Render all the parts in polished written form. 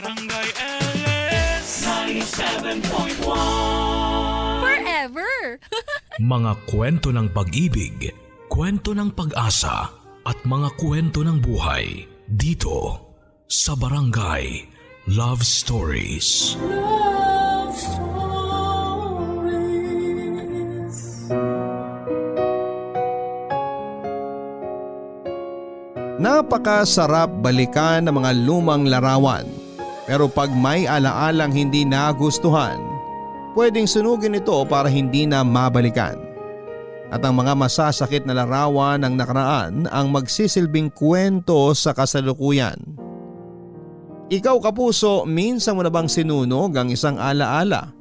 Barangay LS 97.1 Forever! Mga kwento ng pag-ibig, kwento ng pag-asa at mga kwento ng buhay dito sa Barangay Love Stories. Love Stories. Napakasarap balikan ng mga lumang larawan. Pero pag may alaalang hindi nagustuhan, pwedeng sunugin ito para hindi na mabalikan. At ang mga masasakit na larawan ng nakaraan ang magsisilbing kwento sa kasalukuyan. Ikaw kapuso, minsan mo na bang sinunog ang isang alaala?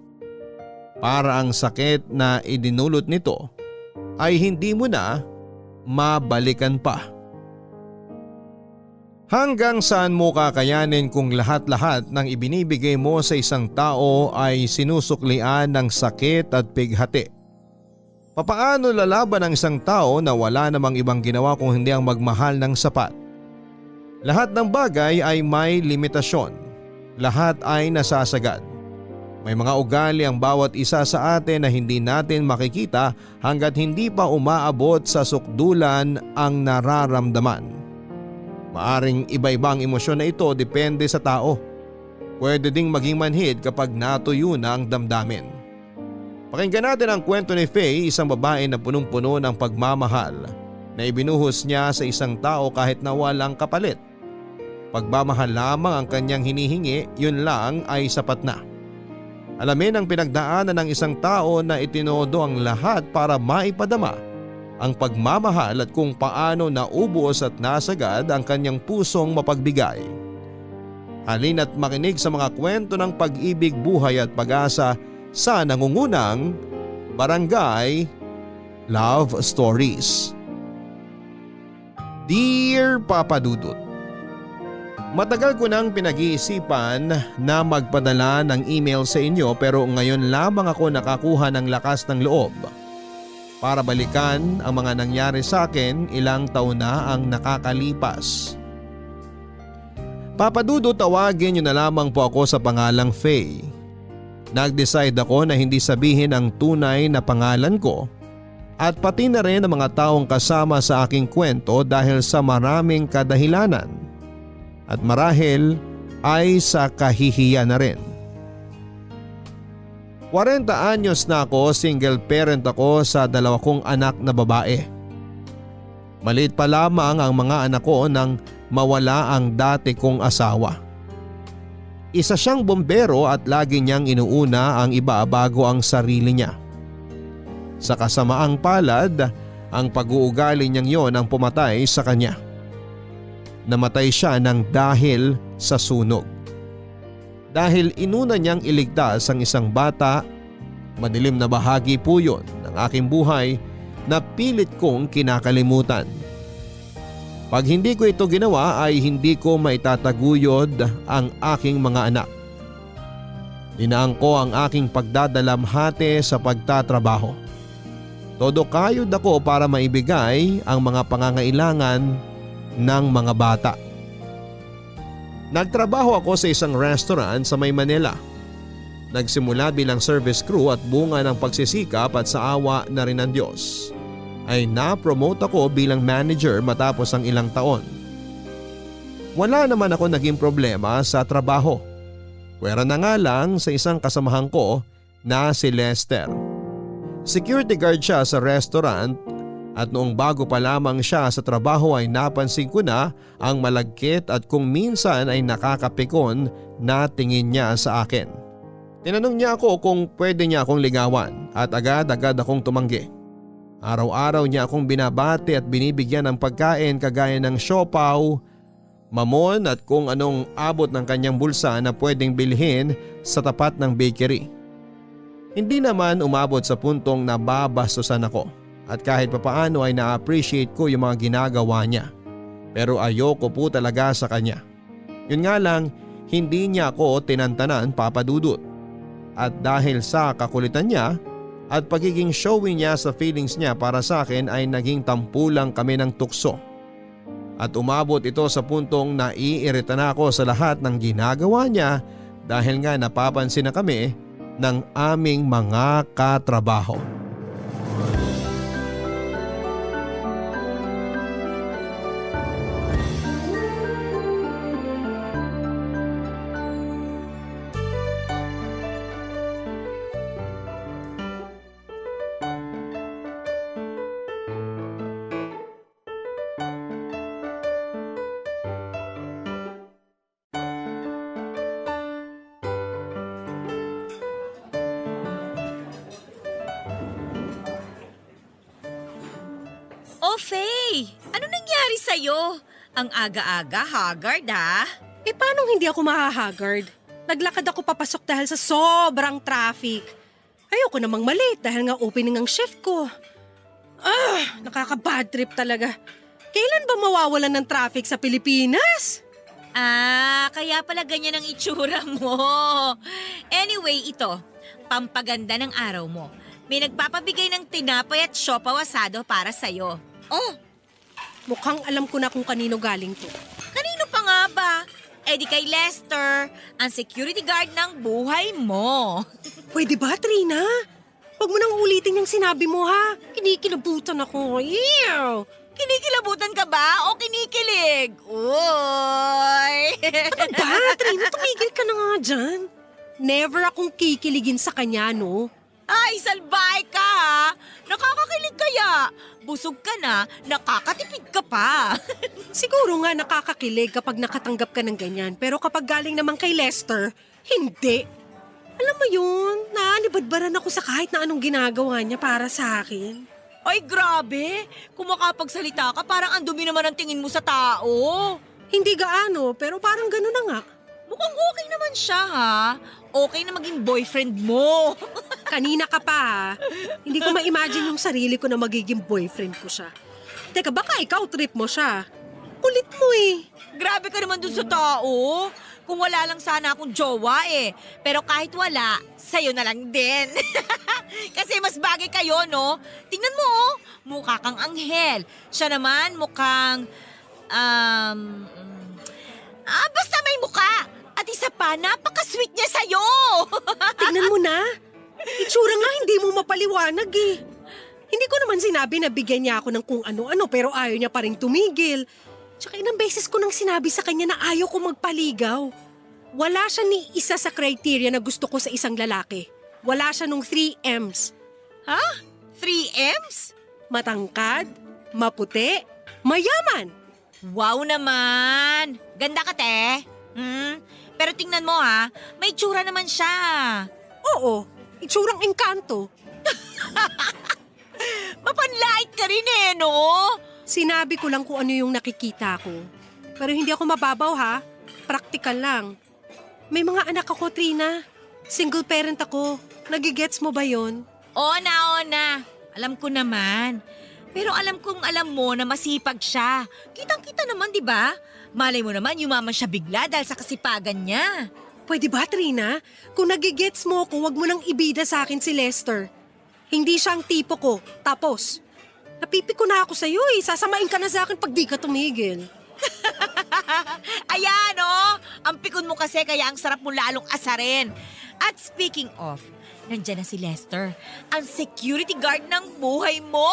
Para ang sakit na idinulot nito ay hindi mo na mabalikan pa. Hanggang saan mo kakayanin kung lahat-lahat ng ibinibigay mo sa isang tao ay sinusuklian ng sakit at pighati? Papaano lalaban ang isang tao na wala namang ibang ginawa kung hindi ang magmahal ng sapat? Lahat ng bagay ay may limitasyon. Lahat ay nasasagad. May mga ugali ang bawat isa sa atin na hindi natin makikita hanggat hindi pa umaabot sa sukdulan ang nararamdaman. Maaring iba-ibang emosyon na ito depende sa tao. Pwede ding maging manhid kapag natuyo na ang damdamin. Pakinggan natin ang kwento ni Faye, isang babae na punong-puno ng pagmamahal na ibinuhos niya sa isang tao kahit na walang kapalit. Pagmamahal lamang ang kanyang hinihingi, yun lang ay sapat na. Alamin ang pinagdaanan ng isang tao na itinodo ang lahat para maipadama ang pagmamahal at kung paano naubos at nasagad ang kanyang pusong mapagbigay. Halina't makinig sa mga kwento ng pag-ibig, buhay at pag-asa sa nangungunang Barangay Love Stories. Dear Papa Dudut, matagal ko nang pinag-iisipan na magpadala ng email sa inyo pero ngayon lamang ako nakakuha ng lakas ng loob para balikan ang mga nangyari sa akin. Ilang taon na ang nakakalipas. Papa Dudu, tawagin niyo na lamang po ako sa pangalang Faye. Nag-decide ako na hindi sabihin ang tunay na pangalan ko at pati na rin ang mga taong kasama sa aking kwento dahil sa maraming kadahilanan at marahil ay sa kahihiyan na rin. 40 anyos na ako, single parent ako sa 2 kong anak na babae. Maliit pa lamang ang mga anak ko nang mawala ang dati kong asawa. Isa siyang bombero at lagi niyang inuuna ang iba bago ang sarili niya. Sa kasamaang palad, ang pag-uugali niyang yon ang pumatay sa kanya. Namatay siya ng dahil sa sunog. Dahil inuna niyang iligtas ang isang bata, madilim na bahagi po yun ng aking buhay na pilit kong kinakalimutan. Pag hindi ko ito ginawa ay hindi ko maitataguyod ang aking mga anak. Dinaan ko ang aking pagdadalamhati sa pagtatrabaho. Todo kayod ako para maibigay ang mga pangangailangan ng mga bata. Nagtrabaho ako sa isang restaurant sa May Manila. Nagsimula bilang service crew at bunga ng pagsisikap at sa awa na rin ng Diyos ay na-promote ako bilang manager matapos ang ilang taon. Wala naman ako naging problema sa trabaho. Pwera na nga lang sa isang kasamahan ko na si Lester. Security guard siya sa restaurant. At noong bago pa lamang siya sa trabaho ay napansin ko na ang malagkit at kung minsan ay nakakapikon na tingin niya sa akin. Tinanong niya ako kung pwede niya akong ligawan at agad-agad akong tumanggi. Araw-araw niya akong binabati at binibigyan ng pagkain kagaya ng siopaw, mamon at kung anong abot ng kanyang bulsa na pwedeng bilhin sa tapat ng bakery. Hindi naman umabot sa puntong nababastusan ako. At kahit papaano ay na-appreciate ko yung mga ginagawa niya. Pero ayoko po talaga sa kanya. Yun nga lang, hindi niya ako tinantanan, Papa Dudut. At dahil sa kakulitan niya at pagiging showy niya sa feelings niya para sa akin ay naging tampulang kami ng tukso. At umabot ito sa puntong naiirita na ako sa lahat ng ginagawa niya dahil nga napapansin na kami ng aming mga katrabaho. Oh, Faye! Ano nangyari sa'yo? Ang aga-aga, haggard ha? Paano hindi ako mahahagard? Naglakad ako papasok dahil sa sobrang traffic. Ayoko namang malate dahil nga opening ang shift ko. Nakaka-bad trip talaga. Kailan ba mawawalan ng traffic sa Pilipinas? Kaya pala ganyan ang itsura mo. Anyway, ito, pampaganda ng araw mo. May nagpapabigay ng tinapay at siopaw asado para sa'yo. Oh, Mukhang alam ko na kung kanino galing to. kanino pa nga ba? Di kay Lester, ang security guard ng buhay mo. Pwede ba, Trina? Huwag mo nang ulitin yung sinabi mo, ha? Kinikilabutan ako. Ew! Kinikilabutan ka ba o kinikilig? Uy! Ano ba, Trina? Tumigil ka na nga dyan. Never akong kikiligin sa kanya, no? Ay, salbahe ka ha! Nakakakilig kaya. Busog ka na, nakakatipid ka pa. Siguro nga nakakakilig kapag nakatanggap ka ng ganyan. Pero kapag galing naman kay Lester, hindi. Alam mo yun, naanibadbaran ako sa kahit na anong ginagawa niya para sa akin. Ay, grabe! Kung makapagsalita ka, parang ang dumi naman ang tingin mo sa tao. Hindi gaano, pero parang gano'n na nga. Mukhang okay naman siya ha. Okay na maging boyfriend mo. Kanina ka pa ha. Hindi ko ma-imagine yung sarili ko na magiging boyfriend ko siya. Teka, baka ikaw trip mo siya. Kulit mo eh. Grabe ka naman dun sa tao. Kung wala lang sana akong jowa eh. Pero kahit wala, sa'yo na lang din. Kasi mas bagay kayo, no? Tingnan mo, oh. Mukha kang anghel. Siya naman mukhang, basta may mukha. At isa pa, napaka-sweet niya sa'yo. Tingnan mo na. Itsura nga hindi mo mapaliwanag eh. Hindi ko naman sinabi na bigyan niya ako ng kung ano-ano pero ayaw niya pa rin tumigil. Tsaka ilang beses ko nang sinabi sa kanya na ayaw ko magpaligaw. Wala siya ni isa sa criteria na gusto ko sa isang lalaki. Wala siya nung 3 M's. Ha? 3 M's? Matangkad, maputi, mayaman. Wow naman! Ganda ka, te. Pero tingnan mo ha, may tsura naman siya. Oo, itsurang engkanto. Mapanlait ka rin eh, no? Sinabi ko lang kung ano yung nakikita ko. Pero hindi ako mababaw ha, praktikal lang. May mga anak ako, Trina. Single parent ako. Nagigets mo ba yon? Oo na. Alam ko naman. Pero alam mo na masipag siya. Kitang-kita naman, di ba? Malay mo naman, yumaman siya bigla dahil sa kasipagan niya. Pwede ba, Trina? Kung nagigets mo ko, wag mo nang ibida sa akin si Lester. Hindi siya ang tipo ko. Tapos, napipiko na ako sa'yo eh. Sasamain ka na sa akin pag di ka tumigil. Ayan, oh! Ang pikon mo kasi kaya ang sarap mo lalong asarin. At speaking of, nandyan na si Lester, ang security guard ng buhay mo.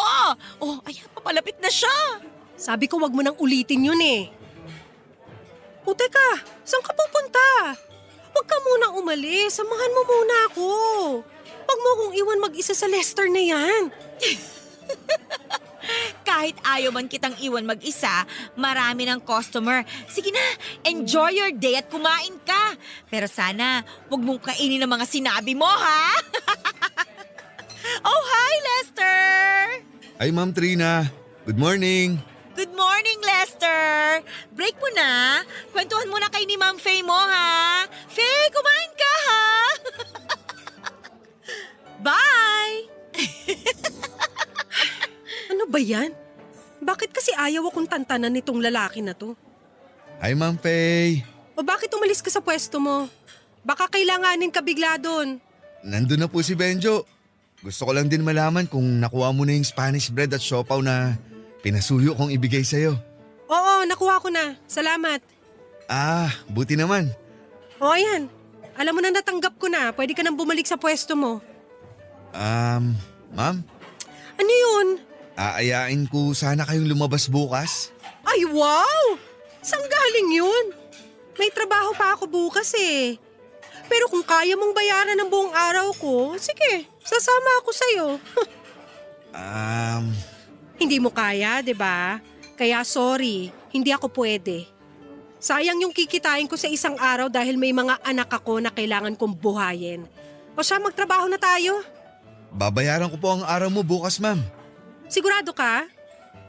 Oh, ayan, papalapit na siya. Sabi ko wag mo nang ulitin yun eh. O teka, saan ka pupunta? Huwag ka munang umalis, samahan mo muna ako. Huwag mo akong iwan mag-isa sa Lester na yan. Kahit ayaw man kitang iwan mag-isa, marami ng customer. Sige na, enjoy your day at kumain ka. Pero sana, huwag mong kainin ang mga sinabi mo, ha? Oh, hi, Lester! Ay, Ma'am Trina. Good morning. Good morning, Lester! Break mo na. Kwentuhan muna kay ni Ma'am Faye mo, ha? Faye, kumain ka, ha? Bye! Ano ba yan? Bakit kasi ayaw akong tantanan nitong lalaki na to? Hi, Ma'am Faye. O bakit umalis ka sa pwesto mo? Baka kailanganin ka bigla doon. Nandun na po si Benjo. Gusto ko lang din malaman kung nakuha mo na yung Spanish bread at siopaw na pinasuyo kong ibigay sa'yo. Oo, nakuha ko na. Salamat. Buti naman. O ayan, alam mo na natanggap ko na. Pwede ka nang bumalik sa pwesto mo. Ma'am, Ano yun? aayain ko sana kayong lumabas bukas. Ay, wow! Saan galing yun? May trabaho pa ako bukas eh. Pero kung kaya mong bayaran ng buong araw ko, sige, sasama ako sa'yo. Hindi mo kaya, 'di ba? Kaya sorry, hindi ako pwede. Sayang yung kikitain ko sa isang araw dahil may mga anak ako na kailangan kong buhayin. O siya, magtrabaho na tayo. Babayaran ko po ang araw mo bukas, ma'am. Sigurado ka?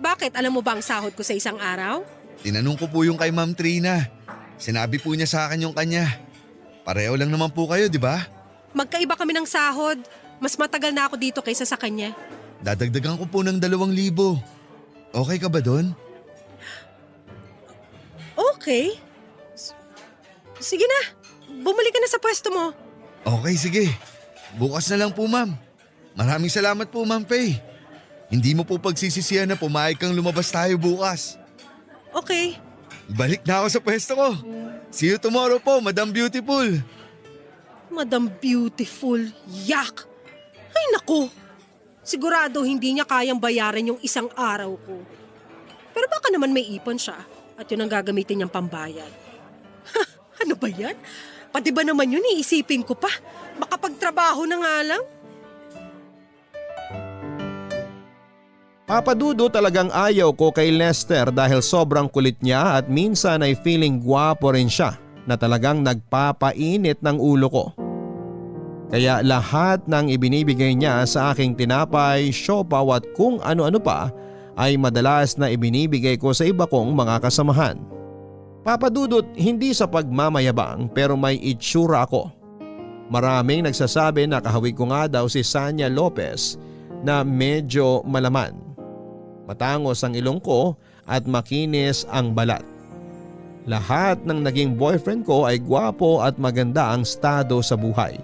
Bakit? Alam mo ba ang sahod ko sa isang araw? Tinanong ko po yung kay Ma'am Trina. Sinabi po niya sa akin yung kanya. Pareho lang naman po kayo, di ba? Magkaiba kami ng sahod. Mas matagal na ako dito kaysa sa kanya. Dadagdagan ko po ng 2,000. Okay ka ba doon? Okay. Sige na. Bumalik ka na sa pwesto mo. Okay, sige. Bukas na lang po, ma'am. Maraming salamat po, Ma'am Faye. Hindi mo po pagsisisihan na pumayag kang lumabas tayo bukas. Okay. Balik na ako sa pwesto ko. See you tomorrow po, Madam Beautiful. Madam Beautiful. Yak! Ay naku! Sigurado hindi niya kayang bayaran yung isang araw ko. Pero baka naman may ipon siya at yun ang gagamitin niyang pambayad. Ano ba yan? Pati ba naman yun iisipin ko pa? Makapagtrabaho na nga lang? Papadudo talagang ayaw ko kay Lester dahil sobrang kulit niya at minsan ay feeling gwapo rin siya na talagang nagpapainit ng ulo ko. Kaya lahat ng ibinibigay niya sa aking tinapay, siopaw at kung ano-ano pa ay madalas na ibinibigay ko sa iba kong mga kasamahan. Papadudot, hindi sa pagmamayabang pero may itsura ako. Maraming nagsasabi na kahawig ko nga daw si Sanya Lopez na medyo malaman. Matangos ang ilong ko at makinis ang balat. Lahat ng naging boyfriend ko ay gwapo at maganda ang estado sa buhay.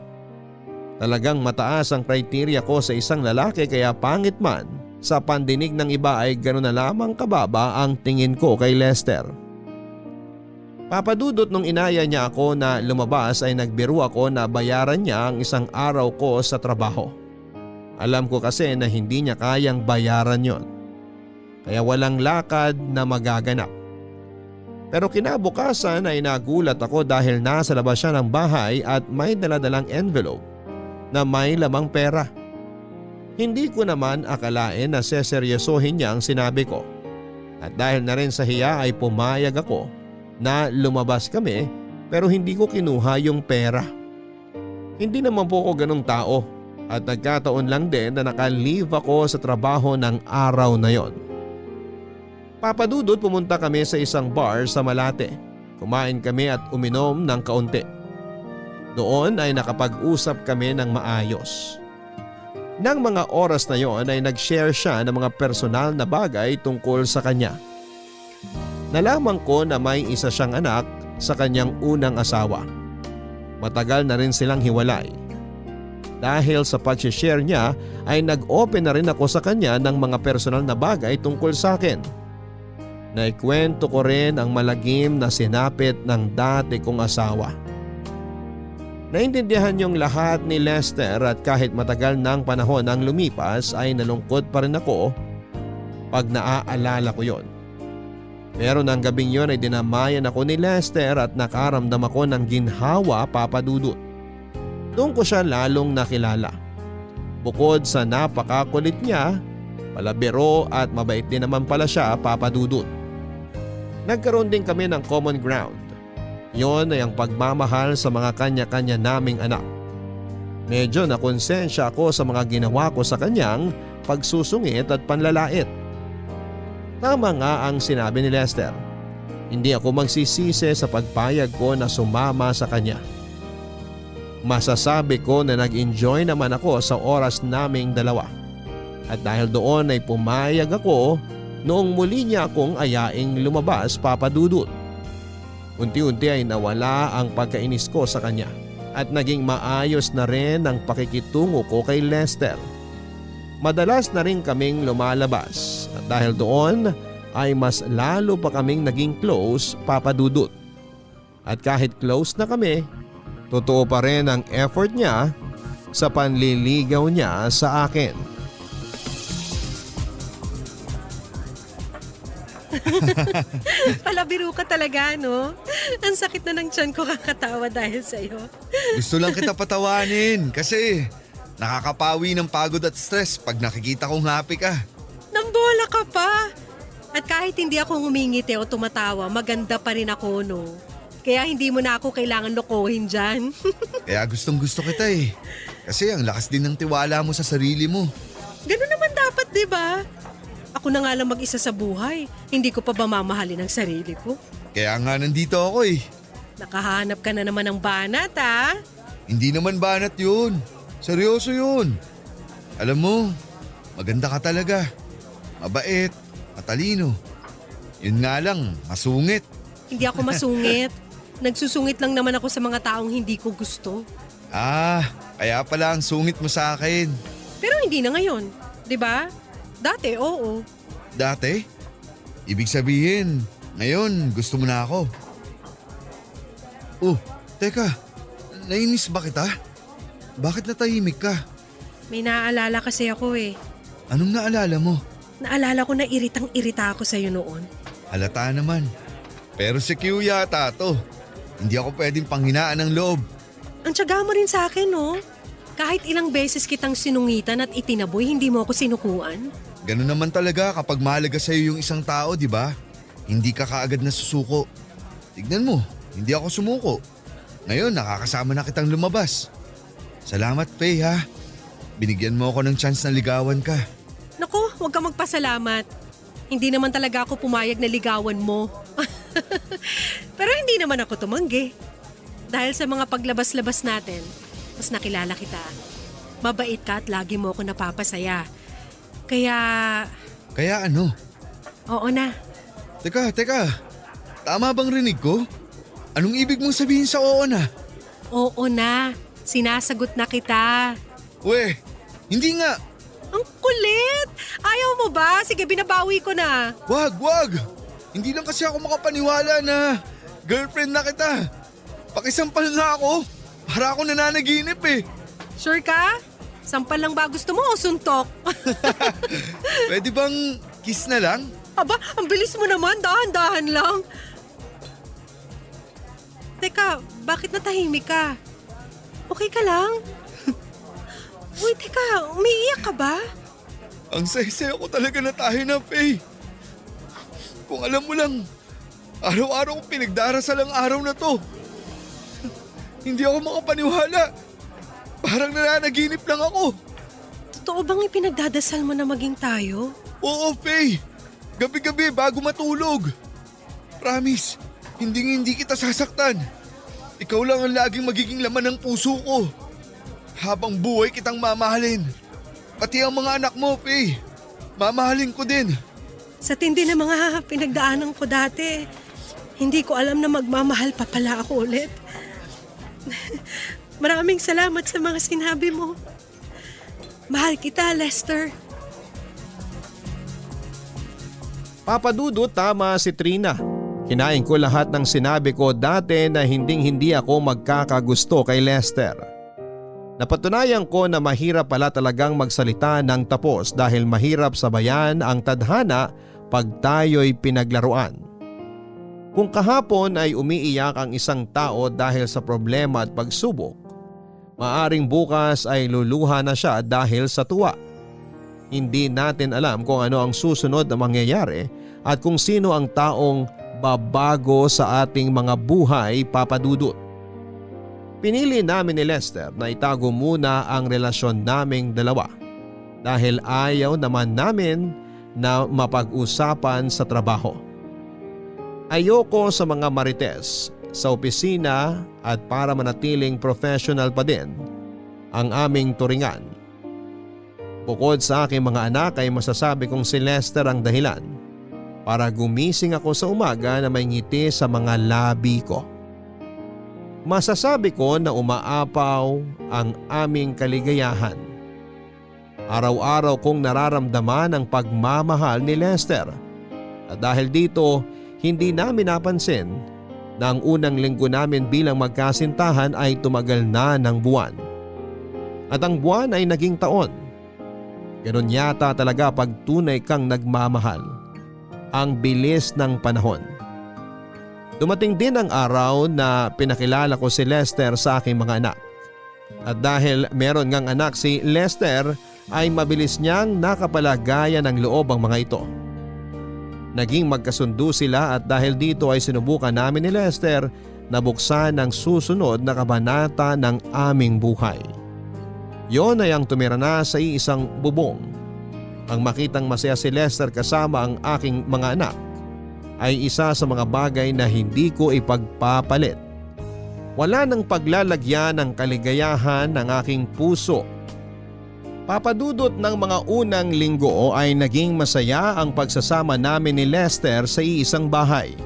Talagang mataas ang kriteriya ko sa isang lalaki kaya pangit man, sa pandinig ng iba ay gano'n na lamang kababa ang tingin ko kay Lester. Papadudot nung inaya niya ako na lumabas ay nagbiro ako na bayaran niya ang isang araw ko sa trabaho. Alam ko kasi na hindi niya kayang bayaran yon. Kaya walang lakad na magaganap. Pero kinabukasan ay nagulat ako dahil nasa labas siya ng bahay at may daladalang envelope na may lamang pera. Hindi ko naman akalain na seseryosohin niya ang sinabi ko. At dahil na rin sa hiya ay pumayag ako na lumabas kami pero hindi ko kinuha yung pera. Hindi naman po ako ganong tao at nagkataon lang din na naka-leave ako sa trabaho ng araw na yon. Papadudot, pumunta kami sa isang bar sa Malate. Kumain kami at uminom ng kaunti. Doon ay nakapag-usap kami ng maayos. Nang mga oras na yon ay nag-share siya ng mga personal na bagay tungkol sa kanya. Nalaman ko na may isa siyang anak sa kanyang unang asawa. Matagal na rin silang hiwalay. Dahil sa pag-share niya ay nag-open na rin ako sa kanya ng mga personal na bagay tungkol sa akin. Naikwento ko rin ang malagim na sinapit ng dati kong asawa. Naintindihan yung lahat ni Lester at kahit matagal ng panahon ang lumipas ay nalungkot pa rin ako pag naaalala ko yon. Pero ng gabing yon ay dinamayan ako ni Lester at nakaramdam ako ng ginhawa, papadudot. Doon ko siya lalong nakilala. Bukod sa napakakulit niya, palabiro at mabait din naman pala siya, papadudot. Nagkaroon din kami ng common ground. Yon ay ang pagmamahal sa mga kanya-kanya naming anak. Medyo nakonsensya ako sa mga ginawa ko sa kanyang pagsusungit at panlalait. Tama nga ang sinabi ni Lester. Hindi ako magsisisi sa pagpayag ko na sumama sa kanya. Masasabi ko na nag-enjoy naman ako sa oras naming dalawa. At dahil doon ay pumayag ako noong muli niya akong ayaing lumabas, papadudot. Unti-unti ay nawala ang pagkainis ko sa kanya at naging maayos na rin ang pakikitungo ko kay Lester. Madalas na rin kaming lumalabas at dahil doon ay mas lalo pa kaming naging close, Papa Dudut. At kahit close na kami, totoo pa rin ang effort niya sa panliligaw niya sa akin. Palabiro ka talaga, no? Ang sakit na ng tiyan ko kakatawa dahil sa'yo. Gusto lang kita patawanin kasi nakakapawi ng pagod at stress pag nakikita kong happy ka. Nambola ka pa. At kahit hindi ako ngumingiti o tumatawa, maganda pa rin ako, no? Kaya hindi mo na ako kailangan lokohin dyan. Kaya gustong gusto kita eh. Kasi ang lakas din ng tiwala mo sa sarili mo. Ganun naman dapat, di ba? Ako na nga lang mag-isa sa buhay. Hindi ko pa ba mamahalin ang sarili ko? Kaya nga nandito ako eh. Nakahanap ka na naman ng banat, ha? Hindi naman banat yun. Seryoso yun. Alam mo, maganda ka talaga. Mabait, matalino. Yun nga lang, masungit. Hindi ako masungit. Nagsusungit lang naman ako sa mga taong hindi ko gusto. Ah, kaya pala ang sungit mo sa akin. Pero hindi na ngayon, di ba? Dati, oo. Dati? Ibig sabihin, ngayon gusto mo na ako. Oh, teka, nainis ba kita? Bakit natahimik ka? May naaalala kasi ako eh. Anong naalala mo? Naalala ko na iritang-irita ako sa'yo noon. Halata naman. Pero si Q yata to. Hindi ako pwedeng panghinaan ng loob. Ang tiyaga mo rin sa akin, no? Kahit ilang beses kitang sinungitan at itinaboy, hindi mo ako sinukuan. Ganun naman talaga kapag mahalaga sa'yo yung isang tao, di ba? Hindi ka kaagad na susuko. Tignan mo, hindi ako sumuko. Ngayon nakakasama na kitang lumabas. Salamat, Faye ha. Binigyan mo ako ng chance na ligawan ka. Naku, huwag kang magpasalamat. Hindi naman talaga ako pumayag na ligawan mo. Pero hindi naman ako tumanggi. Dahil sa mga paglabas-labas natin, mas nakilala kita. Mabait ka at lagi mo ako napapasaya. Kaya, Kaya ano? oo na. Teka. Tama bang rinig ko? Anong ibig mong sabihin sa oo na? Oo na. Sinasagot na kita. We, hindi nga. Ang kulit! Ayaw mo ba? Sige, binabawi ko na. Wag. Hindi lang kasi ako makapaniwala na girlfriend na kita. Pakisampal nga ako. Para ako nananaginip eh. Sure ka? Sampal lang ba gusto mo o suntok? Pwede bang kiss na lang? Aba, ang bilis mo naman. Dahan-dahan lang. Teka, bakit natahimik ka? Okay ka lang? Uy, teka, umiiyak ka ba? Ang saya-saya ko talaga na tayo na, Faye. Kung alam mo lang, araw-araw kong pinagdarasal ang araw na to. Hindi ako makapaniwala. Parang nananaginip lang ako. Totoo bang ipinagdadasal mo na maging tayo? Oo, Faye. Gabi-gabi bago matulog. Promise, hindi kita sasaktan. Ikaw lang ang laging magiging laman ng puso ko. Habang buhay kitang mamahalin. Pati ang mga anak mo, Faye. Mamahalin ko din. Sa tindi ng mga pinagdaanan ko dati, hindi ko alam na magmamahal pa pala ako ulit. Maraming salamat sa mga sinabi mo. Mahal kita, Lester. Papa Dudut, tama si Trina. Kinain ko lahat ng sinabi ko dati na hindi ako magkakagusto kay Lester. Napatunayan ko na mahirap pala talagang magsalita ng tapos dahil mahirap sabayan ang tadhana pag tayo'y pinaglaruan. Kung kahapon ay umiiyak ang isang tao dahil sa problema at pagsubok, maaring bukas ay luluha na siya dahil sa tuwa. Hindi natin alam kung ano ang susunod na mangyayari at kung sino ang taong babago sa ating mga buhay, Papa Dudut. Pinili namin ni Lester na itago muna ang relasyon naming dalawa dahil ayaw naman namin na mapag-usapan sa trabaho. Ayoko sa mga marites sa opisina at para manatiling professional pa din ang aming turingan. Bukod sa aking mga anak ay masasabi kong si Lester ang dahilan para gumising ako sa umaga na may ngiti sa mga labi ko. Masasabi ko na umaapaw ang aming kaligayahan. Araw-araw kong nararamdaman ang pagmamahal ni Lester At dahil dito, hindi namin napansin na ang unang linggo namin bilang magkasintahan ay tumagal na ng buwan. At ang buwan ay naging taon. Ganon yata talaga pag tunay kang nagmamahal. Ang bilis ng panahon. Dumating din ang araw na pinakilala ko si Lester sa aking mga anak. At dahil meron ngang anak si Lester ay mabilis niyang nakapalagaya ng loob ang mga ito. Naging magkasundo sila at dahil dito ay sinubukan namin ni Lester na buksan ang susunod na kabanata ng aming buhay. Yon ay ang tumira na sa iisang bubong. Ang makitang masaya si Lester kasama ang aking mga anak ay isa sa mga bagay na hindi ko ipagpapalit. Wala nang paglalagyan ng kaligayahan ng aking puso. Papadudot ng mga unang linggo ay naging masaya ang pagsasama namin ni Lester sa iisang bahay.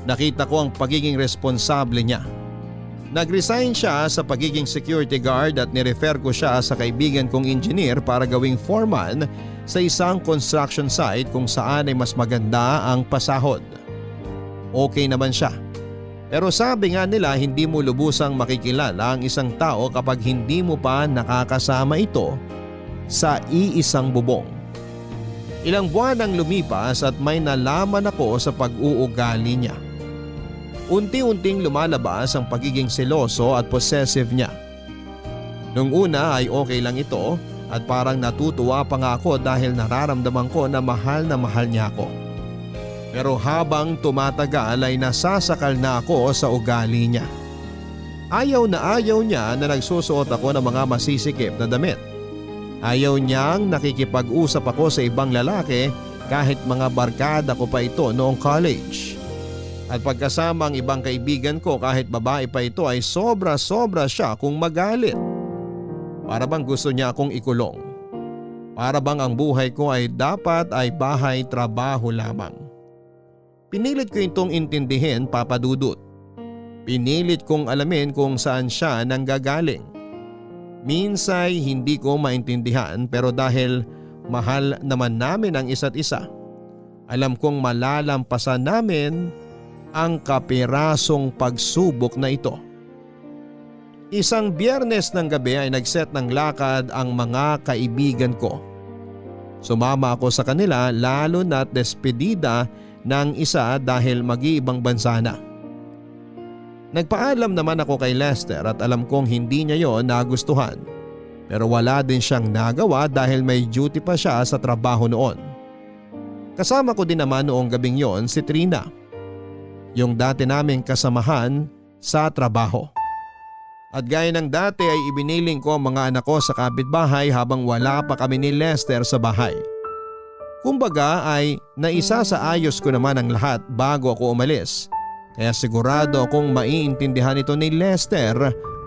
Nakita ko ang pagiging responsable niya. Nag-resign siya sa pagiging security guard at nirefer ko siya sa kaibigan kong engineer para gawing foreman sa isang construction site kung saan ay mas maganda ang pasahod. Okay naman siya. Pero sabi nga nila hindi mo lubusang makikilala ang isang tao kapag hindi mo pa nakakasama ito sa iisang bubong. Ilang buwan ang lumipas at may nalaman ako sa pag-uugali niya. Unti-unting lumalabas ang pagiging seloso at possessive niya. Nung una ay okay lang ito at parang natutuwa pa nga ako dahil nararamdaman ko na mahal niya ako. Pero habang tumatagal ay nasasakal na ako sa ugali niya. Ayaw niya na nagsusuot ako ng mga masisikip na damit. Ayaw niyang nakikipag-usap ako sa ibang lalaki kahit mga barkada ko pa ito noong college. At pagkasama ang ibang kaibigan ko kahit babae pa ito ay sobra-sobra siya kung magalit. Para bang gusto niya akong ikulong. Para bang ang buhay ko ay dapat ay bahay-trabaho lamang. Pinilit ko itong intindihin, Papa Dudut. Pinilit kong alamin kung saan siya nanggagaling. Minsay hindi ko maintindihan pero dahil mahal naman namin ang isa't isa, alam kong malalampasan namin ang kapirasong pagsubok na ito. Isang Biyernes ng gabi ay nagset ng lakad ang mga kaibigan ko. Sumama ako sa kanila lalo na't despedida ng isa dahil mag-iibang bansa na. Nagpaalam naman ako kay Lester at alam kong hindi niya yon nagustuhan. Pero wala din siyang nagawa dahil may duty pa siya sa trabaho noon. Kasama ko din naman noong gabing yon si Trina. Yung dati naming kasamahan sa trabaho. At gaya ng dati ay ibiniling ko ang mga anak ko sa kapitbahay habang wala pa kami ni Lester sa bahay. Kumbaga ay naisasaayos ko naman ang lahat bago ako umalis. Kaya sigurado akong maiintindihan ito ni Lester,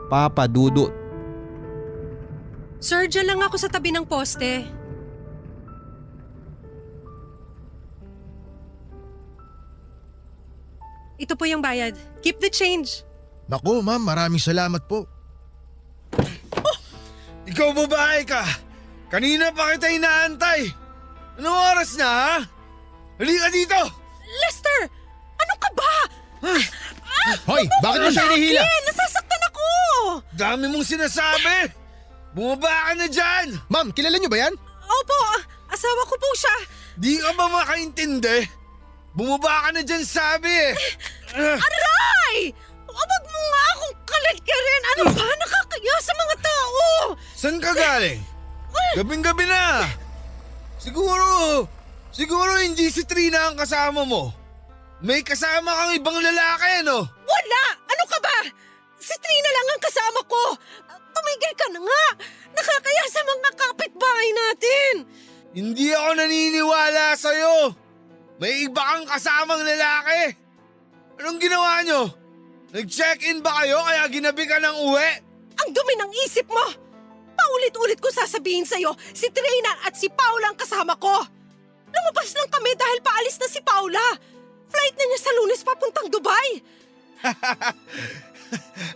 Papa Dudut. Sir, dyan lang ako sa tabi ng poste. Ito po yung bayad. Keep the change. Naku ma'am, maraming salamat po. Ikaw babae ka! Kanina pa kita inaantay! Anong oras na ha? Halika dito! Lester! Ano ka ba? Hoy, bakit mo siya hinihila? Nasasaktan ako! Dami mong sinasabi! Bumaba ka na dyan! Ma'am, kilala niyo ba yan? Opo, asawa ko po siya. Di ka ba makaintindi? Bumaba ka na dyan sabi eh! Aray! Wag mo nga akong kalit-karin. Ano ba? Nakakaya sa mga tao. Saan ka galing? Gabing-gabi na! Siguro hindi si Trina ang kasama mo. May kasama kang ibang lalaki ano? Wala! Ano ka ba? Si Trina lang ang kasama ko. Tumigil ka na nga. Nakakaya sa mga kapitbahay natin. Hindi ako naniniwala sa'yo. May iba kang kasamang lalaki. Anong ginawa nyo? Nag-check-in ba kayo kaya ginabi ka ng uwi? Ang dumi ng isip mo. Paulit-ulit ko sasabihin sa'yo, si Trina at si Paula ang kasama ko. Lumabas lang kami dahil paalis na si Paula. Flight na niya sa Lunes papuntang Dubai.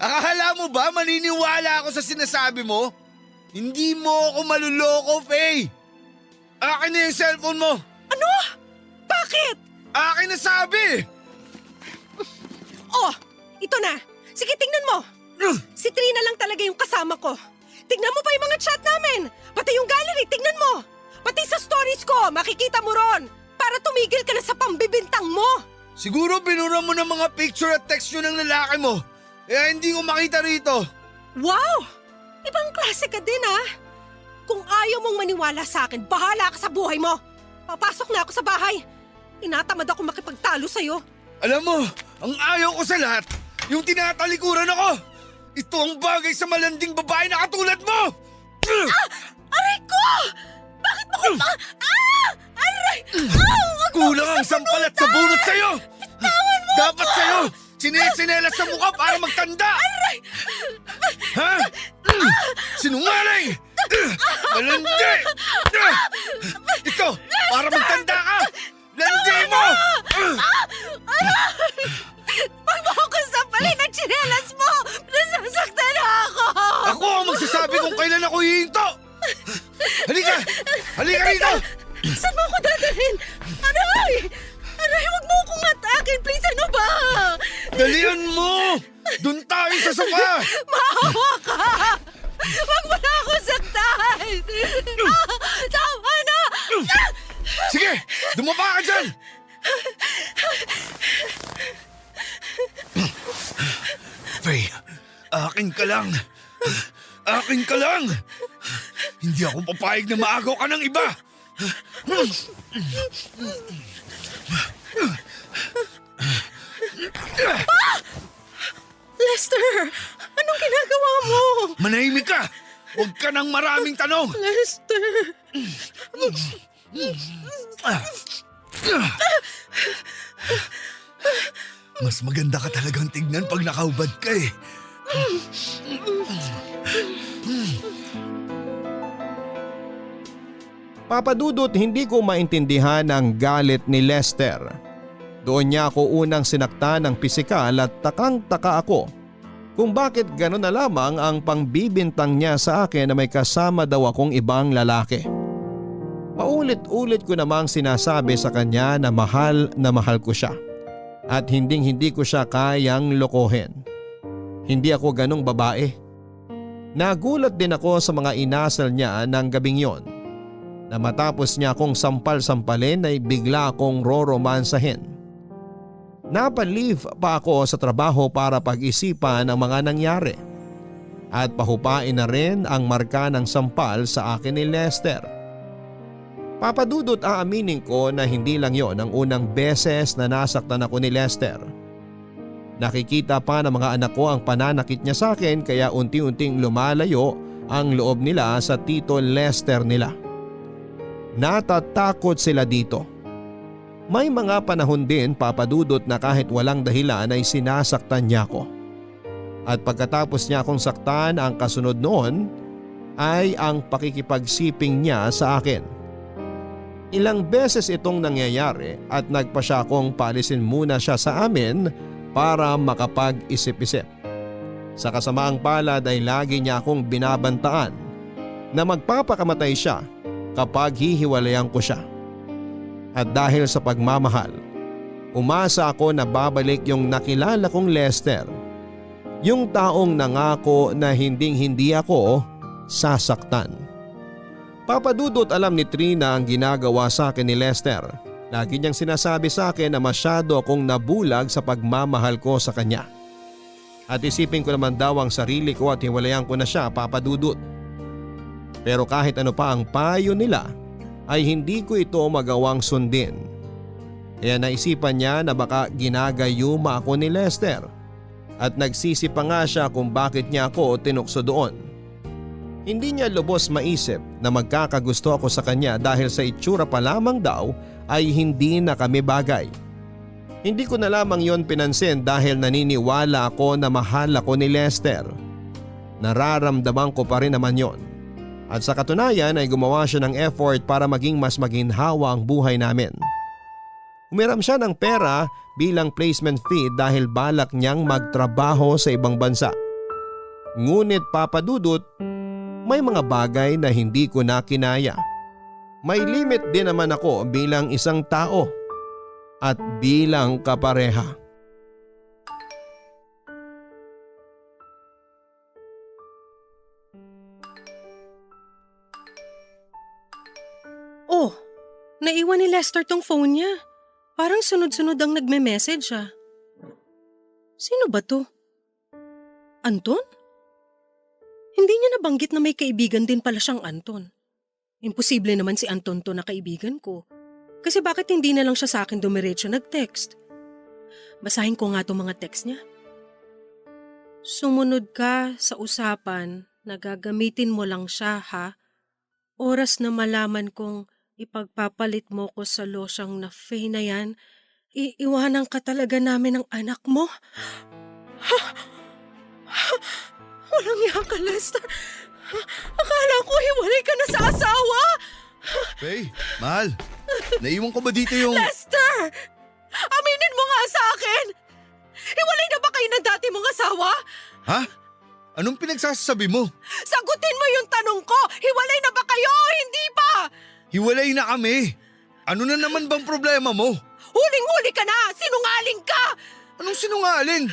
Akala mo ba maniniwala ako sa sinasabi mo? Hindi mo ako maluloko, Faye. Akin na yung cellphone mo. Ano? Bakit? Akin na sabi! Oh, ito na. Sige, tingnan mo. Si Trina lang talaga yung kasama ko. Tingnan mo pa yung mga chat namin. Pati yung gallery, tingnan mo. Pati sa stories ko, makikita mo ron. Para tumigil ka na sa pambibintang mo. Siguro binura mo ng mga picture at text yun ng lalaki mo. Eh hindi ko makita rito. Wow! Ibang klase ka din ah. Kung ayaw mong maniwala sa akin, bahala ka sa buhay mo. Papasok na ako sa bahay. Tinatamad ako makipagtalo sa'yo. Alam mo, ang ayaw ko sa lahat, yung tinatalikuran ako. Ito ang bagay sa malanding babae na katulad mo! Aray ko! Bakit mo ko pa? Aray! Kulang ang sampalat sa bunot sa'yo! Bitawan mo Dapat sa'yo, sinelas sa mukha para magtanda! Aray! Ha? Sinungaling! Malandi! Ito, para magtanda ka! Landi mo! Pag mo ako sampalin ang tsinelas mo, nasasaktan na ako! Ako ang magsasabi kung kailan ako hihinto! Halika! Halika rito! Saan mo ako dadalhin? Aray! Aray, huwag mo akong atakin, please, ano ba? Dalian mo! Doon tayo sa sofa! Maawa ka! Huwag mo na ako saktan! Tama na! Sige! Dumapa ka dyan! Faye, akin ka lang! Akin ka lang! Hindi ako papayag na maagaw ka ng iba! Lester, anong ginagawa mo? Manahimik ka! Huwag ka ng maraming tanong! Lester! Mas maganda ka talagang tignan pag nakaubad ka eh. Papadudot, hindi ko maintindihan ang galit ni Lester. Doon niya ako unang sinaktan ng pisikal at takang-taka ako kung bakit gano'n na lamang ang pangbibintang niya sa akin na may kasama daw akong ibang lalaki. Paulit-ulit ko namang sinasabi sa kanya na mahal ko siya at hindi ko siya kayang lokohin. Hindi ako ganong babae. Nagulat din ako sa mga inasal niya ng gabing yon, na matapos niya akong sampal-sampalin ay bigla akong roromansahin. Napalive pa ako sa trabaho para pag-isipan ang mga nangyari at pahupain na rin ang marka ng sampal sa akin ni Lester. Papadudot, aaminin ko na hindi lang yon ang unang beses na nasaktan ako ni Lester. Nakikita pa ng mga anak ko ang pananakit niya sa akin kaya unti-unting lumalayo ang loob nila sa Tito Lester nila. Natatakot sila dito. May mga panahon din, papadudot, na kahit walang dahilan ay sinasaktan niya ako. At pagkatapos niya akong saktan, ang kasunod noon ay ang pakikipagsiping niya sa akin. Ilang beses itong nangyayari at nagpa siya akong paalisin muna siya sa amin para makapag-isip-isip. Sa kasamaang palad ay lagi niya akong binabantaan na magpapakamatay siya kapag hihiwalayan ko siya. At dahil sa pagmamahal, umasa ako na babalik yung nakilala kong Lester, yung taong nangako na hindi ako sasaktan. Papadudot, alam ni Trina ang ginagawa sa akin ni Lester. Lagi niyang sinasabi sa akin na masyado akong nabulag sa pagmamahal ko sa kanya. At isipin ko naman daw ang sarili ko at hiwalayan ko na siya, papadudot. Pero kahit ano pa ang payo nila, ay hindi ko ito magawang sundin. Kaya naisipan niya na baka ginagayuma ako ni Lester at nagsisi pa nga siya kung bakit niya ako tinukso doon. Hindi niya lubos maisip na magkakagusto ako sa kanya dahil sa itsura pa lamang daw ay hindi na kami bagay. Hindi ko na lamang yon pinansin dahil naniniwala ako na mahal ako ni Lester. Nararamdaman ko pa rin naman yon. At sa katunayan ay gumawa siya ng effort para maging mas maginhawa ang buhay namin. Umiram siya ng pera bilang placement fee dahil balak niyang magtrabaho sa ibang bansa. Ngunit, papadudot, may mga bagay na hindi ko na kinaya. May limit din naman ako bilang isang tao. at bilang kapareha. Oh, naiwan ni Lester tong phone niya. Parang sunod-sunod ang nagme-message ah. Sino ba to? Anton? Hindi niya nabanggit na may kaibigan din pala siyang Anton. Imposible naman si Anton to na kaibigan ko. Kasi bakit hindi na lang siya sa akin dumiretso nag-text? Basahin ko nga itong mga text niya. Sumunod ka sa usapan na gagamitin mo lang siya ha. Oras na malaman kong ipagpapalit mo ko sa losyang na Faye na yan, iiwanan ka talaga namin ng anak mo. Walang iya ka, Lester. Akala ko hiwalay ka na sa asawa. Faye, mahal. Naiwan ko ba dito yung… Lester! Aminin mo nga sa akin! Hiwalay na ba kayo ng dati mong asawa? Ha? Anong pinagsasabi mo? Sagutin mo yung tanong ko! Hiwalay na ba kayo o hindi pa? Hiwalay na kami. Ano na naman bang problema mo? Huling-huli ka na! Sinungaling ka! Anong sinungaling?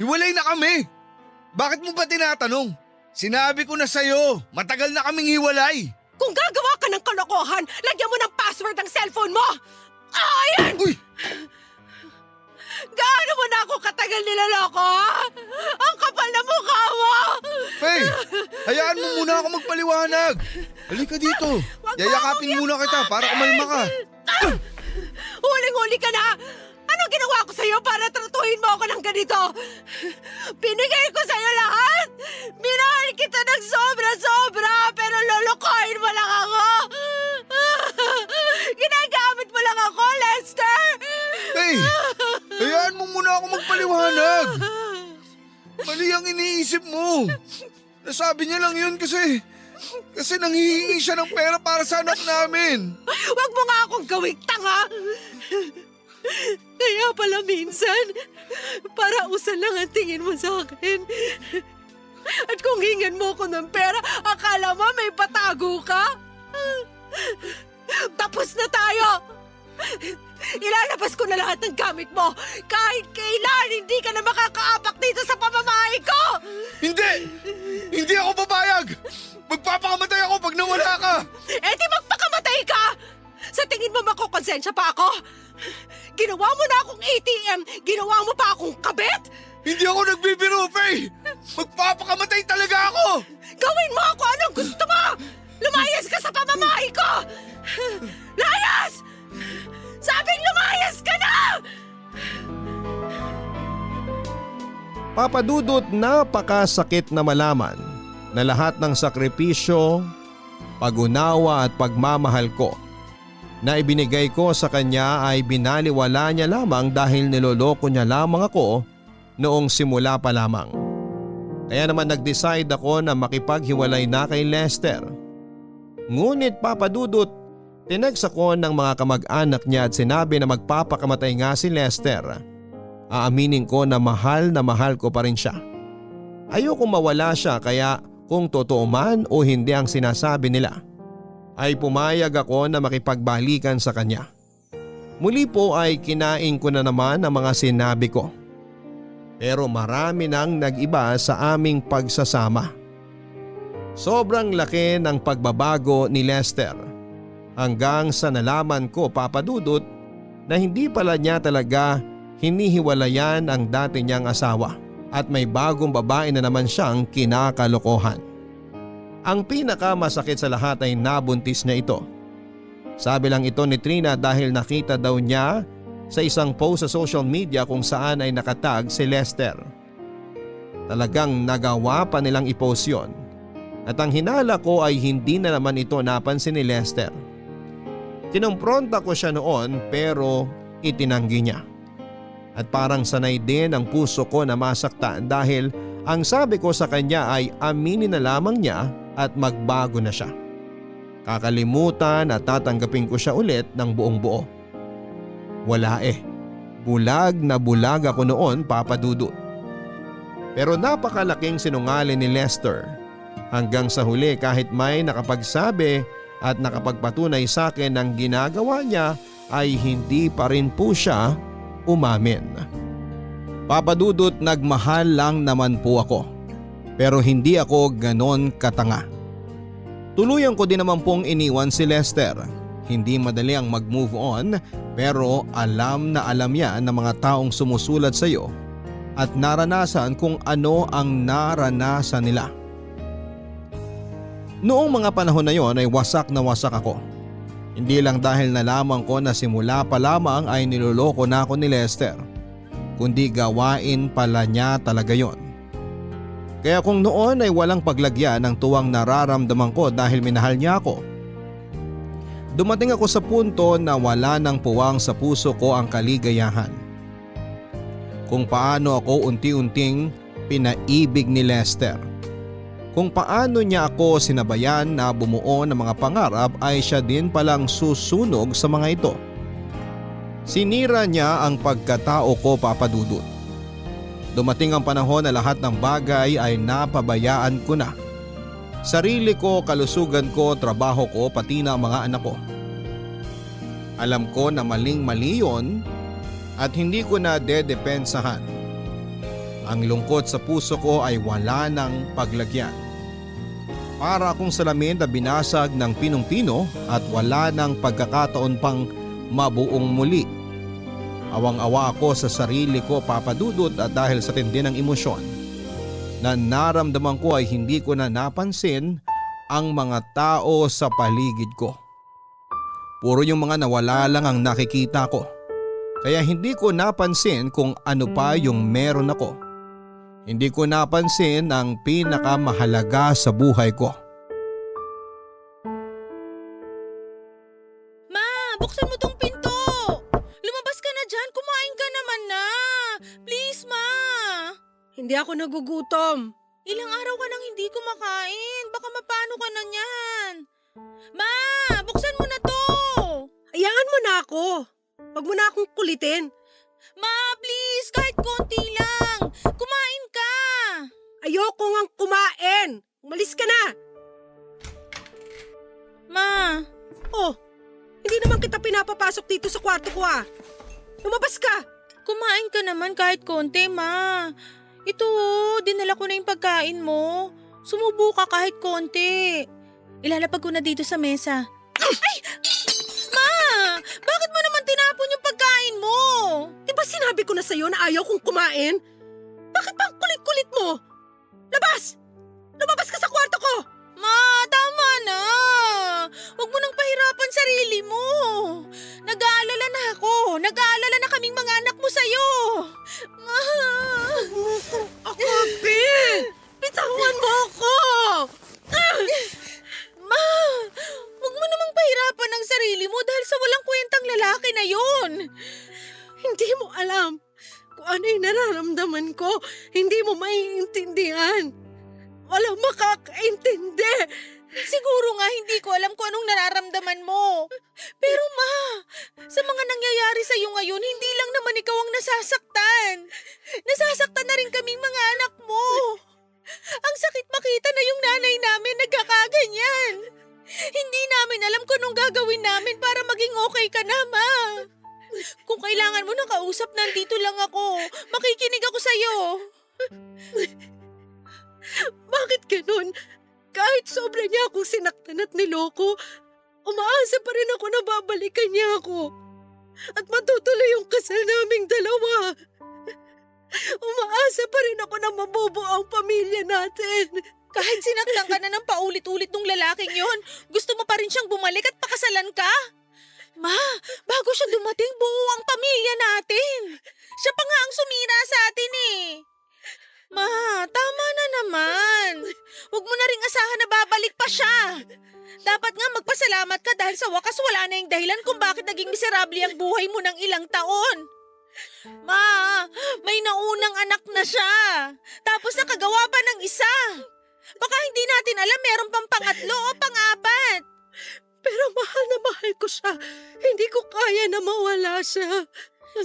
Hiwalay na kami. Bakit mo ba tinatanong? Sinabi ko na sa'yo, matagal na kaming hiwalay. Kung gagawa ka ng kalokohan, lagyan mo ng password ang cellphone mo! Ayan! Uy! Gaano mo na ako katagal nilaloko, ha? Ang kapal na mukha mo! Faye, hayaan mo muna ako magpaliwanag. Halika dito. Wag mo Yayakapin akong muna kita para kumalma ka. Huling-huli ka na! Anong ginawa ko sa'yo para tratuhin mo ako ng ganito? Binigay ko sa'yo lahat! Minahal kita ng sobra-sobra pero lulukohin mo lang ako! Ginagamit mo lang ako, Lester! Faye, hayaan mo muna ako magpaliwanag. Mali ang iniisip mo. Nasabi niya lang yun kasi nanghihingi siya ng pera para sa anak namin. Huwag mo nga akong gawing tanga! Kaya pala minsan, para usal lang ang tingin mo sa akin. At kung hingan mo ko ng pera, akala mo may patago ka? Tapos na tayo! Ilalabas ko na lahat ng gamit mo. Kahit kailan, hindi ka na makakaapak dito sa pamamahay ko! Hindi! Hindi ako papayag! Magpapakamatay ako pag nawala ka! Eh di magpakamatay ka! Sa tingin mo makukonsensya pa ako? Ginawa mo na akong ATM, ginawa mo pa akong kabit? Hindi ako nagbibiro, Faye! Magpapakamatay talaga ako! Gawin mo ako anong gusto mo! Lumayas ka sa pamamahay ko! Layas! Sabing lumayas ka na! Papadudot, napakasakit na malaman na lahat ng sakripisyo, pag-unawa at pagmamahal ko na ibinigay ko sa kanya ay binaliwala niya lamang dahil niloloko niya lamang ako noong simula pa lamang. Kaya naman nag-decide ako na makipaghiwalay na kay Lester. Ngunit papadudot, tinext ako ng mga kamag-anak niya at sinabi na magpapakamatay nga si Lester. Aaminin ko na mahal ko pa rin siya. Ayokong mawala siya kaya kung totoo man o hindi ang sinasabi nila, ay pumayag ako na makipagbalikan sa kanya. Muli po ay kinain ko na naman ang mga sinabi ko. Pero marami nang nag-iba sa aming pagsasama. Sobrang laki ng pagbabago ni Lester hanggang sa nalaman ko, papadudot, na hindi pala niya talaga hinihiwalayan ang dati niyang asawa at may bagong babae na naman siyang kinakalokohan. Ang pinakamasakit sa lahat ay nabuntis niya ito. Sabi lang ito ni Trina dahil nakita daw niya sa isang post sa social media kung saan ay nakatag si Lester. Talagang nagawa pa nilang i-post yun. At ang hinala ko ay hindi na naman ito napansin ni Lester. Kinumpronta ko siya noon pero itinanggi niya. At parang sanay din ang puso ko na masaktan dahil ang sabi ko sa kanya ay aminin na lamang niya at magbago na siya. Kakalimutan at tatanggapin ko siya ulit ng buong buo. Wala eh. Bulag na bulag ako noon, papadudot. Pero napakalaking sinungaling ni Lester. Hanggang sa huli kahit may nakapagsabi at nakapagpatunay sa akin ng ginagawa niya ay hindi pa rin po siya umamin. Papa Dudut, nagmahal lang naman po ako. Pero hindi ako ganon katanga. Tuluyan ko din naman pong iniwan si Lester. Hindi madali ang mag-move on pero alam na alam niya ng mga taong sumusulat sa iyo at naranasan kung ano ang naranasan nila. Noong mga panahon na yon ay wasak na wasak ako. Hindi lang dahil nalaman ko na simula pa lamang ay niloloko na ako ni Lester, kundi gawain pala niya talaga yon. Kaya kung noon ay walang paglagyan ng tuwang nararamdaman ko dahil minahal niya ako, dumating ako sa punto na wala nang puwang sa puso ko ang kaligayahan. Kung paano ako unti-unting pinaibig ni Lester. Kung paano niya ako sinabayan na bumuo ng mga pangarap ay siya din palang susunog sa mga ito. Sinira niya ang pagkatao ko, Papa Dudut. Dumating ang panahon na lahat ng bagay ay napabayaan ko na. Sarili ko, kalusugan ko, trabaho ko, pati na ang mga anak ko. Alam ko na maling-mali yun at hindi ko na dedepensahan. Ang lungkot sa puso ko ay wala ng paglagyan. Para akong salamin na binasag ng pinong-pino at wala ng pagkakataon pang mabuong muli. Awang-awa ako sa sarili ko, Papa Dudut, at dahil sa tindi ng emosyon na naramdaman ko ay hindi ko na napansin ang mga tao sa paligid ko. Puro yung mga nawala lang ang nakikita ko. Kaya hindi ko napansin kung ano pa yung meron ako. Hindi ko napansin ang pinakamahalaga sa buhay ko. Ma, buksan mo tong pinto! Lumabas ka na dyan, kumain ka naman na! Please, Ma! Hindi ako nagugutom. Ilang araw ka nang hindi kumakain, baka mapano ka na niyan. Ma, buksan mo na to! Hayaan mo na ako. Huwag mo na akong kulitin. Ma, please, kahit konti lang. Kumain ka! Ayoko ngang kumain. Umalis ka na. Ma, Oh, hindi naman kita pinapapasok dito sa kwarto ko ah. Lumabas ka. kumain ka naman kahit konti, Ma. Ito, dinala ko na yung pagkain mo. Sumubo ka kahit konti. Ilalapag ko na dito sa mesa. Ay! Ma! Bakit mo naman tinapon yung pagkain mo? Diba sinabi ko na sa'yo na ayaw kong kumain? Bakit ba ang kulit-kulit mo? Labas! Lumabas ka sa kwarto ko! Ma, tama na. Huwag mo nang pahirapan sarili mo. Nag-aalala na ako. Nag-aalala na kaming mga anak mo sa'yo. Ma! Ako, Ben! Bitawan mo ako! Ma! Huwag mo namang pahirapan ang sarili mo dahil sa walang kwentang lalaki na yun. Hindi mo alam kung ano yung nararamdaman ko. Hindi mo maiintindihan. Walang makakaintindi. Siguro nga hindi ko alam kung anong nararamdaman mo. Pero Ma, sa mga nangyayari sa'yo ngayon, hindi lang naman ikaw ang nasasaktan. Nasasaktan na rin kaming mga anak mo. Ang sakit makita na yung nanay namin nagkakaganyan. Hindi namin alam kung anong gagawin namin para maging okay ka na, Ma. Kung kailangan mo ng kausap, nandito lang ako. Makikinig ako sa'yo. Bakit ganun? Kahit sobra niya akong sinaktan at niloko, umaasa pa rin ako na babalikan niya ako. At matutuloy yung kasal naming dalawa. Umaasa pa rin ako na mabubuo ang pamilya natin. Kahit sinaktan ka na ng paulit-ulit ng lalaking yon, gusto mo pa rin siyang bumalik at pakasalan ka? Ma, bago siya dumating, buo ang pamilya natin. Siya pa nga ang sumira sa atin eh. Ma, tama na naman. Huwag mo na ring asahan na babalik pa siya. Dapat nga magpasalamat ka dahil sa wakas wala na yung dahilan kung bakit naging miserable ang buhay mo ng ilang taon. Ma, may naunang anak na siya. Tapos nakagawa pa ng isa. Baka hindi natin alam meron pang pangatlo o pang-apat. Pero mahal na mahal ko siya. Hindi ko kaya na mawala siya.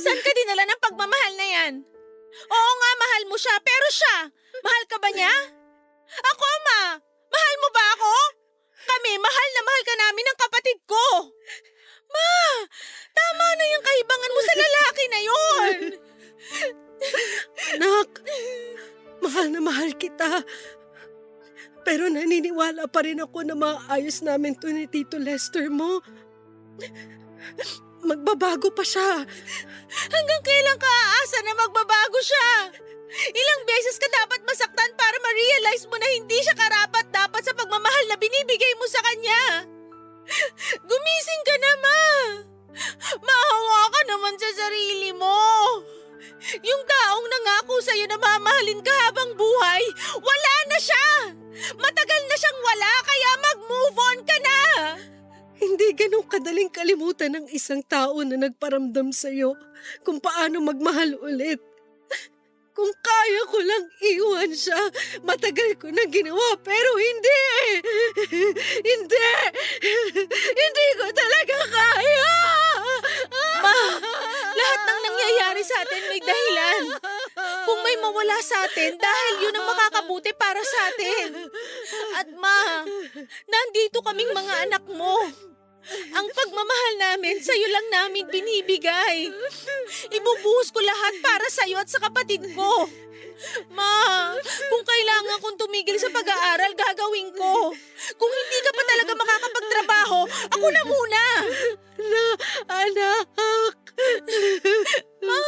Saan ka dinala ng pagmamahal na yan? Oo nga, mahal mo siya, pero siya, mahal ka ba niya? Ako, Ma, mahal mo ba ako? Kami, mahal na mahal ka namin ng kapatid ko. Ma, tama yung kahibangan mo sa lalaki na yon? Anak, mahal na mahal kita. Pero naniniwala pa rin ako na maayos namin to ni Tito Lester mo. Magbabago pa siya. Hanggang kailan ka aasa na magbabago siya? Ilang beses ka dapat masaktan para ma-realize mo na hindi siya karapat-dapat sa pagmamahal na binibigay mo sa kanya. Gumising ka na, Ma. Maawa ka naman sa sarili mo. Yung taong nangako sa'yo na mamahalin ka habang buhay, wala na siya. Matagal na siyang wala, kaya mag-move on ka na. Hindi ganun kadaling kalimutan ng isang tao na nagparamdam sa'yo kung paano magmahal ulit. Kung kaya ko lang iwan siya, matagal ko na ginawa, pero hindi! Hindi! Hindi ko talaga kaya! Ma, lahat ng nangyayari sa atin may dahilan. Kung may mawala sa atin, dahil yun ang makakabuti para sa atin. At Ma, nandito kaming mga anak mo. Ang pagmamahal namin, sa'yo lang namin binibigay. Ibubuhos ko lahat para sa'yo at sa kapatid ko. Ma, kung kailangan kong tumigil sa pag-aaral, gagawin ko. Kung hindi ka pa talaga makakapagtrabaho, ako na muna. Anak! Ma,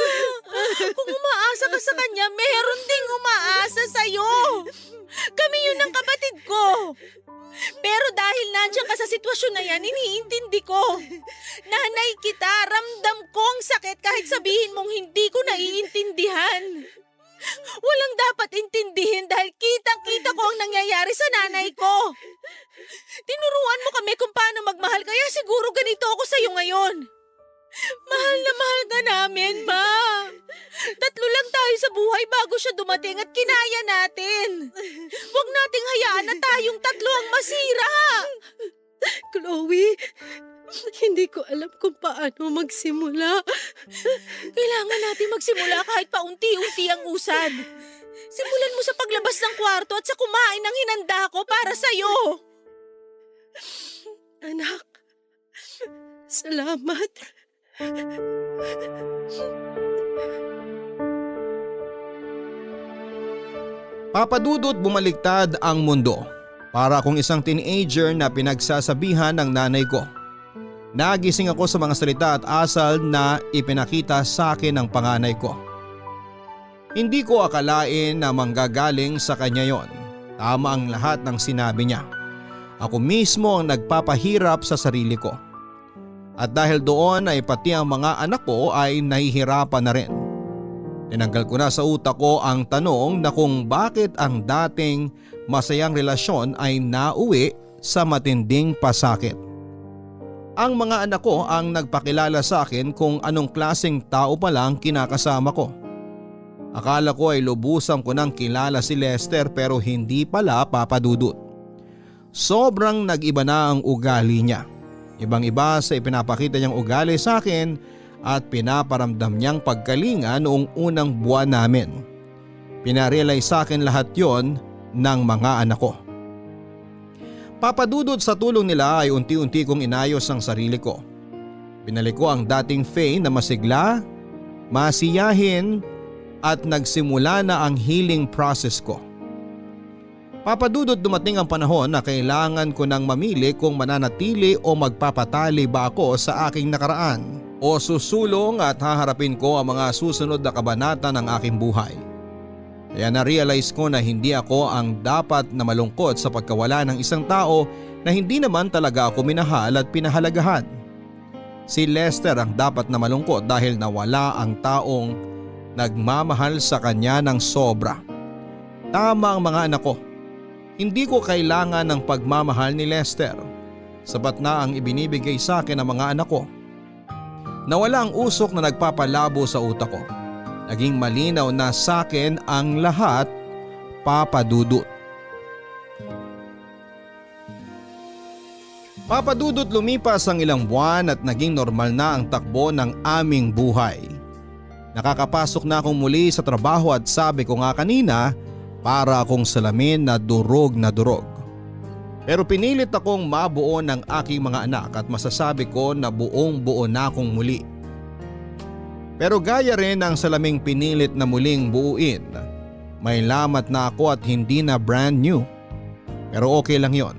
kung umaasa ka sa kanya, meron ding umaasa sa'yo. Kami yun ng kapatid ko. Pero dahil nandiyan ka sa sitwasyon na yan, iniintindi ko. Nanay kita, ramdam ko ang sakit kahit sabihin mong hindi ko naiintindihan. Walang dapat intindihin dahil kitang-kita ko ang nangyayari sa nanay ko. Tinuruan mo kami kung paano magmahal, kaya siguro ganito ako sa'yo ngayon. Mahal na mahal ka namin, Ma. 3 lang tayo sa buhay bago siya dumating at kinaya natin. Huwag nating hayaan na tayong 3 ang masira. Chloe, hindi ko alam kung paano magsimula. Kailangan natin magsimula kahit paunti-unti ang usad. Simulan mo sa paglabas ng kwarto at sa kumain ng hinanda ko para sa'yo. Anak, salamat. Papadudot bumaliktad ang mundo para akong isang teenager na pinagsasabihan ng nanay ko. Nagising ako sa mga salita at asal na ipinakita sa akin ng panganay ko. Hindi ko akalain na manggagaling sa kanya yon. Tama ang lahat ng sinabi niya. Ako mismo ang nagpapahirap sa sarili ko. At dahil doon ay pati ang mga anak ko ay nahihirapan na rin. Tinanggal ko na sa utak ko ang tanong na kung bakit ang dating masayang relasyon ay nauwi sa matinding pasakit. Ang mga anak ko ang nagpakilala sa akin kung anong klaseng tao pala ang kinakasama ko. Akala ko ay lubusan ko nang kilala si Lester pero hindi pala, Papadudot. Sobrang nag-iba na ang ugali niya. Ibang-iba sa ipinapakita niyang ugali sa akin at pinaparamdam niyang pagkalinga noong unang buwan namin. Pinarealize sa akin lahat yon ng mga anak ko. Papadudod, sa tulong nila ay unti-unti kong inayos ang sarili ko. Binalik ko ang dating Faye na masigla, masiyahin at nagsimula na ang healing process ko. Papadudod, dumating ang panahon na kailangan ko nang mamili kung mananatili o magpapatali ba ako sa aking nakaraan o susulong at haharapin ko ang mga susunod na kabanata ng aking buhay. Kaya na-realize ko na hindi ako ang dapat na malungkot sa pagkawala ng isang tao na hindi naman talaga ako minahal at pinahalagahan. Si Lester ang dapat na malungkot dahil nawala ang taong nagmamahal sa kanya ng sobra. Tama ang mga anak ko. Hindi ko kailangan ng pagmamahal ni Lester. Sapat na ang ibinibigay sa akin ng mga anak ko. Nawala ang usok na nagpapalabo sa utak ko. Naging malinaw na sa akin ang lahat, Papadudot. Papadudot, lumipas ang ilang buwan at naging normal na ang takbo ng aming buhay. Nakakapasok na akong muli sa trabaho at sabi ko nga kanina, para akong salamin na durog na durog. Pero pinilit akong mabuo ng aking mga anak at masasabi ko na buong buo na akong muli. Pero gaya rin ng salaming pinilit na muling buuin, may lamat na ako at hindi na brand new. Pero okay lang yon.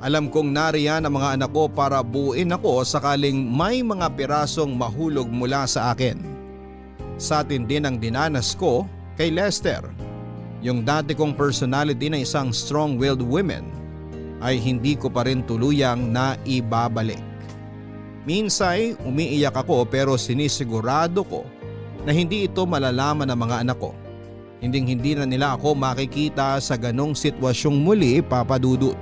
Alam kong nariyan ang mga anak ko para buuin ako sakaling may mga pirasong mahulog mula sa akin. Sa atin din ang dinanas ko kay Lester. Yung dati kong personality na isang strong-willed woman ay hindi ko pa rin tuluyang naibabalik. Minsay umiiyak ako pero sinisigurado ko na hindi ito malalaman ng mga anak ko. Hindi na nila ako makikita sa ganong sitwasyong muli, Papa Dudut.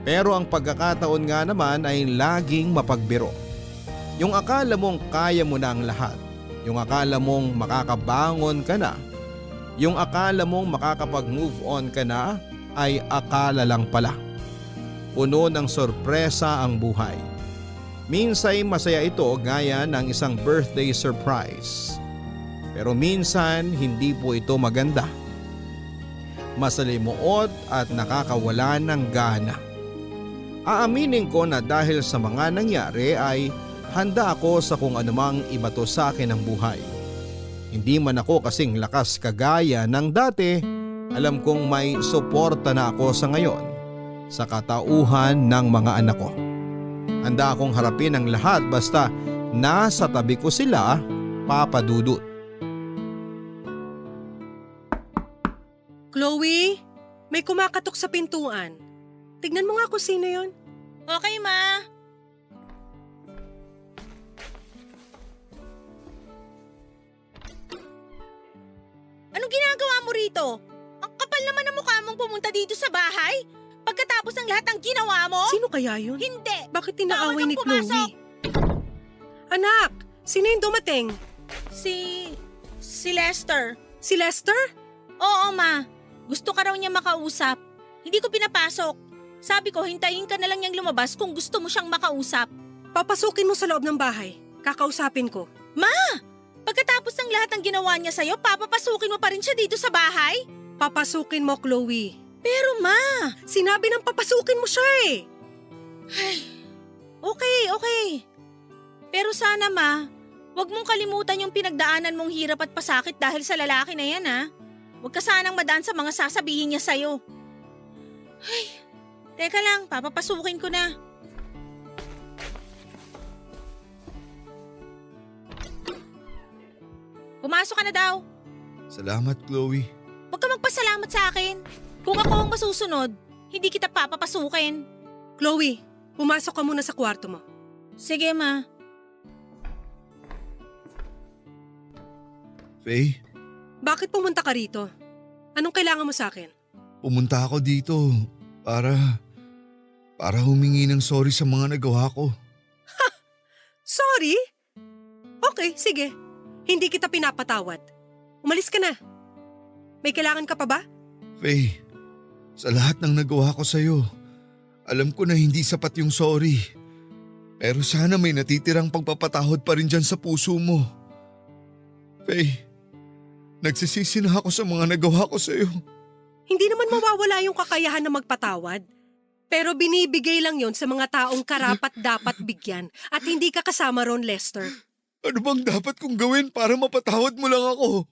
Pero ang pagkakataon nga naman ay laging mapagbiro. Yung akala mong kaya mo na ang lahat. Yung akala mong makakabangon ka na. Yung akala mong makakapag-move on ka na ay akala lang pala. Puno ng sorpresa ang buhay. Minsay masaya ito gaya ng isang birthday surprise. Pero minsan hindi po ito maganda. Masalimuot at nakakawala ng gana. Aaminin ko na dahil sa mga nangyari ay handa ako sa kung anumang ibato sa akin ng buhay. Hindi man ako kasing lakas kagaya ng dati, alam kong may suporta na ako sa ngayon sa katauhan ng mga anak ko. Handa akong harapin ang lahat basta nasa tabi ko sila, Papa Dudut. Chloe, may kumakatok sa pintuan. Tignan mo nga kung sino yon. Okay, Ma. Anong ginagawa mo rito? Ang kapal naman ng mukha mong pumunta dito sa bahay. Pagkatapos ng lahat ng ginawa mo? Sino kaya yun? Hindi. Bakit tinaaway Bawal ni kang Chloe? pumasok. Anak, sino yung dumating? Si Lester. Si Lester? Oo, Ma. Gusto ka raw niya makausap. Hindi ko pinapasok. Sabi ko, hintayin ka na lang niyang lumabas kung gusto mo siyang makausap. Papasukin mo sa loob ng bahay. Kakausapin ko. Pagkatapos ng lahat ng ginawa niya sa'yo, papapasukin mo pa rin siya dito sa bahay? Papasukin mo, Chloe. Pero Ma, Sinabi ng papasukin mo siya eh. okay. Pero sana Ma, huwag mong kalimutan yung pinagdaanan mong hirap at pasakit dahil sa lalaki na yan ha. Huwag ka sanang madaan sa mga sasabihin niya sa'yo. Teka lang, papapasukin ko na. Pumasok ka na daw. Salamat, Chloe. Huwag ka magpasalamat sa akin. Kung ako ang masusunod, hindi kita papapasukin. Chloe, pumasok ka muna sa kwarto mo. Sige, Ma. Faye, Bakit pumunta ka rito? Anong kailangan mo sa akin? pumunta ako dito para humingi ng sorry sa mga nagawa ko. Sorry? Okay, sige. Hindi kita pinapatawad. Umalis ka na. May kailangan ka pa ba? Faye, sa lahat ng nagawa ko sa'yo, alam ko na hindi sapat yung sorry. Pero sana may natitirang pagpapatawad pa rin dyan sa puso mo. Faye, nagsisisi na ako sa mga nagawa ko sa'yo. Hindi naman mawawala yung kakayahan na magpatawad. Pero binibigay lang yon sa mga taong karapat dapat bigyan at hindi ka kasama ron, Lester. Ano bang dapat kong gawin para mapatawad mo lang ako?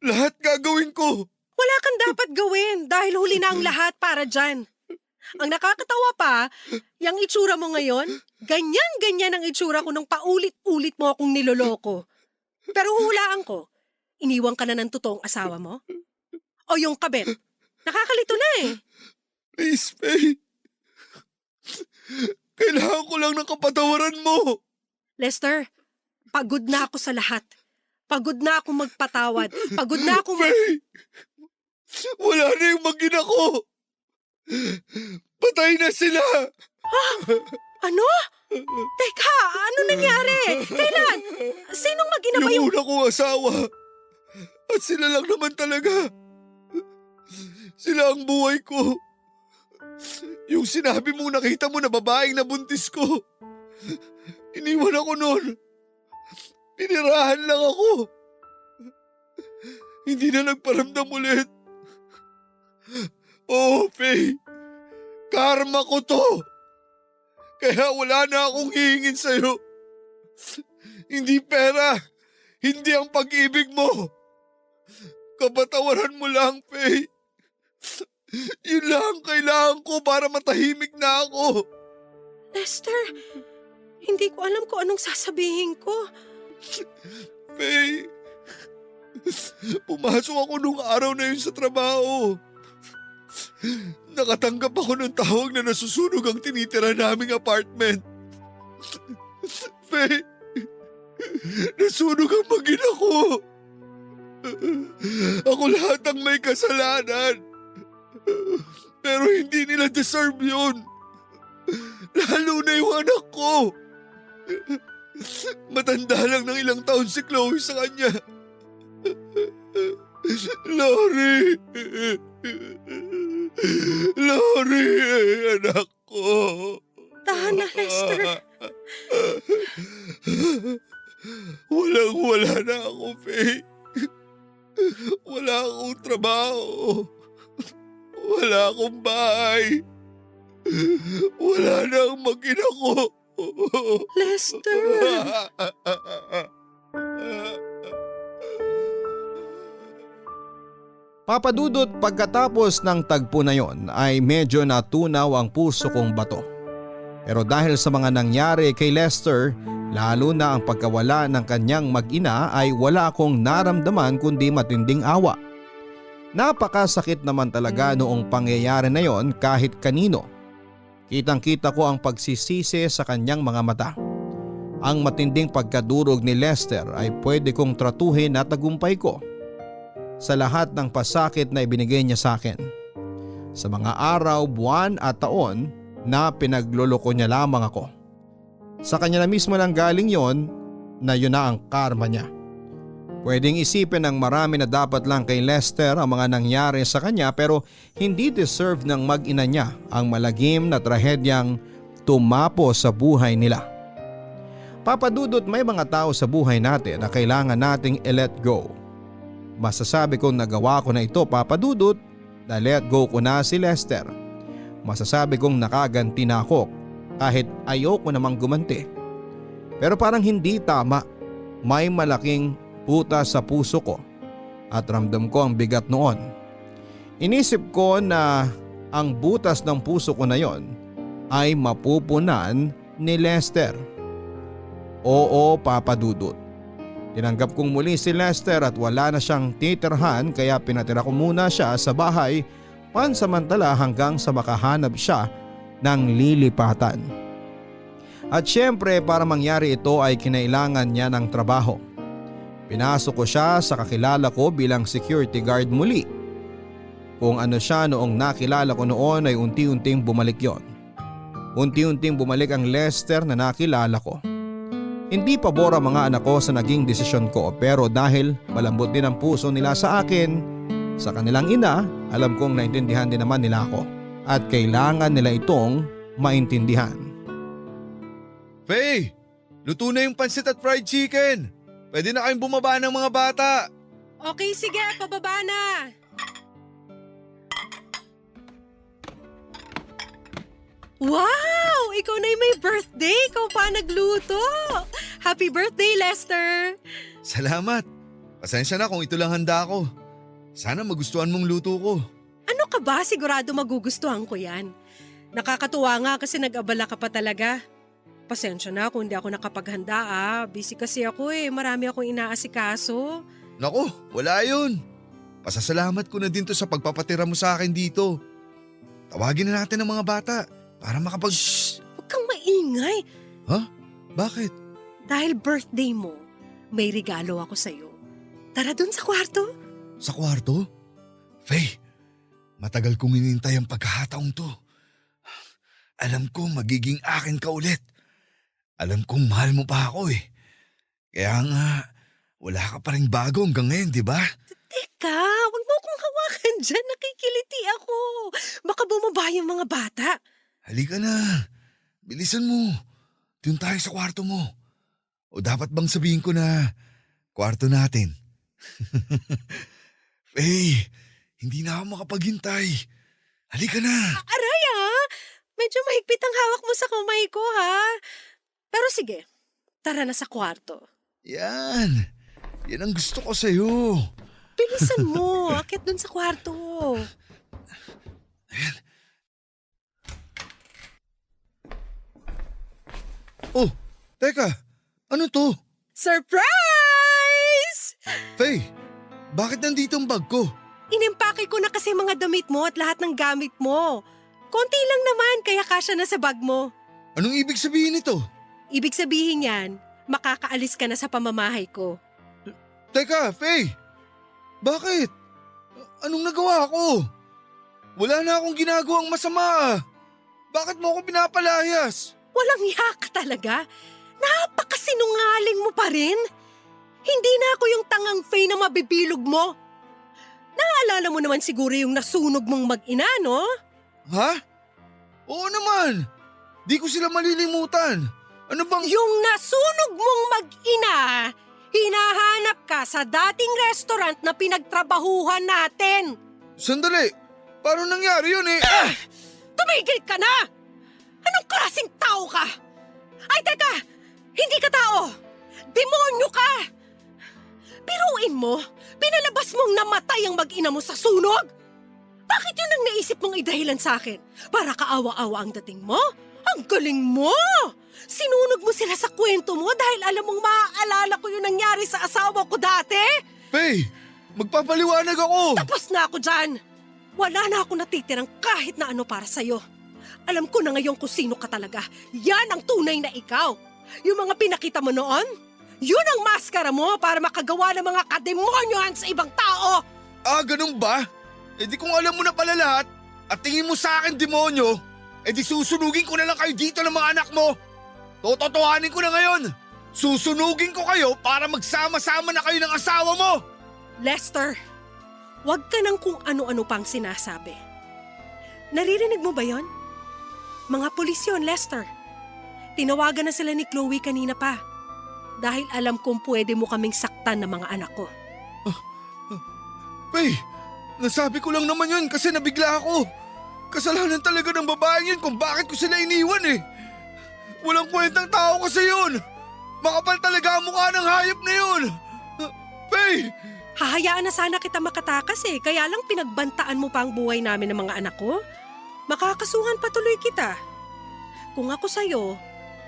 Lahat gagawin ko. Wala kang dapat gawin dahil huli na ang lahat para dyan. Ang nakakatawa pa, yung itsura mo ngayon, ganyan-ganyan ang itsura ko nung paulit-ulit mo akong niloloko. Pero hulaan ko, iniwan ka na ng totoong asawa mo? O yung kabet? Nakakalito na eh. Please, Faye. Kailangan ko lang ng kapatawaran mo. Lester, pagod na ako sa lahat. Pagod na akong magpatawad. Pagod na akong... Faye, wala na yung mag-ina ko. Patay na sila. Ano? Teka, ano nangyari? Kailan? Sinong mag-ina ba Yung yung... una kong asawa. At sila lang naman talaga. Sila ang buhay ko. Yung sinabi mong nakita mo na babaeng nabuntis ko. Iniwan ako noon. Pinirahan lang ako. Hindi na nagparamdam ulit. Oh, Faye. Karma ko to. Kaya wala na akong hihingin sa'yo. Hindi pera. Hindi ang pag-ibig mo. Kapatawaran mo lang, Faye. Yun lang ang kailangan ko para matahimik na ako. Lester, hindi ko alam kung anong sasabihin ko. Faye, pumasok ako nung araw na yun sa trabaho. Nakatanggap ako ng tawag na nasusunog ang tinitira naming apartment. Faye, nasunog ang mag-ina ko. Ako lahat ang may kasalanan. Pero hindi nila deserve yun. Lalo na yung anak ko. Matanda lang ng ilang taon si Chloe sa kanya. Lori! Lori, anak ko. Tahan na, Lester. Walang-wala na ako, Faye. Wala akong trabaho. Wala akong bahay. Wala na ang mag-ina ko. Lester. Papadudot, pagkatapos ng tagpo na yon ay medyo natunaw ang puso kong bato. Pero dahil sa mga nangyari kay Lester, lalo na ang pagkawala ng kanyang mag-ina ay wala akong naramdaman kundi matinding awa. Napakasakit naman talaga noong pangyayari na yon kahit kanino. Kitang-kita ko ang pagsisisi sa kanyang mga mata. Ang matinding pagkadurog ni Lester ay pwede kong tratuhin at tagumpay ko sa lahat ng pasakit na ibinigay niya sa akin. Sa mga araw, buwan at taon na pinagloloko niya lamang ako. Sa kanya na mismo lang galing yon na yun na ang karma niya. Pwedeng isipin ng marami na dapat lang kay Lester ang mga nangyari sa kanya pero hindi deserve ng mag-ina niya ang malagim na trahedyang tumapo sa buhay nila. Papadudot, may mga tao sa buhay natin na kailangan nating i-let go. Masasabi kong nagawa ko na ito, Papadudot, na let go ko na si Lester. Masasabi kong nakaganti na ako kahit ayoko namang gumanti. Pero parang hindi tama, may malaking puta sa puso ko at ramdam ko ang bigat noon. Inisip ko na ang butas ng puso ko na yon ay mapupunan ni Lester. Oo, Papadudot. Tinanggap kong muli si Lester at wala na siyang titirhan kaya pinatira ko muna siya sa bahay pansamantala hanggang sa makahanap siya ng lilipatan. At syempre para mangyari ito ay kinailangan niya ng trabaho. Pinasok ko siya sa kakilala ko bilang security guard muli. Kung ano siya noong nakilala ko noon ay unti-unting bumalik yon. Unti-unting bumalik ang Lester na nakilala ko. Hindi pabor ang mga anak ko sa naging desisyon ko pero dahil malambot din ang puso nila sa akin, sa kanilang ina, alam kong naintindihan din naman nila ako at kailangan nila itong maintindihan. Faye, luto na yung pansit at fried chicken. Pwede na kayong bumaba ng mga bata. Okay, sige, pababa na. Wow! Ikaw na yung may birthday. Ikaw pa nagluto. Happy birthday, Lester. Salamat. Pasensya na kung ito lang handa ko. Sana magustuhan mong luto ko. Ano ka ba? Sigurado magugustuhan ko yan. Nakakatuwa nga kasi nag-abala ka pa talaga. Pasensya na kung hindi ako nakapaghanda Busy kasi ako marami akong inaasikaso. Nako, wala yun. Pasasalamat ko na din to sa pagpapatira mo sa akin dito. Tawagin na natin ang mga bata para Shhh! Huwag kang maingay. Ha? Bakit? Dahil birthday mo, may regalo ako sa'yo. Tara dun sa kwarto. Sa kwarto? Faye, matagal kong hinintay ang pagkakataong to. Alam ko magiging akin ka ulit. Alam kong mahal mo pa ako Kaya nga, wala ka pa rin bago hanggang ngayon, di ba? Teka, huwag mo akong hawakan dyan. Nakikiliti ako. Baka bumaba yung mga bata. Halika na. Bilisan mo. Doon tayo sa kwarto mo. O dapat bang sabihin ko na kwarto natin? Faye, hindi na ako makapaghintay. Halika na. Aray medyo mahigpit ang hawak mo sa kamay ko Pero sige, tara na sa kwarto. Yan. Yan ang gusto ko sa'yo. Bilisan mo, akit dun sa kwarto. Oh, teka. Ano to? Surprise! Faye, bakit nandito ang bag ko? Inimpake ko na kasi mga damit mo at lahat ng gamit mo. Konti lang naman, kaya kasya na sa bag mo. Anong ibig sabihin nito? Ibig sabihin yan, makakaalis ka na sa pamamahay ko. Teka, Faye. Bakit? Anong nagawa ko? Wala na akong ginagawang masama. Bakit mo ako pinapalayas? Walang hiya ka talaga. Napakasinungaling mo pa rin. Hindi na ako yung tangang Faye na mabibilog mo. Naalala mo naman siguro yung nasunog mong mag-ina, no? Ha? Oo naman. Di ko sila malilimutan. Ano bang… Yung nasunog mong mag-ina, hinahanap ka sa dating restaurant na pinagtrabahuhan natin. Sandali. Paano nangyari yun eh? Tumigil ka na! Anong klaseng tao ka? Ay, teka! Hindi ka tao! Demonyo ka! Biruin mo, pinalabas mong namatay ang mag-ina mo sa sunog? Bakit yun ang naisip mong idahilan sa akin? Para kaawa-awa ang dating mo? Ang galing mo! Sinunog mo sila sa kwento mo dahil alam mong maaalala ko yung nangyari sa asawa ko dati? Faye, magpapaliwanag ako. Tapos na ako dyan! Wala na ako natitirang kahit na ano para sa'yo. Alam ko na ngayon kung sino ka talaga. Yan ang tunay na ikaw. Yung mga pinakita mo noon, yun ang maskara mo para makagawa ng mga kademonyohan sa ibang tao. Ah, ganun ba? Eh di kung alam mo na pala lahat at tingin mo sa akin demonyo, eh di susunugin ko na lang kayo dito ng mga anak mo. Tototohanin ko na ngayon. Susunugin ko kayo para magsama-sama na kayo ng asawa mo. Lester, wag ka nang kung ano-ano pang sinasabi. Naririnig mo ba yon? Mga pulis yun, Lester. Tinawagan na sila ni Chloe kanina pa. Dahil alam kong pwede mo kaming saktan ng mga anak ko. Faye, nasabi ko lang naman yun kasi nabigla ako. Kasalanan talaga ng babaeng yun kung bakit ko sila iniwan eh. Walang kwentang tao kasi yun. Makapal talaga ang mukha ng hayop na yun. Faye! Hahayaan na sana kita makatakas eh, kaya lang pinagbantaan mo pa ang buhay namin ng mga anak ko. Makakasuhan patuloy kita. Kung ako sa'yo,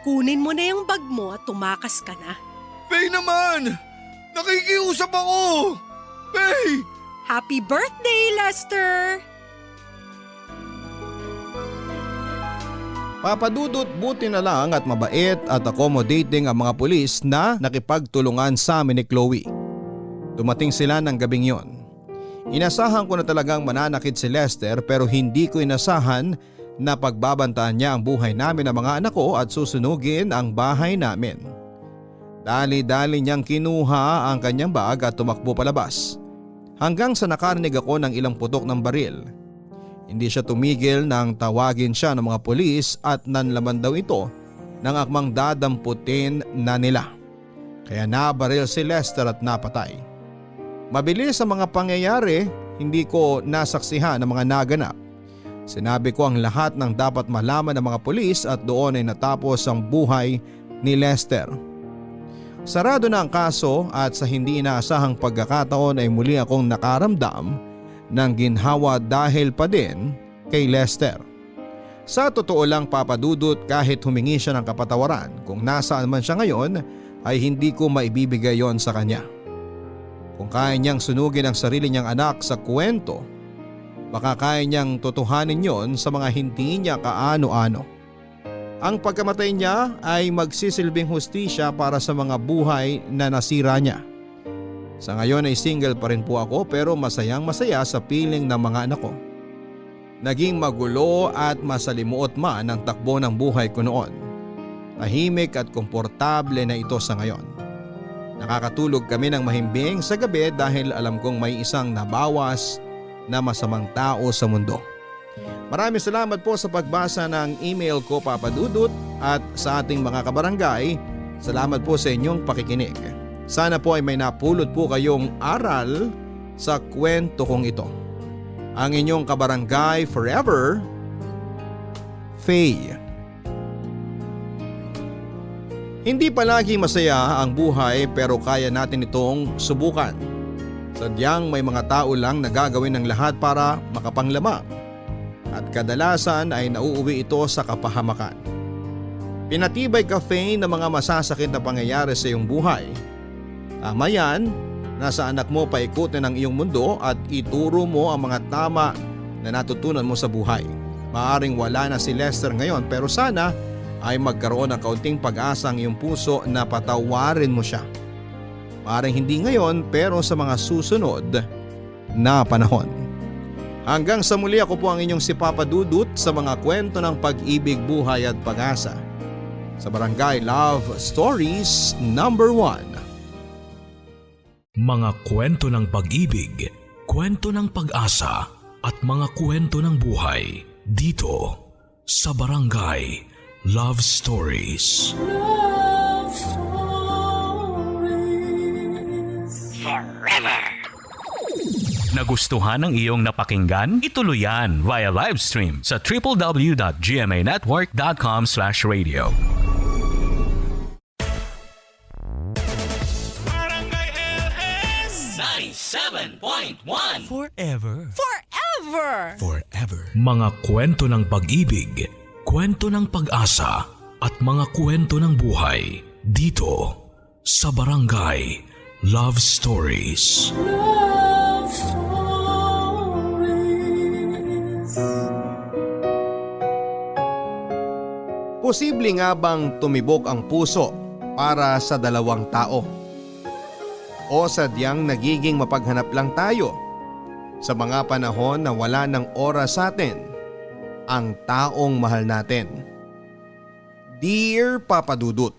kunin mo na yung bag mo at tumakas ka na. Faye naman! Nakikiusap ako! Faye! Happy birthday, Lester! Papadudot, buti na lang at mabait at accommodating ang mga pulis na nakipagtulungan sa amin ni Chloe. Dumating sila ng gabing yon. Inasahan ko na talagang mananakit si Lester pero hindi ko inasahan na pagbabantaan niya ang buhay namin ng mga anak ko at susunugin ang bahay namin. Dali-dali niyang kinuha ang kanyang bag at tumakbo palabas. Hanggang sa nakarinig ako ng ilang putok ng baril. Hindi siya tumigil nang tawagin siya ng mga pulis at nanlaman daw ito ng akmang dadamputin na nila. Kaya nabaril si Lester at napatay. Mabilis ang mga pangyayari, hindi ko nasaksihan ang mga naganap. Sinabi ko ang lahat ng dapat malaman ng mga pulis at doon ay natapos ang buhay ni Lester. Sarado na ang kaso at sa hindi inaasahang pagkakataon ay muli akong nakaramdam ng ginhawa dahil pa din kay Lester. Sa totoo lang, Papadudot, kahit humingi siya ng kapatawaran kung nasaan man siya ngayon ay hindi ko maibibigay yon sa kanya. Kung kaya niyang sunugin ang sarili niyang anak sa kwento, baka kaya niyang totohanin yon sa mga hindi niya kaano-ano. Ang pagkamatay niya ay magsisilbing hustisya para sa mga buhay na nasira niya. Sa ngayon ay single pa rin po ako pero masayang-masaya sa piling ng mga anak ko. Naging magulo at masalimuot man ang takbo ng buhay ko noon. Tahimik at komportable na ito sa ngayon. Nakakatulog kami ng mahimbing sa gabi dahil alam kong may isang nabawas na masamang tao sa mundo. Maraming salamat po sa pagbasa ng email ko, Papadudot, at sa ating mga kabarangay. Salamat po sa inyong pakikinig. Sana po ay may napulot po kayong aral sa kwento kong ito. Ang inyong kabarangay forever, Faye. Hindi palagi masaya ang buhay pero kaya natin itong subukan. Sadyang may mga tao lang na gagawin ng lahat para makapanglamang. At kadalasan ay nauuwi ito sa kapahamakan. Pinatibay ka, Faye, ng mga masasakit na pangyayari sa iyong buhay. Tama yan, nasa anak mo paikutin ang iyong mundo at ituro mo ang mga tama na natutunan mo sa buhay. Maaring wala na si Lester ngayon pero sana ay magkaroon ng kaunting pag-asa ang iyong puso na patawarin mo siya. Maaring hindi ngayon pero sa mga susunod na panahon. Hanggang sa muli, ako po ang inyong si Papa Dudut sa mga kwento ng pag-ibig, buhay at pag-asa. Sa Barangay Love Stories number 1. Mga kwento ng pag-ibig, kwento ng pag-asa at mga kwento ng buhay dito sa Barangay Love Stories. Love Stories. Nagustuhan ng iyong napakinggan? Ituloy yan via live stream sa www.gmanetwork.com/radio. Barangay LS 97.1 Forever. Mga kwento ng pag-ibig, kwento ng pag-asa at mga kwento ng buhay dito sa Barangay Love Stories. Love Stories. Posible nga bang tumibok ang puso para sa dalawang tao? O sadyang nagiging mapaghanap lang tayo sa mga panahon na wala ng oras sa atin ang taong mahal natin? Dear Papa Dudut,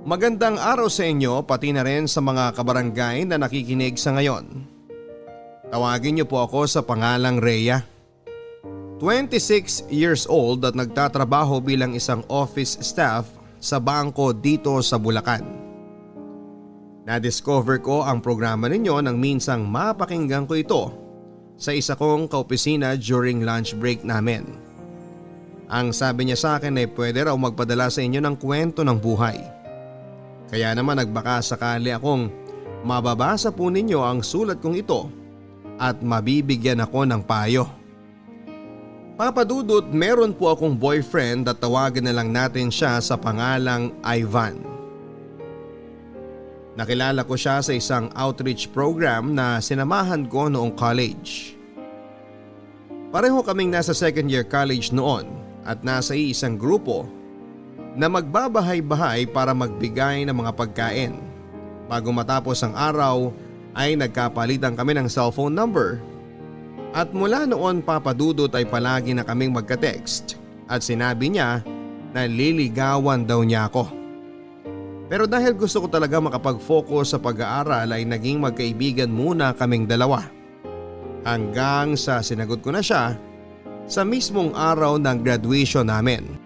magandang araw sa inyo pati na rin sa mga kabarangay na nakikinig sa ngayon. Tawagin niyo po ako sa pangalang Rhea. 26 years old at nagtatrabaho bilang isang office staff sa bangko dito sa Bulacan. Na-discover ko ang programa ninyo nang minsang mapakinggan ko ito sa isa kong kaopisina during lunch break namin. Ang sabi niya sa akin ay pwede raw magpadala sa inyo ng kwento ng buhay. Kaya naman nagbaka sakali akong mababasa po ninyo ang sulat kong ito at mabibigyan ako ng payo. Papa Dudut, meron po akong boyfriend at tawagan na lang natin siya sa pangalang Ivan. Nakilala ko siya sa isang outreach program na sinamahan ko noong college. Pareho kaming nasa second year college noon at nasa isang grupo na magbabahay-bahay para magbigay ng mga pagkain. Bago matapos ang araw ay nagkapalitan kami ng cellphone number. At mula noon, Papa Dudut, ay palagi na kaming magka-text at sinabi niya na liligawan daw niya ako. Pero dahil gusto ko talaga makapag-focus sa pag-aaral ay naging magkaibigan muna kaming dalawa. Hanggang sa sinagot ko na siya sa mismong araw ng graduation namin.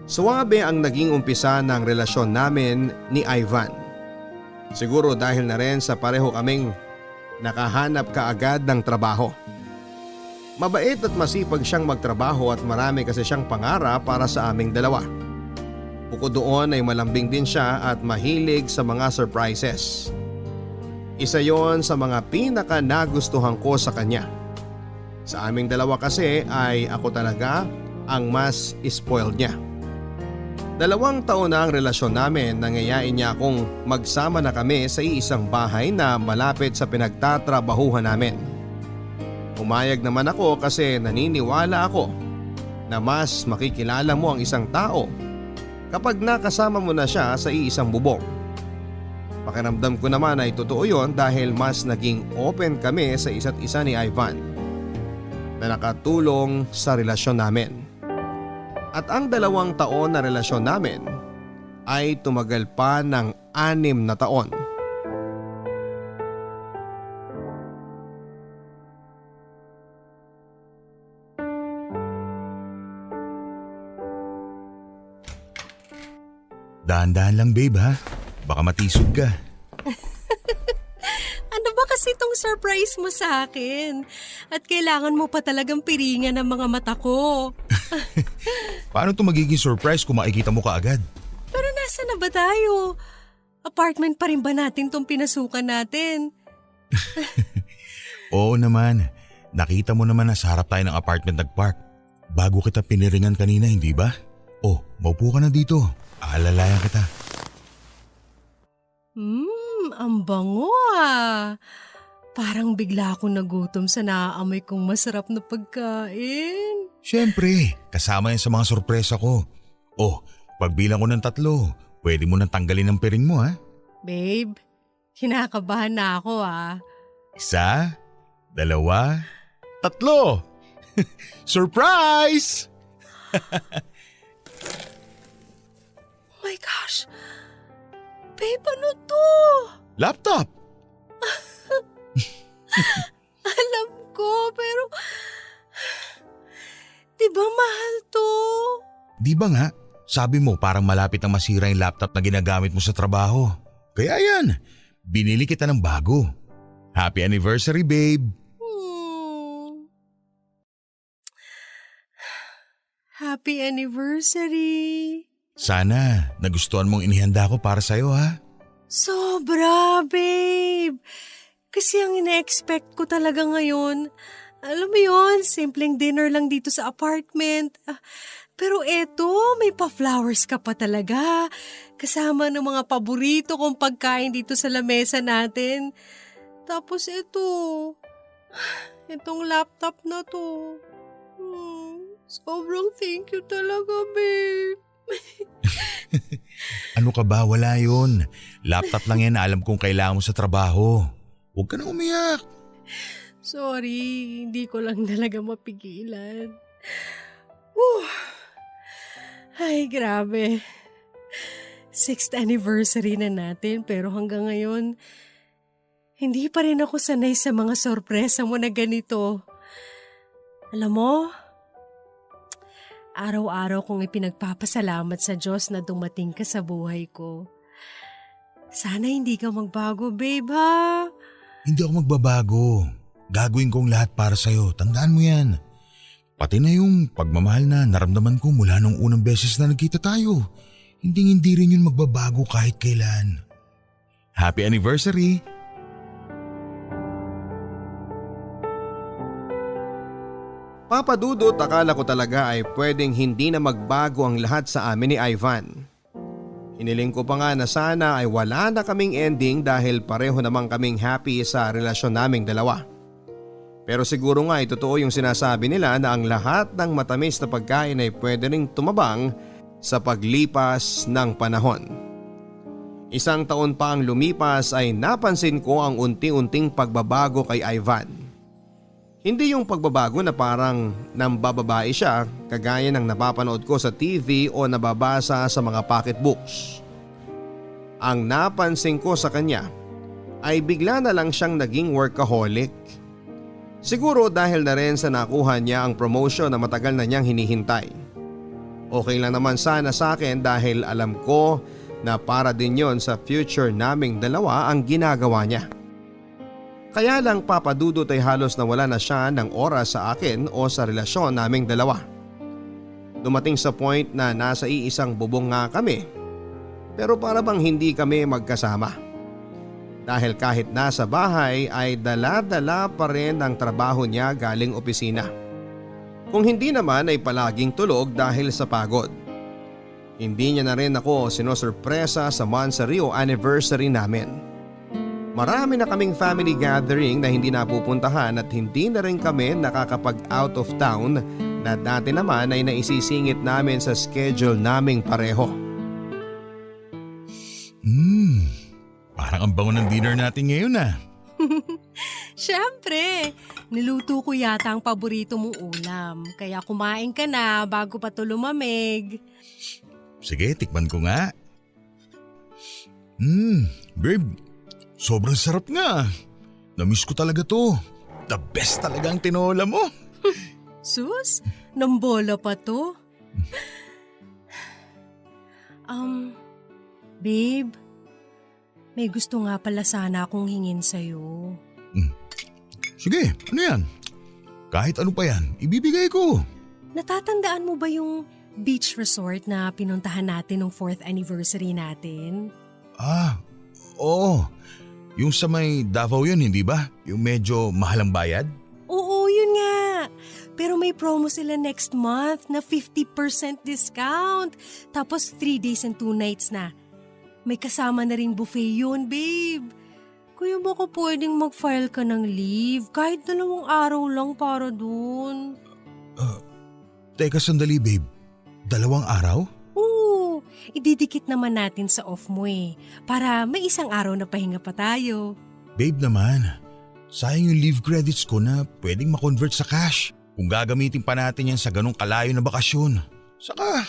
Suwabe ang naging umpisa ng relasyon namin ni Ivan. Siguro dahil na rin sa pareho kaming nakahanap kaagad ng trabaho. Mabait at masipag siyang magtrabaho at marami kasi siyang pangarap para sa aming dalawa. Bukod doon ay malambing din siya at mahilig sa mga surprises. Isa yon sa mga pinaka nagustuhan ko sa kanya. Sa aming dalawa kasi ay ako talaga ang mas spoiled niya. 2 taon na ang relasyon namin, nangayain niya akong magsama na kami sa iisang bahay na malapit sa pinagtatrabahuhan namin. Umayag naman ako kasi naniniwala ako na mas makikilala mo ang isang tao kapag nakasama mo na siya sa iisang bubong. Pakiramdam ko naman ay totoo yon dahil mas naging open kami sa isa't isa ni Ivan na nakatulong sa relasyon namin. At ang 2 taon na relasyon namin ay tumagal pa ng 6 na taon. Dahan-dahan lang babe ha. Baka matisod ka. Ano ba kasi itong surprise mo sa akin? At kailangan mo pa talagang piringan ng mga mata ko. Paano to magiging surprise kung makikita mo kaagad? Asa na ba tayo? Apartment pa rin ba natin tong pinasukan natin? Oo naman. Nakita mo naman na sa harap tayo ng apartment nagpark. Bago kita piniringan kanina, hindi ba? Oh, maupo ka na dito. Aalalayan kita. Ang bango ah. Parang bigla akong nagutom sa naaamoy kong masarap na pagkain. Siyempre, kasama yan sa mga sorpresa ko. Oh, pagbilang ko ng 3, pwede mo nang tanggalin ang piring mo ha. Babe, kinakabahan na ako ah. 1, 2, 3. Surprise! Oh my gosh! Babe, ano to? Laptop! Alam ko, pero... Di ba mahal to? Di ba nga? Sabi mo parang malapit na masira yung laptop na ginagamit mo sa trabaho. Kaya yan, binili kita ng bago. Happy anniversary, babe! Happy anniversary! Sana nagustuhan mong inihanda ko para sa'yo ha. Sobra, babe! Kasi ang ina-expect ko talaga ngayon, alam mo yon, simpleng dinner lang dito sa apartment. Pero eto, may pa-flowers ka pa talaga. Kasama ng mga paborito kong pagkain dito sa lamesa natin. Tapos itong laptop na to. Sobrang thank you talaga, babe. Ano ka ba? Wala yun. Laptop lang yan na alam kong kailangan mo sa trabaho. Huwag ka na umiyak. Sorry, hindi ko lang talaga mapigilan. Ay, grabe. 6th anniversary na natin pero hanggang ngayon, hindi pa rin ako sanay sa mga sorpresa mo na ganito. Alam mo, araw-araw kong ipinagpapasalamat sa Diyos na dumating ka sa buhay ko. Sana hindi ka magbago, babe, ha? Hindi ako magbabago. Gagawin kong lahat para sa'yo. Tandaan mo yan. Pati na yung pagmamahal na naramdaman ko mula nung unang beses na nagkita tayo. Hindi rin yun magbabago kahit kailan. Happy anniversary! Papa Dudut, akala ko talaga ay pwedeng hindi na magbago ang lahat sa amin ni Ivan. Hiniling ko pa nga na sana ay wala na kaming ending dahil pareho namang kaming happy sa relasyon naming dalawa. Pero siguro nga ay totoo yung sinasabi nila na ang lahat ng matamis na pagkain ay pwede ring tumabang sa paglipas ng panahon. 1 taon pa ang lumipas ay napansin ko ang unti-unting pagbabago kay Ivan. Hindi yung pagbabago na parang nambababae siya kagaya ng napapanood ko sa TV o nababasa sa mga pocketbooks. Ang napansin ko sa kanya ay bigla na lang siyang naging workaholic. Siguro dahil na rin sa nakuha niya ang promotion na matagal na niyang hinihintay. Okay lang naman sana sa akin dahil alam ko na para din yon sa future naming dalawa ang ginagawa niya. Kaya lang Papa Dudut ay halos nawala na siya ng oras sa akin o sa relasyon naming dalawa. Dumating sa point na nasa iisang bubong nga kami pero para bang hindi kami magkasama. Dahil kahit nasa bahay ay dala-dala pa rin ang trabaho niya galing opisina. Kung hindi naman ay palaging tulog dahil sa pagod. Hindi niya na rin ako sinosurpresa sa Monsario anniversary namin. Marami na kaming family gathering na hindi napupuntahan at hindi na rin kami nakakapag out of town na dati naman ay naisisingit namin sa schedule naming pareho. Parang ang bango ng dinner natin ngayon ah. Siyempre, niluto ko yata ang paborito mong ulam. Kaya kumain ka na bago pa to lumamig. Sige, tikman ko nga. Babe, sobrang sarap nga. Namiss ko talaga to. The best talaga ang tinola mo. Sus, nambola pa to. Babe, may gusto nga pala sana akong hingin sa'yo. Sige, ano yan? Kahit ano pa yan, ibibigay ko. Natatandaan mo ba yung beach resort na pinuntahan natin nung 4th anniversary natin. Oo. Yung sa may Davao yun, hindi ba? Yung medyo mahal ang bayad? Oo, yun nga. Pero may promo sila next month na 50% discount. Tapos 3 days and 2 nights na. May kasama na ring buffet yun, babe. Kaya baka pwedeng mag-file ka ng leave kahit 2 araw lang para dun. Teka sandali, babe. 2 araw? Oo, ididikit naman natin sa off mo para may 1 araw na pahinga pa tayo. Babe naman, sayang yung leave credits ko na pwedeng makonvert sa cash kung gagamitin pa natin yan sa ganong kalayo na bakasyon. Saka,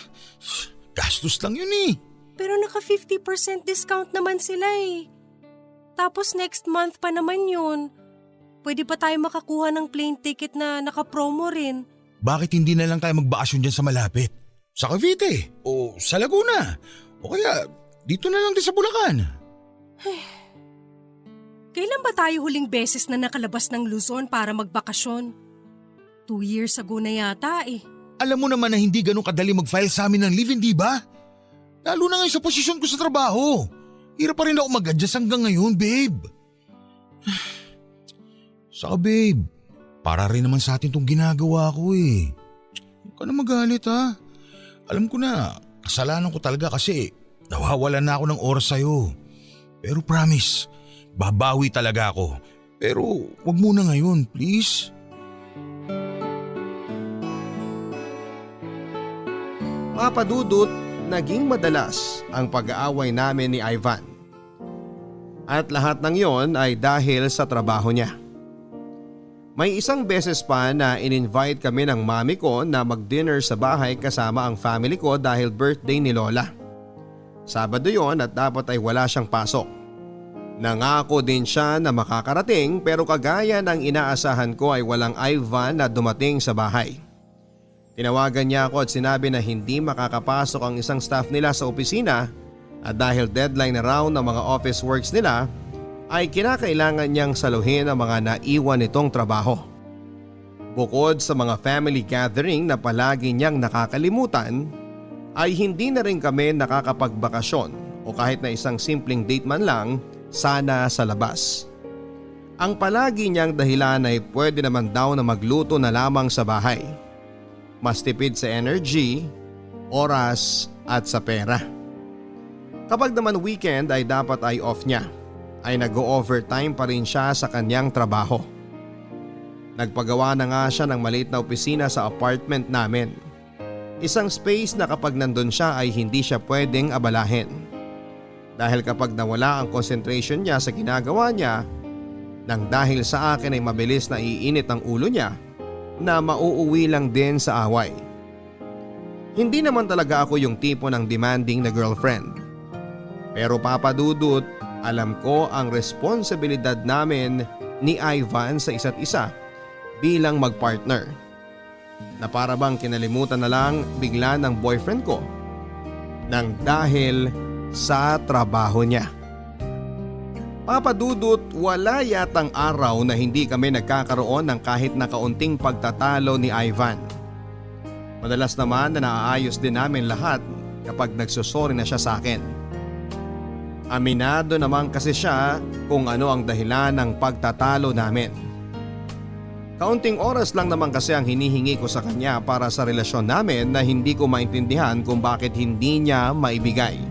gastos lang yun eh. Pero naka 50% discount naman sila Tapos next month pa naman yun. Pwede pa tayo makakuha ng plane ticket na naka-promo rin. Bakit hindi na lang tayo magbakasyon dyan sa malapit? Sa Cavite o sa Laguna o kaya dito na lang din sa Bulacan. Kailan ba tayo huling beses na nakalabas ng Luzon para magbakasyon? 2 years ago na yata Alam mo naman na hindi ganun kadali mag-file sa amin ng leave, hindi ba? Lalo na ngayon sa posisyon ko sa trabaho. Hirap pa rin ako mag-adjust hanggang ngayon, babe. Saka babe, para rin naman sa atin tong ginagawa ko Huwag ka na magalit ha. Alam ko na, kasalanan ko talaga kasi nawawalan na ako ng oras sa'yo. Pero promise, babawi talaga ako. Pero wag muna ngayon, please. Papa Dudut, naging madalas ang pag-aaway namin ni Ivan. At lahat ng yon ay dahil sa trabaho niya. May isang beses pa na in-invite kami ng mami ko na mag-dinner sa bahay kasama ang family ko dahil birthday ni Lola. Sabado yon at dapat ay wala siyang pasok. Nangako din siya na makakarating pero kagaya ng inaasahan ko ay walang Ivan na dumating sa bahay. Tinawagan niya ako at sinabi na hindi makakapasok ang isang staff nila sa opisina at dahil deadline na raw ng mga office works nila ay kinakailangan niyang saluhin ang mga naiwan nitong trabaho. Bukod sa mga family gathering na palagi niyang nakakalimutan, ay hindi na rin kami nakakapagbakasyon o kahit na isang simpleng date man lang sana sa labas. Ang palagi niyang dahilan ay pwede naman daw na magluto na lamang sa bahay. Mas tipid sa energy, oras at sa pera. Kapag naman weekend ay dapat ay off niya, ay nag-overtime pa rin siya sa kanyang trabaho. Nagpagawa na nga siya ng maliit na opisina sa apartment namin. Isang space na kapag nandun siya ay hindi siya pwedeng abalahin. Dahil kapag nawala ang concentration niya sa ginagawa niya, nang dahil sa akin ay mabilis na iinit ang ulo niya na mauuwi lang din sa away. Hindi naman talaga ako yung tipo ng demanding na girlfriend. Pero Papa Dudut, alam ko ang responsibilidad namin ni Ivan sa isa't isa bilang magpartner. Na para bang kinalimutan na lang bigla ng boyfriend ko nang dahil sa trabaho niya. Papa Dudut, wala yatang araw na hindi kami nagkakaroon ng kahit na kaunting pagtatalo ni Ivan. Madalas naman na naaayos din namin lahat kapag nagsusori na siya sa akin. Aminado naman kasi siya kung ano ang dahilan ng pagtatalo namin. Kaunting oras lang naman kasi ang hinihingi ko sa kanya para sa relasyon namin na hindi ko maintindihan kung bakit hindi niya maibigay.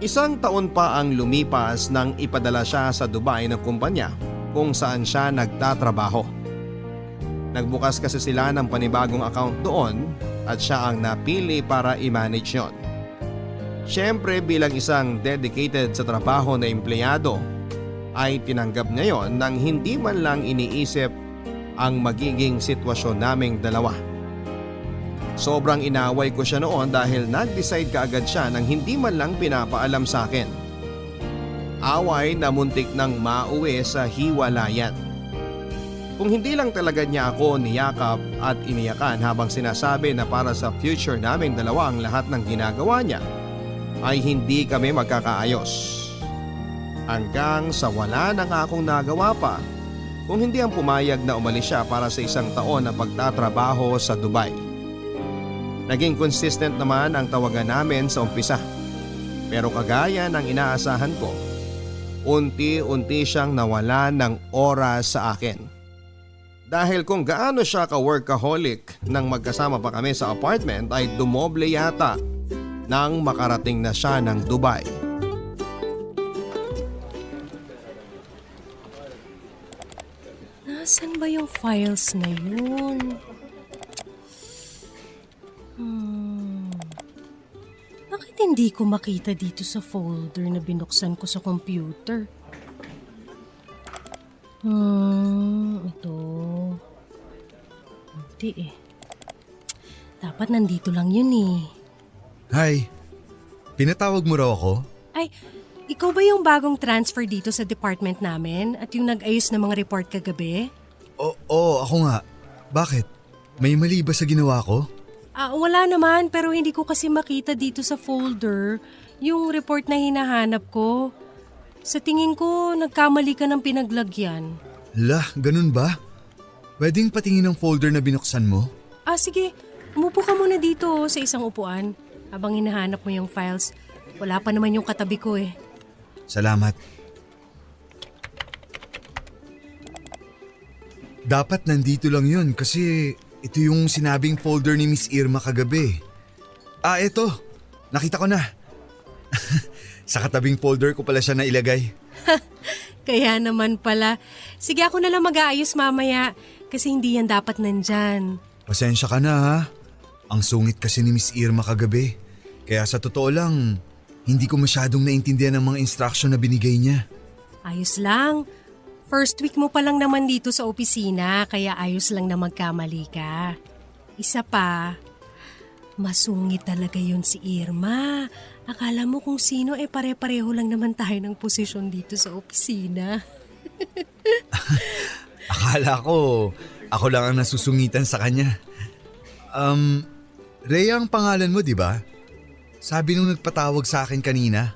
1 taon pa ang lumipas nang ipadala siya sa Dubai ng kumpanya kung saan siya nagtatrabaho. Nagbukas kasi sila ng panibagong account doon at siya ang napili para i-manage yon. Siyempre bilang isang dedicated sa trabaho na empleyado ay tinanggap niya yon nang hindi man lang iniisip ang magiging sitwasyon naming dalawa. Sobrang inaway ko siya noon dahil nag-decide kaagad siya nang hindi man lang pinapaalam sa akin. Away na muntik nang mauwi sa hiwalayan. Kung hindi lang talaga niya ako niyakap at iniyakan habang sinasabi na para sa future naming dalawa ang lahat ng ginagawa niya, ay hindi kami magkakaayos. Hanggang sa wala na nga akong nagawa pa kung hindi ang pumayag na umalis siya para sa 1 taon na pagtatrabaho sa Dubai. Naging consistent naman ang tawagan namin sa umpisa. Pero kagaya ng inaasahan ko, unti-unti siyang nawala ng oras sa akin. Dahil kung gaano siya ka-workaholic nang magkasama pa kami sa apartment ay dumoble yata nang makarating na siya ng Dubai. Nasaan ba yung files na yun? Bakit hindi ko makita dito sa folder na binuksan ko sa computer? Ito. Hindi eh. Dapat nandito lang yun eh. Hi, pinatawag mo raw ako? Ay, ikaw ba yung bagong transfer dito sa department namin at yung nag-ayos ng mga report kagabi? Oo, ako nga. Bakit? May mali ba sa ginawa ko? Wala naman, pero hindi ko kasi makita dito sa folder yung report na hinahanap ko. Sa tingin ko, nagkamali ka ng pinaglagyan. Lah, ganun ba? Pwedeng patingin ang folder na binuksan mo? Sige. Umupo ka muna dito sa isang upuan habang hinahanap mo yung files. Wala pa naman yung katabi ko eh. Salamat. Dapat nandito lang yun kasi ito yung sinabing folder ni Miss Irma kagabi. Eto. Nakita ko na. Sa katabing folder ko pala siya nailagay. Kaya naman pala. Sige, ako na lang mag-aayos mamaya kasi hindi yan dapat nandyan. Pasensya ka na ha. Ang sungit kasi ni Miss Irma kagabi. Kaya sa totoo lang, hindi ko masyadong naintindihan ang mga instruction na binigay niya. Ayos lang. First week mo pa lang naman dito sa opisina, kaya ayos lang na magkamali ka. Isa pa, masungit talaga yun si Irma. Akala mo kung sino pare-pareho lang naman tayo ng posisyon dito sa opisina. Akala ko, ako lang ang nasusungitan sa kanya. Rhea ang pangalan mo, di ba? Sabi nung nagpatawag sa akin kanina.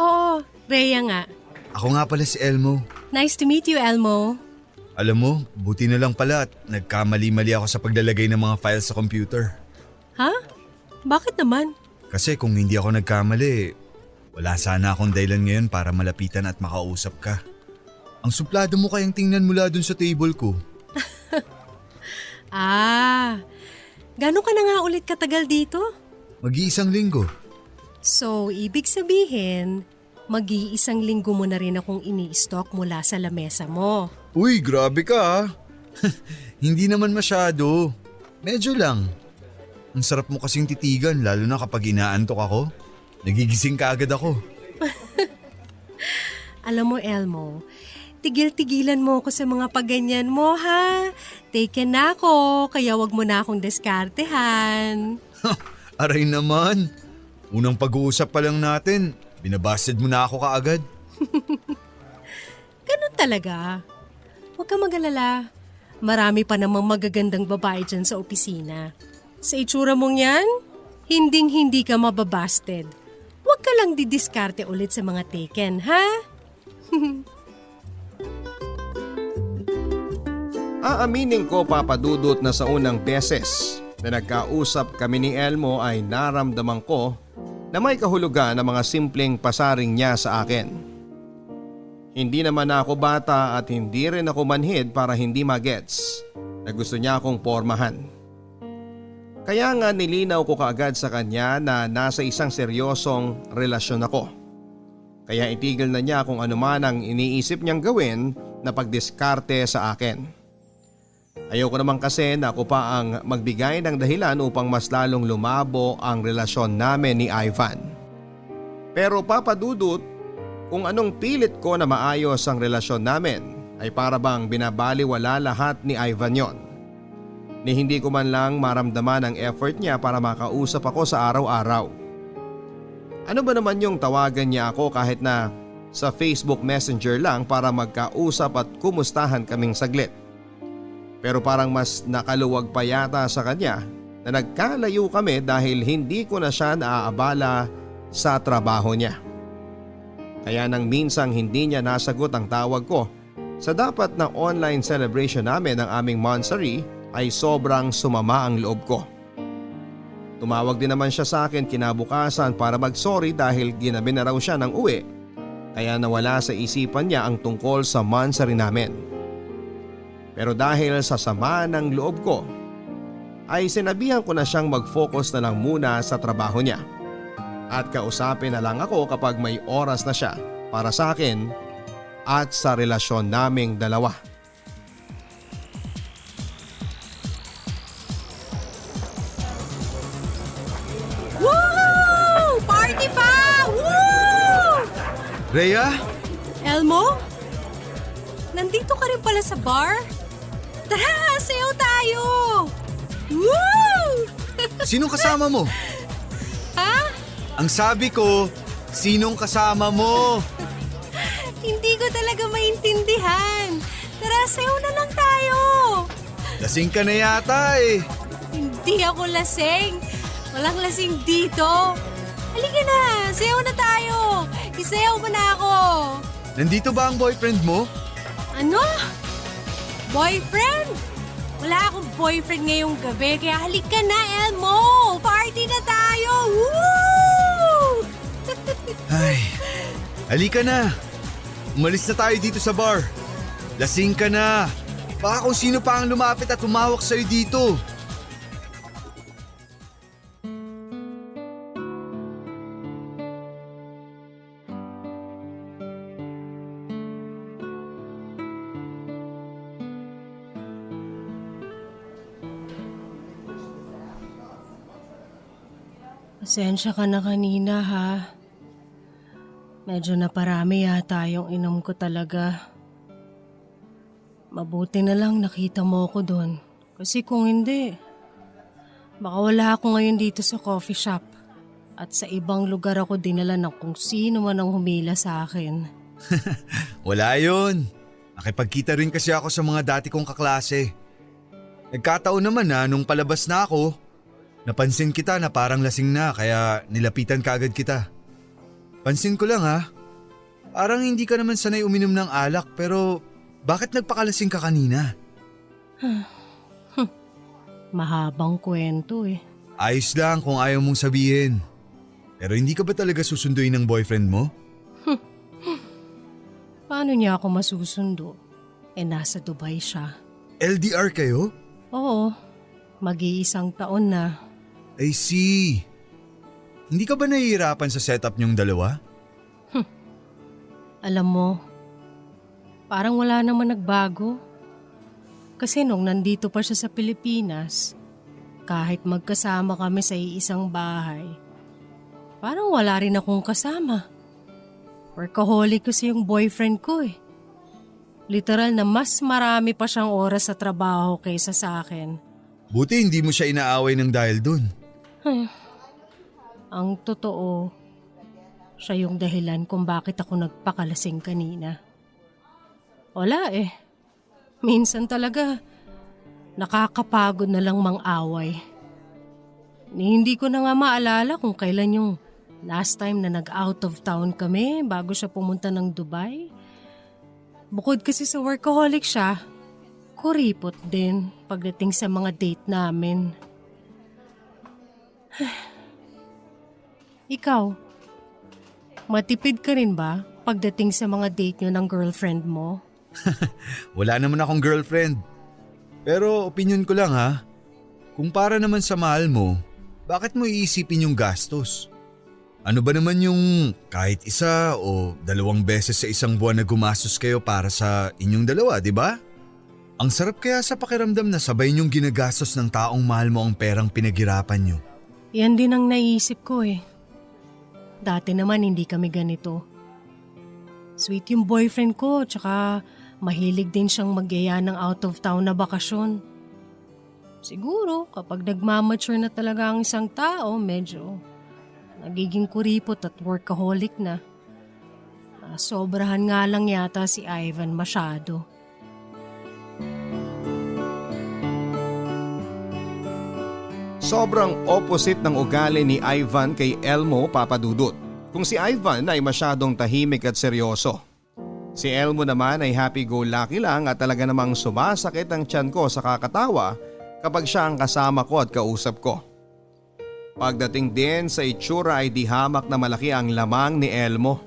Oo, Rhea nga. Ako nga pala si Elmo. Nice to meet you, Elmo. Alam mo, buti na lang pala at nagkamali-mali ako sa paglalagay ng mga files sa computer. Ha? Bakit naman? Kasi kung hindi ako nagkamali, wala sana akong dahilan ngayon para malapitan at makausap ka. Ang suplado mo kayang tingnan mula dun sa table ko. Gano'n ka na nga ulit katagal dito? Mag-iisang linggo. So, ibig sabihin, mag-iisang linggo mo na rin akong ini-stock mula sa lamesa mo. Uy, grabe ka ah. Hindi naman masyado. Medyo lang. Ang sarap mo kasing titigan lalo na kapag inaantok ako. Nagigising ka agad ako. Alam mo, Elmo, tigil-tigilan mo ako sa mga pagganyan mo, ha? Taken na ako, kaya wag mo na akong diskartehan. Aray naman. Unang pag-uusap pa lang natin, binabasted mo na ako kaagad. Ganun talaga. Huwag ka mag-alala. Marami pa namang magagandang babae dyan sa opisina. Sa itsura mong yan, hinding-hindi ka mababasted. Huwag ka lang didiskarte ulit sa mga taken, ha? Aaminin ko, Papa Dudut, na sa unang beses na nagkausap kami ni Elmo ay naramdaman ko na may kahulugan ang mga simpleng pasaring niya sa akin. Hindi naman ako bata at hindi rin ako manhid para hindi magets na gusto niya akong pormahan. Kaya nga nilinaw ko kaagad sa kanya na nasa isang seryosong relasyon ako. Kaya itigil na niya kung ano man ang iniisip niyang gawin na pagdiskarte sa akin. Ayoko naman kasi na ako pa ang magbigay ng dahilan upang mas lalong lumabo ang relasyon namin ni Ivan. Pero Papa Dudut, kung anong pilit ko na maayos ang relasyon namin ay para bang binabaliwala lahat ni Ivan yon. Ni hindi ko man lang maramdaman ang effort niya para makausap ako sa araw-araw. Ano ba naman yung tawagan niya ako kahit na sa Facebook Messenger lang para magkausap at kumustahan kaming saglit. Pero parang mas nakaluwag pa yata sa kanya na nagkalayo kami dahil hindi ko na siya naaabala sa trabaho niya. Kaya nang minsang hindi niya nasagot ang tawag ko sa dapat na online celebration namin ng aming monthsary ay sobrang sumama ang loob ko. Tumawag din naman siya sa akin kinabukasan para mag-sorry dahil ginabi na raw siya ng uwi. Kaya nawala sa isipan niya ang tungkol sa monthsary namin. Pero dahil sa sama ng loob ko, ay sinabihan ko na siyang mag-focus na lang muna sa trabaho niya. At kausapin na lang ako kapag may oras na siya para sa akin at sa relasyon naming dalawa. Woo! Party pa! Woo! Rhea? Elmo? Nandito ka rin pala sa bar? Tara, sayaw tayo! Woo! Sinong kasama mo? Ha? Ang sabi ko, sinong kasama mo? Hindi ko talaga maintindihan. Tara, sayaw na lang tayo! Lasing ka na yata eh. Hindi ako lasing. Walang lasing dito. Halika na, sayaw na tayo. Isayaw mo na ako. Nandito ba ang boyfriend mo? Ano? Boyfriend? Wala akong boyfriend ngayong gabi, kaya halika na, Elmo! Party na tayo! Woo! Ay, halika na. Umalis na tayo dito sa bar. Lasing ka na. Baka kung sino pa ang lumapit at tumawak sa'yo dito. Pasensya ka na kanina, ha? Medyo naparami yata yung inom ko talaga. Mabuti na lang nakita mo ako doon. Kasi kung hindi, baka wala ako ngayon dito sa coffee shop. At sa ibang lugar ako dinala ng kung sino man ang humila sa akin. Wala yun. Nakipagkita rin kasi ako sa mga dati kong kaklase. Nagkataon naman na nung palabas na ako, napansin kita na parang lasing na kaya nilapitan kaagad kita. Pansin ko lang ha, parang hindi ka naman sanay uminom ng alak pero bakit nagpakalasing ka kanina? Mahabang kwento eh. Ayos lang kung ayaw mong sabihin. Pero hindi ka ba talaga susunduin ng boyfriend mo? Paano niya ako masusundo? Nasa Dubai siya. LDR kayo? Oo, mag-iisang taon na. I see. Hindi ka ba nahihirapan sa setup niyong dalawa? Alam mo, parang wala naman nagbago. Kasi nung nandito pa siya sa Pilipinas, kahit magkasama kami sa iisang bahay, parang wala rin akong kasama. Workaholic kasi yung boyfriend ko eh. Literal na mas marami pa siyang oras sa trabaho kaysa sa akin. Buti hindi mo siya inaaway ng dahil dun. Ang totoo, siya yung dahilan kung bakit ako nagpakalasing kanina. Wala eh. Minsan talaga, nakakapagod na lang mang-away. Hindi ko na nga maalala kung kailan yung last time na nag-out of town kami bago siya pumunta ng Dubai. Bukod kasi sa workaholic siya, kuripot din pagdating sa mga date namin. Ikaw, matipid ka rin ba pagdating sa mga date nyo ng girlfriend mo? Wala naman akong girlfriend. Pero opinion ko lang ha, kung para naman sa mahal mo, bakit mo iisipin yung gastos? Ano ba naman yung kahit isa o 2 beses sa isang buwan na gumastos kayo para sa inyong dalawa, di ba? Ang sarap kaya sa pakiramdam na sabay niyong ginagastos ng taong mahal mo ang perang pinaghirapan niyo. Yan din ang naisip ko eh. Dati naman hindi kami ganito. Sweet yung boyfriend ko, tsaka mahilig din siyang magyaya ng out of town na bakasyon. Siguro kapag nagmamature na talaga ang isang tao, medyo nagiging kuripot at workaholic na. Sobrahan nga lang yata si Ivan masyado. Sobrang opposite ng ugali ni Ivan kay Elmo, Papa Dudut. Kung si Ivan ay masyadong tahimik at seryoso. Si Elmo naman ay happy-go-lucky lang at talaga namang sumasakit ang tiyan ko sa kakatawa kapag siya ang kasama ko at kausap ko. Pagdating din sa itsura ay di hamak na malaki ang lamang ni Elmo.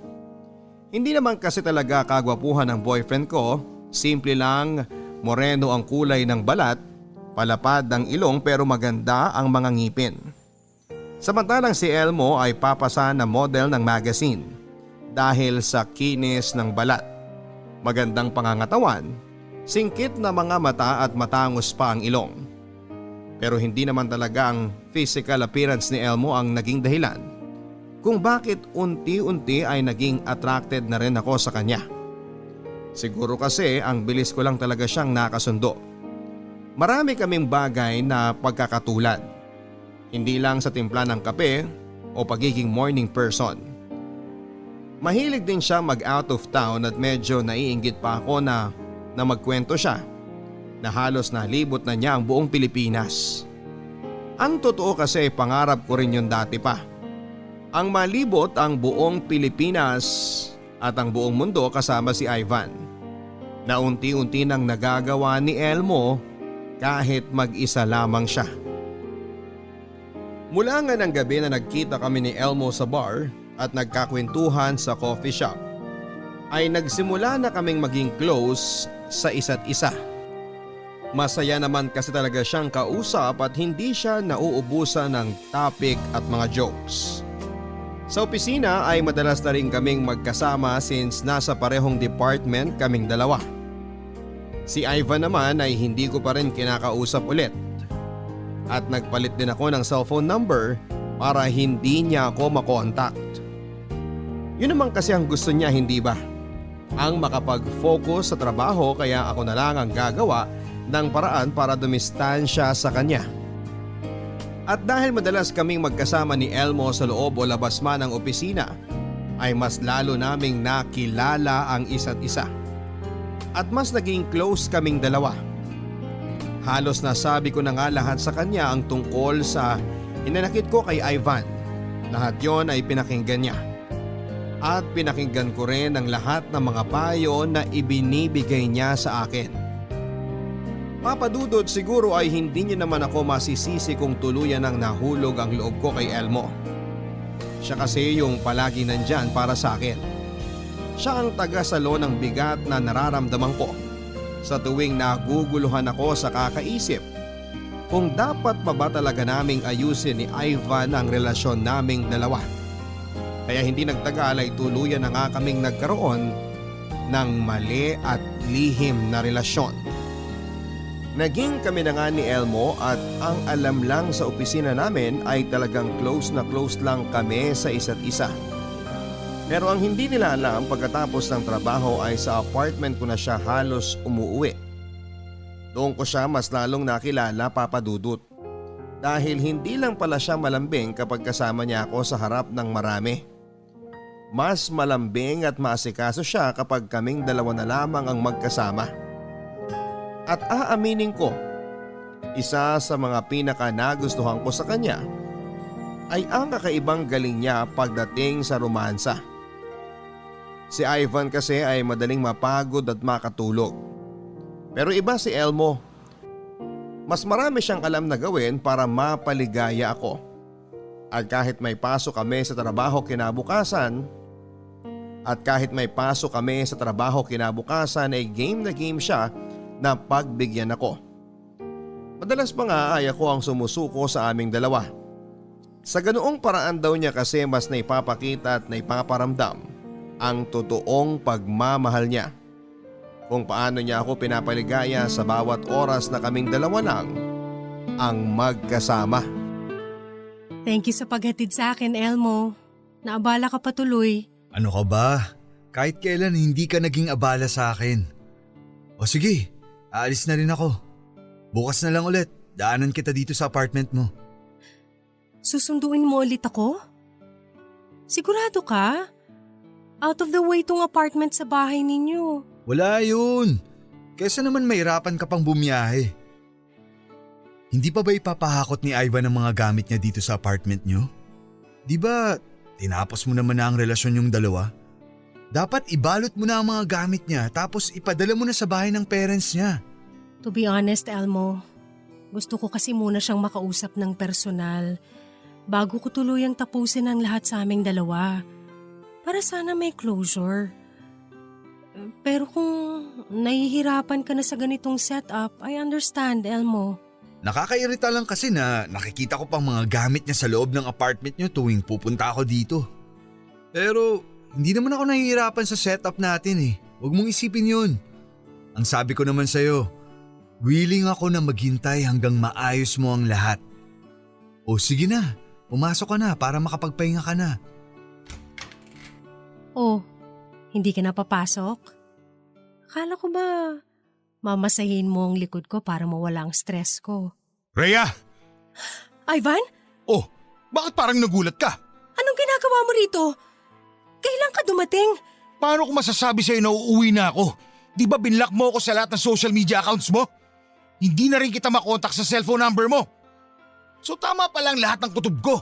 Hindi naman kasi talaga kagwapuhan ng boyfriend ko, simple lang moreno ang kulay ng balat, palapad ang ilong pero maganda ang mga ngipin. Samantalang si Elmo ay papasa na model ng magazine dahil sa kinis ng balat. Magandang pangangatawan, singkit na mga mata at matangos pa ang ilong. Pero hindi naman talaga ang physical appearance ni Elmo ang naging dahilan kung bakit unti-unti ay naging attracted na rin ako sa kanya. Siguro kasi ang bilis ko lang talaga siyang nakasundo. Marami kaming bagay na pagkakatulad. Hindi lang sa timpla ng kape o pagiging morning person. Mahilig din siya mag out of town at medyo naiinggit pa ako na magkwento siya na halos nalibot na niya ang buong Pilipinas. Ang totoo kasi pangarap ko rin yun dati pa. Ang malibot ang buong Pilipinas at ang buong mundo kasama si Ivan. Na unti-unti nang nagagawa ni Elmo kahit mag-isa lamang siya. Mula nga ng gabi na nagkita kami ni Elmo sa bar at nagkakwentuhan sa coffee shop, ay nagsimula na kaming maging close sa isa't isa. Masaya naman kasi talaga siyang kausap at hindi siya nauubusan ng topic at mga jokes. Sa opisina ay madalas na rin kaming magkasama since nasa parehong department kaming dalawa. Si Ivan naman ay hindi ko pa rin kinakausap ulit. At nagpalit din ako ng cellphone number para hindi niya ako makontakt. Yun naman kasi ang gusto niya, hindi ba? Ang makapag-focus sa trabaho, kaya ako na lang ang gagawa ng paraan para dumistansya sa kanya. At dahil madalas kaming magkasama ni Elmo sa loob o labas man ng opisina, ay mas lalo naming nakilala ang isa't isa. At mas naging close kaming dalawa. Halos nasabi ko na nga lahat sa kanya ang tungkol sa hinanakit ko kay Ivan. Lahat yon ay pinakinggan niya. At pinakinggan ko rin ang lahat ng mga payo na ibinibigay niya sa akin. Papadudod, siguro ay hindi niyo naman ako masisisi kung tuluyan ang nahulog ang loob ko kay Elmo. Siya kasi yung palagi nandyan para sa akin. Siya ang taga-salo ng bigat na nararamdaman ko sa tuwing naguguluhan ako sa kakaisip kung dapat pa ba talaga naming ayusin ni Ivan ang relasyon naming dalawa. Kaya hindi nagtagal ay tuluyan na nga kaming nagkaroon ng mali at lihim na relasyon. Naging kami na nga ni Elmo at ang alam lang sa opisina namin ay talagang close na close lang kami sa isa't isa. Pero ang hindi nila alam, pagkatapos ng trabaho ay sa apartment ko na siya halos umuwi. Doon ko siya mas lalong nakilala, Papa Dudut. Dahil hindi lang pala siya malambing kapag kasama niya ako sa harap ng marami. Mas malambing at maasikaso siya kapag kaming dalawa na lamang ang magkasama. At aaminin ko, isa sa mga pinaka nagustuhan ko sa kanya ay ang kakaibang galing niya pagdating sa romansa. Si Ivan kasi ay madaling mapagod at makatulog. Pero iba si Elmo. Mas marami siyang alam na gawin para mapaligaya ako. At kahit may pasok kami sa trabaho kinabukasan, ay game na game siya na pagbigyan ako. Madalas pa nga ay ako ang sumusuko sa aming dalawa. Sa ganoong paraan daw niya kasi mas naipapakita at naipaparamdam ang totoong pagmamahal niya. Kung paano niya ako pinapaligaya sa bawat oras na kaming dalawa lang ang magkasama. Thank you sa paghatid sa akin, Elmo. Naabala ka pa tuloy. Ano ka ba? Kahit kailan hindi ka naging abala sa akin. O sige, aalis na rin ako. Bukas na lang ulit, daanan kita dito sa apartment mo. Susunduin mo ulit ako? Sigurado ka? Out of the way tong apartment sa bahay ninyo. Wala yun. Kesa naman mahirapan ka pang bumiyahe. Hindi pa ba ipapahakot ni Ivan ang mga gamit niya dito sa apartment niyo? Di ba tinapos mo naman na ang relasyon yung dalawa? Dapat ibalot mo na ang mga gamit niya tapos ipadala mo na sa bahay ng parents niya. To be honest, Elmo, gusto ko kasi muna siyang makausap ng personal. bago ko tuluyang tapusin ang lahat sa aming dalawa. Para sana may closure. Pero kung nahihirapan ka na sa ganitong setup, I understand, Elmo. Nakakairita lang kasi na nakikita ko pang mga gamit niya sa loob ng apartment niyo tuwing pupunta ako dito. Pero hindi naman ako nahihirapan sa setup natin eh. Huwag mong isipin yun. Ang sabi ko naman sa'yo, willing ako na maghintay hanggang maayos mo ang lahat. O sige na, pumasok ka na para makapagpahinga ka na. Oh, hindi ka na papasok? Akala ko ba mamasahin mo ang likod ko para mawala ang stress ko? Rhea! Ivan? Oh, bakit parang nagulat ka? Anong ginagawa mo rito? Kailan ka dumating? Paano ko masasabi sa'yo na uuwi na ako? Di ba binlock mo ako sa lahat ng social media accounts mo? Hindi na rin kita makontak sa cellphone number mo. So tama pa lang lahat ng kutob ko.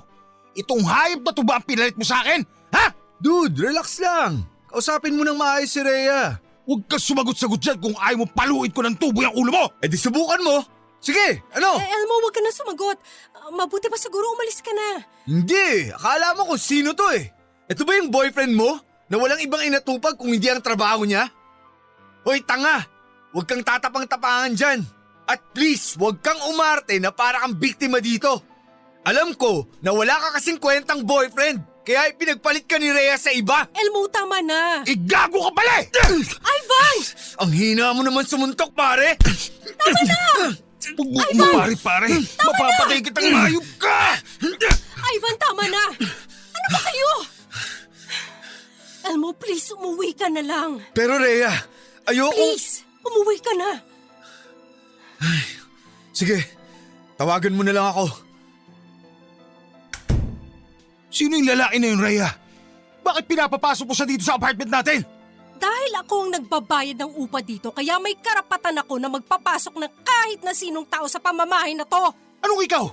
Itong hayop na to ba ang pinalit mo sa akin? Ha? Dude, relax lang. Kausapin mo ng maayos si Rhea. Huwag kang sumagot-sagot dyan kung ayaw mo paluin ko ng tubo yung ulo mo! Eh di subukan mo. Sige, ano? Elmo, huwag ka na sumagot. Mabuti pa siguro umalis ka na. Hindi, akala mo kung sino to eh. Ito ba yung boyfriend mo na walang ibang inatupag kung hindi ang trabaho niya? Hoy tanga, huwag kang tatapang-tapangan dyan. At please, huwag kang umarte na para kang biktima dito. Alam ko na wala ka kasing kwentang boyfriend, kaya ipinagpalit ka ni Rhea sa iba. Elmo, tama na. Igago ka pala eh! Ivan! Ang hina mo naman sumuntok, pare. Tama na! Huwag mo kumapari pare! Mapapatay kitang hayop ka! Ivan, tama na! Ano ba kayo? Elmo, please, umuwi ka na lang. Pero Rhea, ayoko... Please, umuwi ka na. Sige, tawagan mo na lang ako. Sino yung lalaki na yun, Rhea? Bakit pinapapasok mo siya dito sa apartment natin? Dahil ako ang nagbabayad ng upa dito, kaya may karapatan ako na magpapasok ng kahit na sinong tao sa pamamahay na to. Anong ikaw?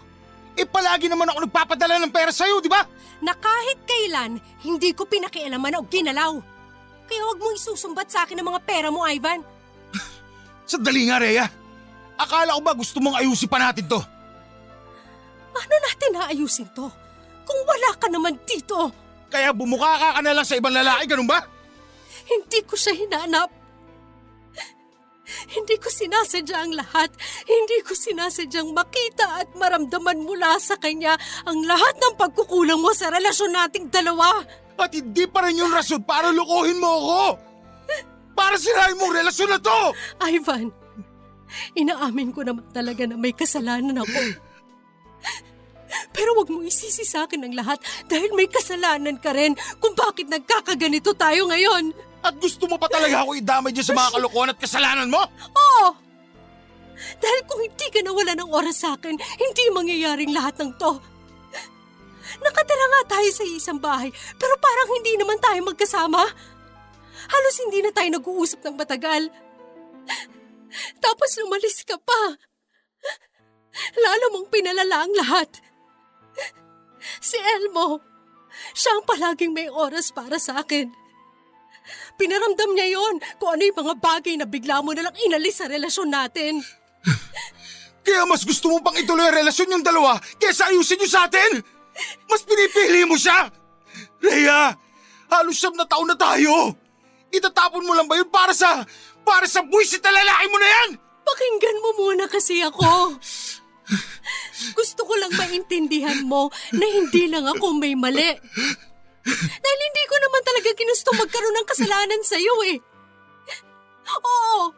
Eh palagi naman ako nagpapadala ng pera sa'yo, di ba? Na kahit kailan, hindi ko pinakialaman o ginalaw. Kaya huwag mong isusumbat sa akin ang mga pera mo, Ivan. Sandali nga, Rhea. Akala ko ba gusto mong ayusin pa natin to? Paano natin naayusin to? Kung wala ka naman dito. Kaya bumuka ka na lang sa ibang lalaki, ganun ba? Hindi ko siya hinanap. Hindi ko sinasadya ang lahat. Hindi ko sinasadyang makita at maramdaman mula sa kanya ang lahat ng pagkukulang mo sa relasyon nating dalawa. At hindi pa rin yung rason para lukuhin mo ako! Para sirahin mo ang relasyon na to! Ivan, inaamin ko naman talaga na may kasalanan ako. Pero wag mo isisi sa akin ang lahat dahil may kasalanan ka rin kung bakit nagkakaganito tayo ngayon. At gusto mo pa talaga ako idamay dyan sa mga kalokohan at kasalanan mo? Oo! Dahil kung hindi ka nawala ng oras sa akin, hindi mangyayaring lahat ng to. Nakatira nga tayo sa isang bahay, pero parang hindi naman tayo magkasama. Halos hindi na tayo nag-uusap ng matagal. Tapos lumalis ka pa. Lalo mong pinalala ang lahat. Si Elmo, siya ang palaging may oras para sa akin. Pinaramdam niya yon kung ano yung mga bagay na bigla mo nalang inalis sa relasyon natin. Kaya mas gusto mo pang ituloy ang relasyon yung dalawa kaysa ayusin nyo sa atin? Mas pinipili mo siya? Rhea, halos 7 na taon na tayo. Itatapon mo lang ba yun para sa buwisit na lalaki mo na yan? Pakinggan mo muna kasi ako. Gusto ko lang maintindihan mo na hindi lang ako may mali. Dahil hindi ko naman talaga ginusto magkaroon ng kasalanan sa'yo eh. Oo,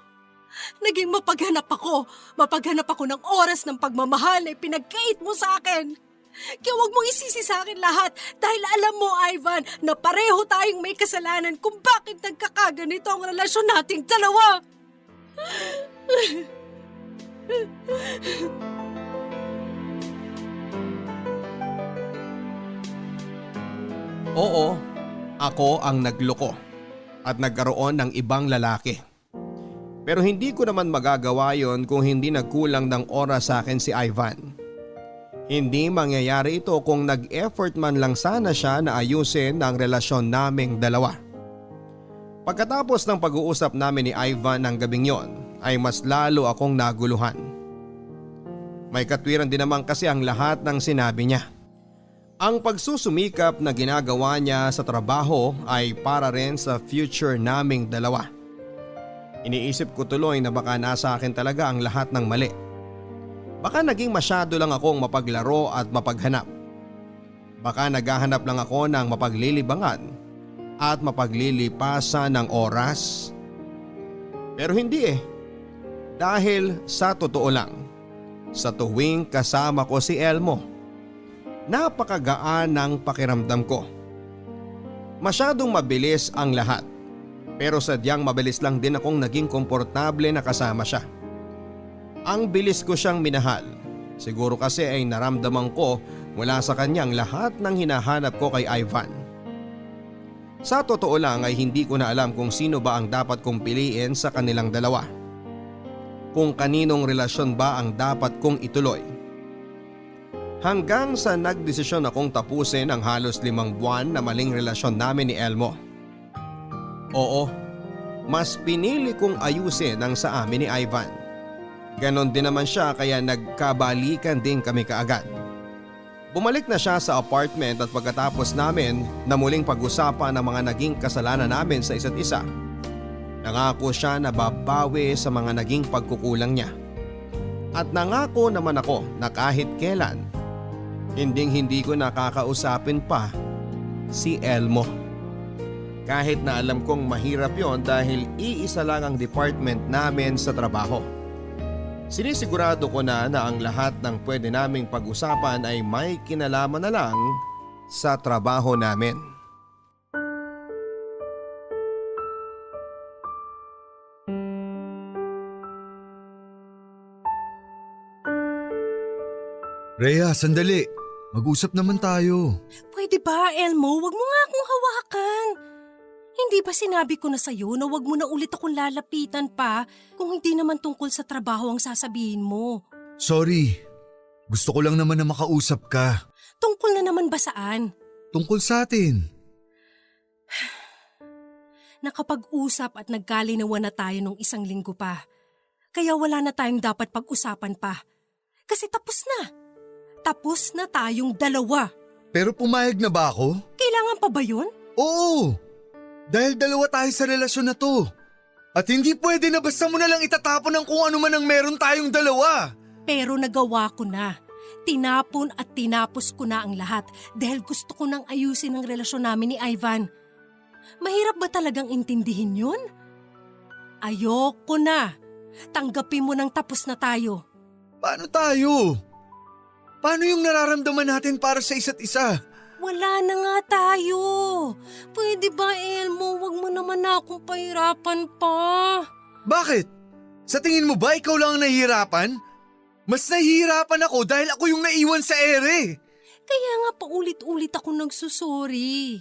naging mapaghanap ako ng oras ng pagmamahal na pinagkait mo sa akin. Kaya huwag mong isisi sa akin lahat dahil alam mo, Ivan, na pareho tayong may kasalanan kung bakit nagkakaganito ang relasyon nating dalawa. Oo, ako ang nagloko at nagkaroon ng ibang lalaki. Pero hindi ko naman magagawa yon kung hindi nagkulang ng oras sa akin si Ivan. Hindi mangyayari ito kung nag-effort man lang sana siya na ayusin ang relasyon naming dalawa. Pagkatapos ng pag-uusap namin ni Ivan ng gabing yon ay mas lalo akong naguluhan. May katwiran din naman kasi ang lahat ng sinabi niya. Ang pagsusumikap na ginagawa niya sa trabaho ay para rin sa future naming dalawa. Iniisip ko tuloy na baka nasa akin talaga ang lahat ng mali. Baka naging masyado lang akong mapaglaro at mapaghanap. Baka naghahanap lang ako ng mapaglilibangan at mapaglilipasan ng oras. Pero hindi eh. Dahil sa totoo lang, sa tuwing kasama ko si Elmo, napakagaan ng pakiramdam ko. Masyadong mabilis ang lahat, pero sadyang mabilis lang din akong naging komportable na kasama siya. Ang bilis ko siyang minahal. Siguro kasi ay naramdaman ko mula sa kanyang lahat ng hinahanap ko kay Ivan. Sa totoo lang ay hindi ko na alam kung sino ba ang dapat kong piliin sa kanilang dalawa. Kung kaninong relasyon ba ang dapat kong ituloy. Hanggang sa nagdesisyon akong tapusin ang halos 5 buwan na maling relasyon namin ni Elmo. Oo, mas pinili kong ayusin ang sa amin ni Ivan. Ganon din naman siya kaya nagkabalikan din kami kaagad. Bumalik na siya sa apartment at pagkatapos namin na muling pag-usapan ang mga naging kasalanan namin sa isa't isa, nangako siya na babawi sa mga naging pagkukulang niya. At nangako naman ako na kahit kailan, hindi ko nakakausapin pa si Elmo. Kahit na alam kong mahirap yon dahil iisa lang ang department namin sa trabaho. Sinisigurado ko na ang lahat ng pwede naming pag-usapan ay may kinalaman na lang sa trabaho namin. Rhea, sandali. Mag-usap naman tayo. Pwede ba, Elmo? Wag mo nga akong hawakan. Hindi ba sinabi ko na sa'yo na wag mo na ulit akong lalapitan pa kung hindi naman tungkol sa trabaho ang sasabihin mo? Sorry. Gusto ko lang naman na makausap ka. Tungkol na naman ba saan? Tungkol sa atin. Nakapag-usap at nagkalinawan na tayo nung 1 linggo pa. Kaya wala na tayong dapat pag-usapan pa. Kasi tapos na. Tapos na tayong dalawa. Pero pumayag na ba ako? Kailangan pa ba yun? Oo! Dahil dalawa tayo sa relasyon na to. At hindi pwede na basta mo na lang itatapon ng kung ano man ang meron tayong dalawa. Pero nagawa ko na. Tinapon at tinapos ko na ang lahat dahil gusto ko nang ayusin ang relasyon namin ni Ivan. Mahirap ba talagang intindihin yun? Ayoko na. Tanggapin mo nang tapos na tayo. Paano tayo? Paano yung nararamdaman natin para sa isa't isa? Wala na nga tayo. Pwede ba, Elmo? Wag mo naman na akong pahirapan pa. Bakit? Sa tingin mo ba ikaw lang ang nahihirapan? Mas nahihirapan ako dahil ako yung naiwan sa ere. Kaya nga paulit-ulit ako nagsusori.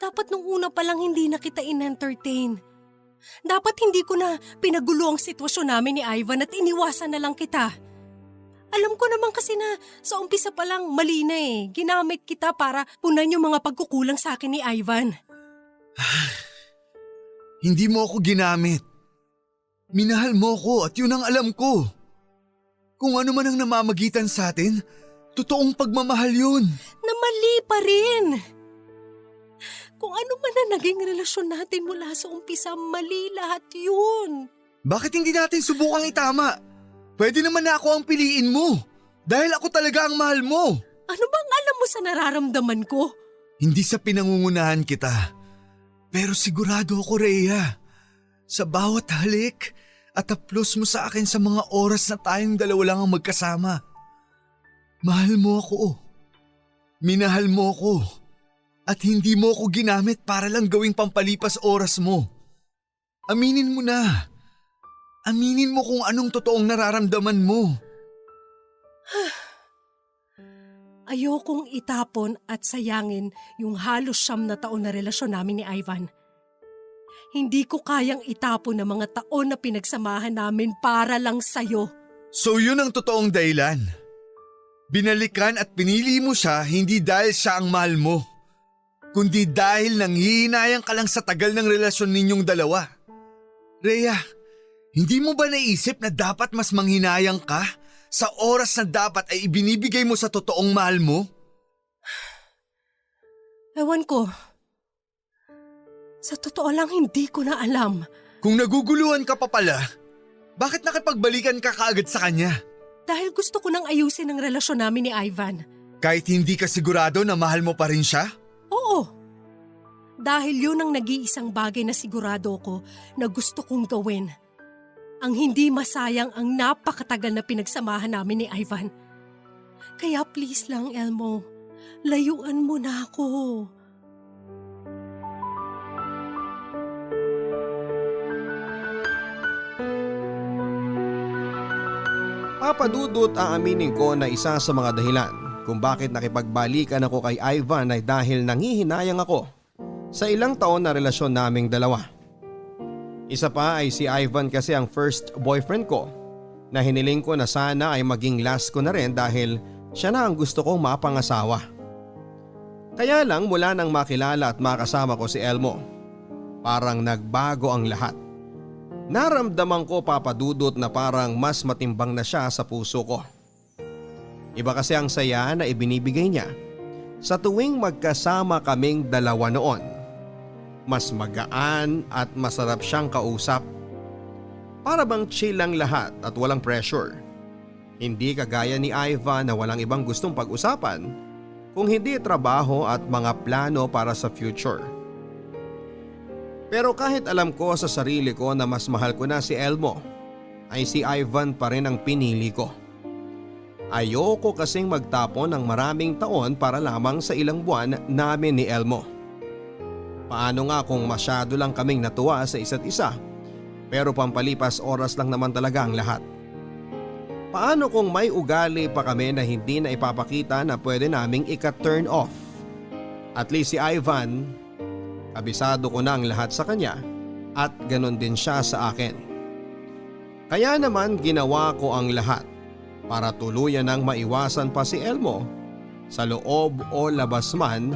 Dapat nung una pa lang hindi na kita in-entertain. Dapat hindi ko na pinagulo ang sitwasyon namin ni Ivan at iniwasan na lang kita. Alam ko naman kasi na sa umpisa pa lang mali na eh. Ginamit kita para punan yung mga pagkukulang sa akin ni Ivan. Hindi mo ako ginamit. Minahal mo ko at yun ang alam ko. Kung ano man ang namamagitan sa atin, totoong pagmamahal yun. Na mali pa rin. Kung ano man na naging relasyon natin mula sa umpisa, mali lahat yun. Bakit hindi natin subukang itama? Pwede naman na ako ang piliin mo. Dahil ako talaga ang mahal mo. Ano bang alam mo sa nararamdaman ko? Hindi sa pinangungunahan kita. Pero sigurado ako, Rhea. Sa bawat halik at haplos mo sa akin sa mga oras na tayong dalawa lang ang magkasama. Mahal mo ako. Minahal mo ako. At hindi mo ako ginamit para lang gawing pampalipas oras mo. Aminin mo na. Aminin mo kung anong totoong nararamdaman mo. Ayokong itapon at sayangin yung halos 9 na taon na relasyon namin ni Ivan. Hindi ko kayang itapon ang mga taon na pinagsamahan namin para lang sa'yo. So yun ang totoong dahilan. Binalikan at pinili mo siya hindi dahil siya ang mahal mo, kundi dahil nanghihinayang ka lang sa tagal ng relasyon ninyong dalawa. Rhea, hindi mo ba naisip na dapat mas manghinayang ka sa oras na dapat ay ibinibigay mo sa totoong mahal mo? Ewan ko. Sa totoo lang, hindi ko na alam. Kung naguguluhan ka pa pala, bakit nakipagbalikan ka kaagad sa kanya? Dahil gusto ko nang ayusin ang relasyon namin ni Ivan. Kahit hindi ka sigurado na mahal mo pa rin siya? Oo. Dahil yun ang nag-iisang bagay na sigurado ko na gusto kong gawin. Ang hindi masayang ang napakatagal na pinagsamahan namin ni Ivan. Kaya please lang, Elmo, layuan mo na ako. Papadudot aaminin ko na isa sa mga dahilan kung bakit nakipagbalikan ako kay Ivan ay dahil nanghihinayang ako sa ilang taon na relasyon naming dalawa. Isa pa ay si Ivan kasi ang first boyfriend ko na hiniling ko na sana ay maging last ko na rin dahil siya na ang gusto kong mapangasawa. Kaya lang mula nang makilala at makasama ko si Elmo, parang nagbago ang lahat. Naramdaman ko, Papadudot, na parang mas matimbang na siya sa puso ko. Iba kasi ang saya na ibinibigay niya sa tuwing magkasama kaming dalawa noon. Mas magaan at masarap siyang kausap. Para bang chill lang lahat at walang pressure. Hindi kagaya ni Ivan na walang ibang gustong pag-usapan kung hindi trabaho at mga plano para sa future. Pero kahit alam ko sa sarili ko na mas mahal ko na si Elmo, ay si Ivan pa rin ang pinili ko. Ayoko kasing magtapon ng maraming taon para lamang sa ilang buwan namin ni Elmo. Paano nga kung masyado lang kaming natuwa sa isa't isa, pero pampalipas oras lang naman talaga ang lahat. Paano kung may ugali pa kami na hindi na ipapakita na pwede naming ika-turn off? At least si Ivan, kabisado ko na ang lahat sa kanya at ganon din siya sa akin. Kaya naman ginawa ko ang lahat para tuluyan ng maiwasan pa si Elmo sa loob o labas man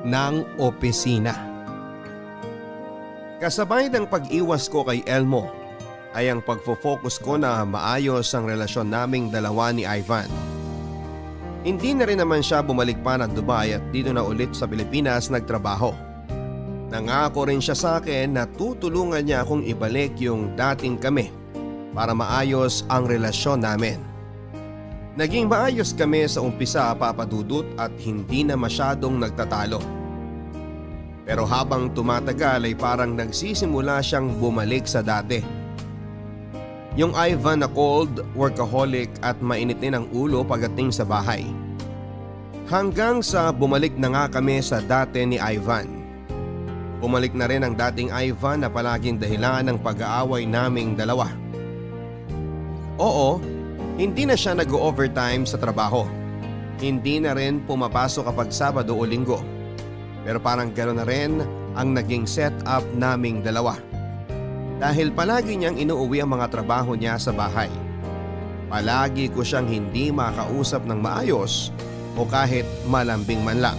ng opisina. Kasabay ng pag-iwas ko kay Elmo ay ang pagfo-focus ko na maayos ang relasyon naming dalawa ni Ivan. Hindi na rin naman siya bumalik pa ng Dubai at dito na ulit sa Pilipinas nagtrabaho. Nangako rin siya sa akin na tutulungan niya akong ibalik yung dating kami para maayos ang relasyon namin. Naging maayos kami sa umpisa, Papadudot, at hindi na masyadong nagtatalo. Pero habang tumatagal ay parang nagsisimula siyang bumalik sa dati. Yung Ivan na cold, workaholic at mainit din ang ulo pagdating sa bahay. Hanggang sa bumalik na nga kami sa dati ni Ivan. Bumalik na rin ang dating Ivan na palaging dahilan ng pag-aaway naming dalawa. Oo, hindi na siya nag-overtime sa trabaho. Hindi na rin pumapasok kapag Sabado o Linggo. Pero parang gano'n na rin ang naging setup naming dalawa. Dahil palagi niyang inuuwi ang mga trabaho niya sa bahay. Palagi ko siyang hindi makausap ng maayos o kahit malambing man lang.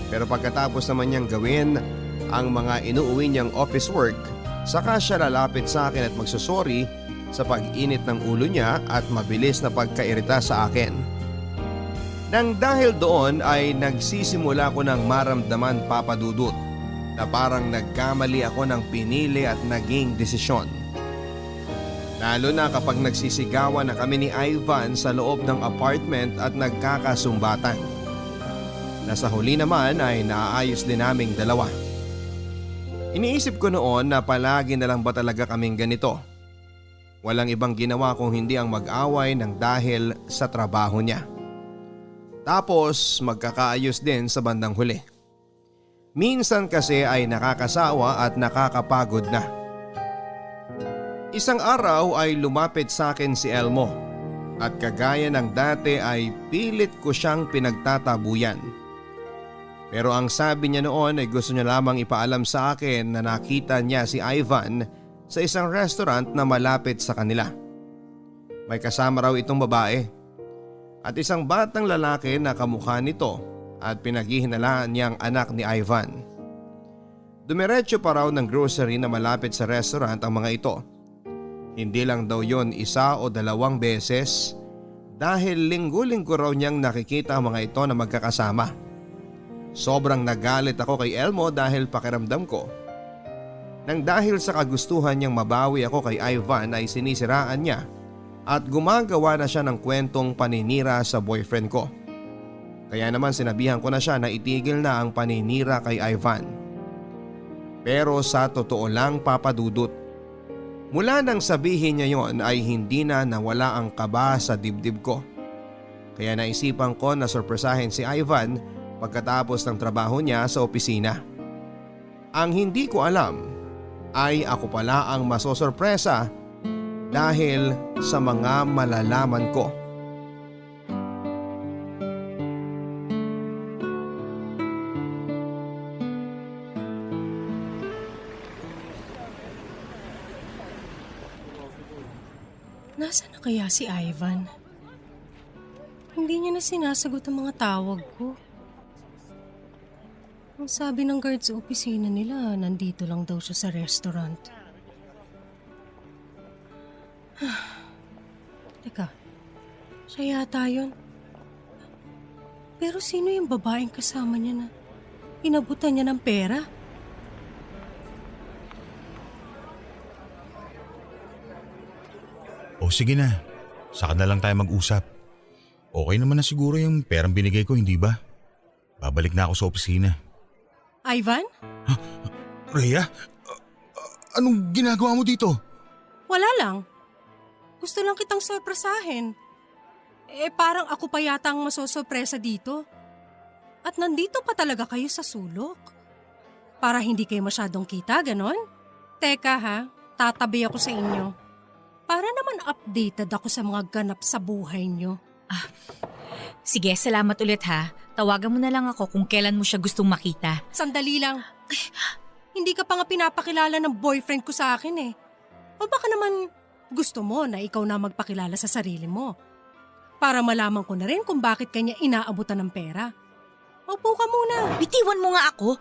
Pero pagkatapos naman niyang gawin ang mga inuuwi niyang office work, saka siya lalapit sa akin at magsusori sa pag-init ng ulo niya at mabilis na pagkairita sa akin. Nang dahil doon ay nagsisimula ko ng maramdaman, Papadudot, na parang nagkamali ako ng pinili at naging desisyon. Lalo na kapag nagsisigawan na kami ni Ivan sa loob ng apartment at nagkakasumbatan. Nasa huli naman ay naaayos din naming dalawa. Iniisip ko noon na palagi na lang ba talaga kaming ganito? Walang ibang ginawa kung hindi ang mag-away ng dahil sa trabaho niya. Tapos magkakaayos din sa bandang huli. Minsan kasi ay nakakasawa at nakakapagod na. Isang araw ay lumapit sa akin si Elmo at kagaya ng dati ay pilit ko siyang pinagtatabuyan. Pero ang sabi niya noon ay gusto niya lamang ipaalam sa akin na nakita niya si Ivan sa isang restaurant na malapit sa kanila. May kasama raw itong babae at isang batang lalaki na kamukha nito at pinaghihinalaan niyang anak ni Ivan. Dumiretso pa raw ng grocery na malapit sa restaurant ang mga ito. Hindi lang daw yon isa o dalawang beses dahil linggo-linggo raw niyang nakikita ang mga ito na magkakasama. Sobrang nagalit ako kay Elmo dahil pakiramdam ko nang dahil sa kagustuhan niyang mabawi ako kay Ivan ay sinisiraan niya at gumagawa na siya ng kwentong paninira sa boyfriend ko. Kaya naman sinabihan ko na siya na itigil na ang paninira kay Ivan. Pero sa totoo lang, Papa Dudut, mula nang sabihin niya yon ay hindi na nawala ang kaba sa dibdib ko. Kaya naisipan ko na sorpresahin si Ivan pagkatapos ng trabaho niya sa opisina. Ang hindi ko alam ay ako pala ang masosorpresa dahil sa mga malalaman ko. Nasaan na kaya si Ivan? Hindi niya na sinasagot ang mga tawag ko. Ang sabi ng guard sa opisina nila, nandito lang daw siya sa restaurant. Teka, siya yata yun. Pero sino yung babaeng kasama niya na inabutan niya ng pera? O sige na, saka na lang tayo mag-usap. Okay naman na siguro yung perang binigay ko, hindi ba? Babalik na ako sa opisina. Ivan? Rhea, anong ginagawa mo dito? Wala lang. Gusto lang kitang sorpresahin. Parang ako pa yata ang masosorpresa dito. At nandito pa talaga kayo sa sulok. Para hindi kayo masyadong kita, ganon? Teka ha, tatabi ako sa inyo. Para naman updated ako sa mga ganap sa buhay nyo. Sige, salamat ulit ha. Tawagan mo na lang ako kung kailan mo siya gustong makita. Sandali lang. Hindi ka pa nga pinapakilala ng boyfriend ko sa akin eh. O baka naman gusto mo na ikaw na magpakilala sa sarili mo. Para malaman ko na rin kung bakit kanya inaabutan ng pera. Upo ka muna. Bitiwan mo nga ako.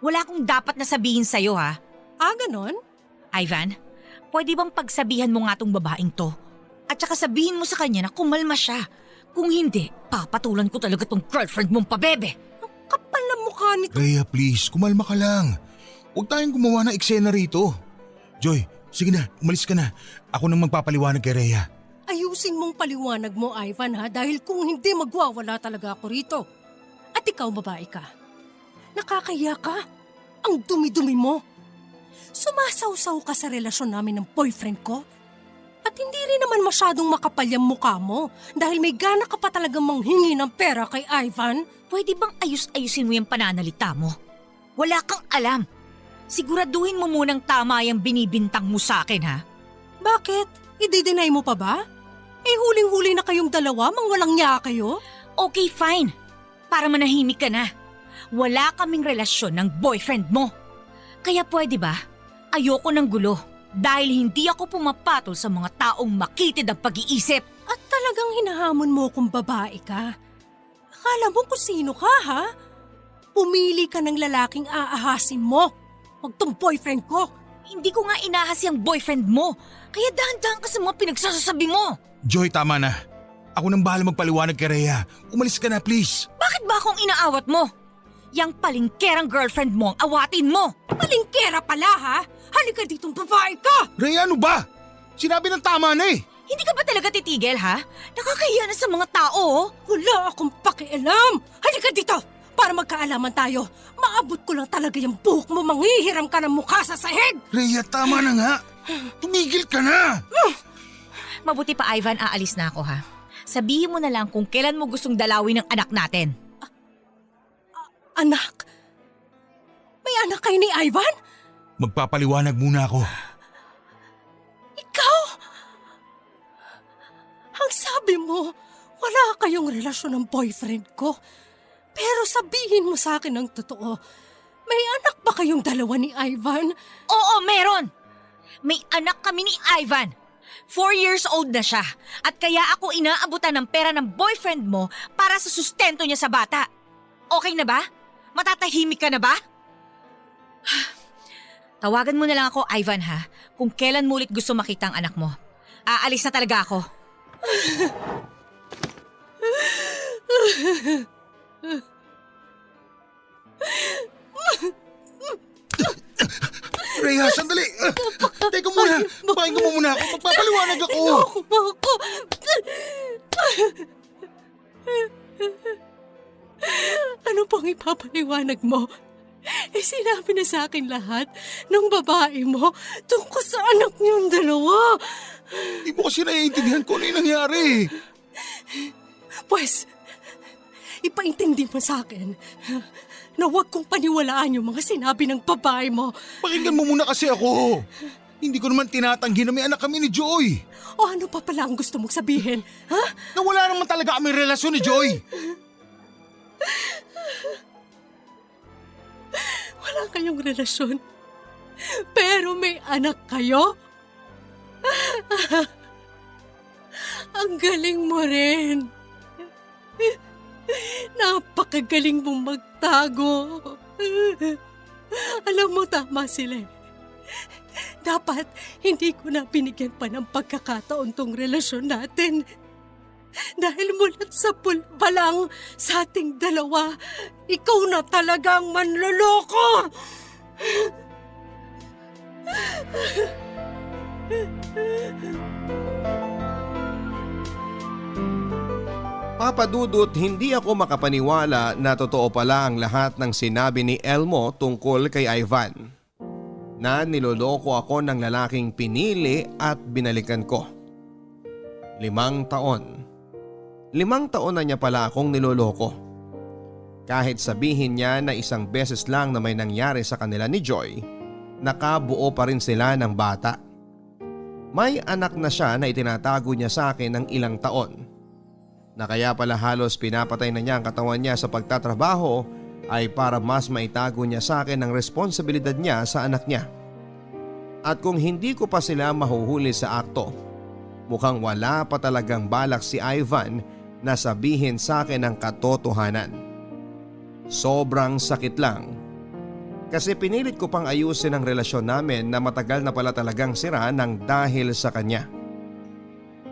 Wala akong dapat na sabihin sa'yo ha. Ganon? Ivan, pwede bang pagsabihan mo nga tong babaeng to? At saka sabihin mo sa kanya na kumalma siya. Kung hindi, papatulan ko talaga tong girlfriend mong pabebe. Kapal na mukha nito. Rhea, please, kumalma ka lang. Huwag tayong gumawa ng eksena rito. Joy, sige na, umalis ka na. Ako nang magpapaliwanag kay Rhea. Ayusin mong paliwanag mo, Ivan ha, dahil kung hindi magwawala talaga ako rito. At ikaw, babae ka. Nakakaya ka. Ang dumi-dumi mo. Sumasaw-saw ka sa relasyon namin ng boyfriend ko. At hindi rin naman masyadong makapal yung mukha mo dahil may gana ka pa talagang manghingi ng pera kay Ivan. Pwede bang ayus-ayusin mo yung pananalita mo? Wala kang alam. Siguraduhin mo munang tama yung binibintang mo sa akin ha. Bakit? I-deny mo pa ba? Huling-huli na kayong dalawa, mang walang niya kayo. Okay, fine. Para manahimik ka na. Wala kaming relasyon ng boyfriend mo. Kaya pwede ba? Ayoko ng gulo. Dahil hindi ako pumapatol sa mga taong makitid ang pag-iisip. At talagang hinahamon mo kung babae ka. Akala mo kung sino ka, ha? Pumili ka ng lalaking aahasin mo. Huwag tong boyfriend ko. Hindi ko nga inahas yung boyfriend mo. Kaya dahan-dahan ka sa mga pinagsasasabi mo. Joy, tama na. Ako nang bahala magpaliwanag kay Rhea. Umalis ka na, please. Bakit ba akong inaawat mo? Yang palingkerang girlfriend mo ang awatin mo. Palingkera pala, ha? Halika ditong babae ka! Rhea, ano ba? Sinabi ng tama na eh. Hindi ka ba talaga titigil, ha? Nakakahiya na sa mga tao, oh. Wala akong pakialam! Halika dito! Para magkaalaman tayo. Maabot ko lang talaga yung buhok mo, manghihiram ka ng mukha sa sahig! Rhea, tama na nga. Tumigil ka na. Mabuti pa, Ivan, aalis na ako, ha? Sabihin mo na lang kung kailan mo gustong dalawin ng anak natin. Anak? May anak kayo ni Ivan? Magpapaliwanag muna ako. Ikaw? Ang sabi mo, wala kayong relasyon ng boyfriend ko. Pero sabihin mo sa akin ng totoo, may anak ba kayong dalawa ni Ivan? Oo, meron! May anak kami ni Ivan. 4 years old na siya. At kaya ako inaabutan ng pera ng boyfriend mo para sa sustento niya sa bata. Okay na ba? Matatahimik ka na ba? Tawagan mo na lang ako, Ivan, ha? Kung kailan mo ulit gusto makita ang anak mo. Aalis na talaga ako. Rhea, sandali! Teka muna! Pakinggan mo muna ako! Magpapaliwanag ako! Ako ba ako? Ano pang ipapaliwanag mo? Sinabi na sa akin lahat ng babae mo tungkol sa anak niyong dalawa. Hindi mo kasi naiintindihan kung ano yung nangyari. Pues, ipaintindi mo sa akin na huwag kong paniwalaan yung mga sinabi ng babae mo. Pakinggan mo muna kasi ako. Hindi ko naman tinatanggi na may anak kami ni Joy. O ano pa pala ang gusto mong sabihin? Ha? Na wala naman talaga kami relasyon ni Joy. Wala kayong relasyon. Pero may anak kayo? Ang galing mo rin. Napakagaling mong magtago. Alam mo, tama sila. Dapat hindi ko na binigyan pa ng pagkakataon tong relasyon natin. Dahil mulat sa pulpa lang sa ating dalawa, ikaw na talagang manloloko! Papa Dudut, hindi ako makapaniwala na totoo pala ang lahat ng sinabi ni Elmo tungkol kay Ivan. Na niloloko ako ng lalaking pinili at binalikan ko. 5 taon. 5 taon na niya pala akong niloloko. Kahit sabihin niya na isang beses lang na may nangyari sa kanila ni Joy, nakabuo pa rin sila ng bata. May anak na siya na itinatago niya sa akin ng ilang taon. Na kaya pala halos pinapatay na niya ang katawan niya sa pagtatrabaho ay para mas maitago niya sa akin ang responsibilidad niya sa anak niya. At kung hindi ko pa sila mahuhuli sa akto, mukhang wala pa talagang balak si Ivan na sabihin sa akin ang katotohanan. Sobrang sakit lang. Kasi pinilit ko pang ayusin ang relasyon namin na matagal na pala talagang sira ng dahil sa kanya.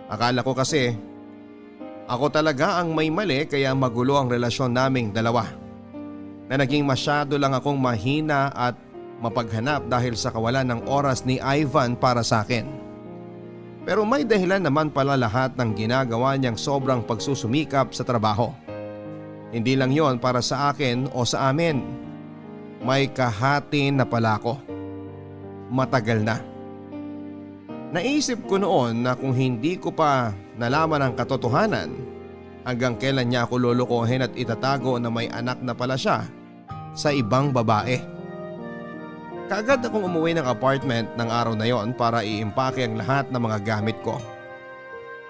Akala ko kasi ako talaga ang may mali kaya magulo ang relasyon naming dalawa. Na naging masyado lang akong mahina at mapaghanap dahil sa kawalan ng oras ni Ivan para sa akin. Pero may dahilan naman pala lahat ng ginagawa niyang sobrang pagsusumikap sa trabaho. Hindi lang yon para sa akin o sa amin. May kahati na pala ako. Matagal na. Naisip ko noon na kung hindi ko pa nalaman ang katotohanan, hanggang kailan niya ako lolokohin at itatago na may anak na pala siya sa ibang babae. Kaagad akong umuwi ng apartment ng araw na yon para iimpake ang lahat ng mga gamit ko.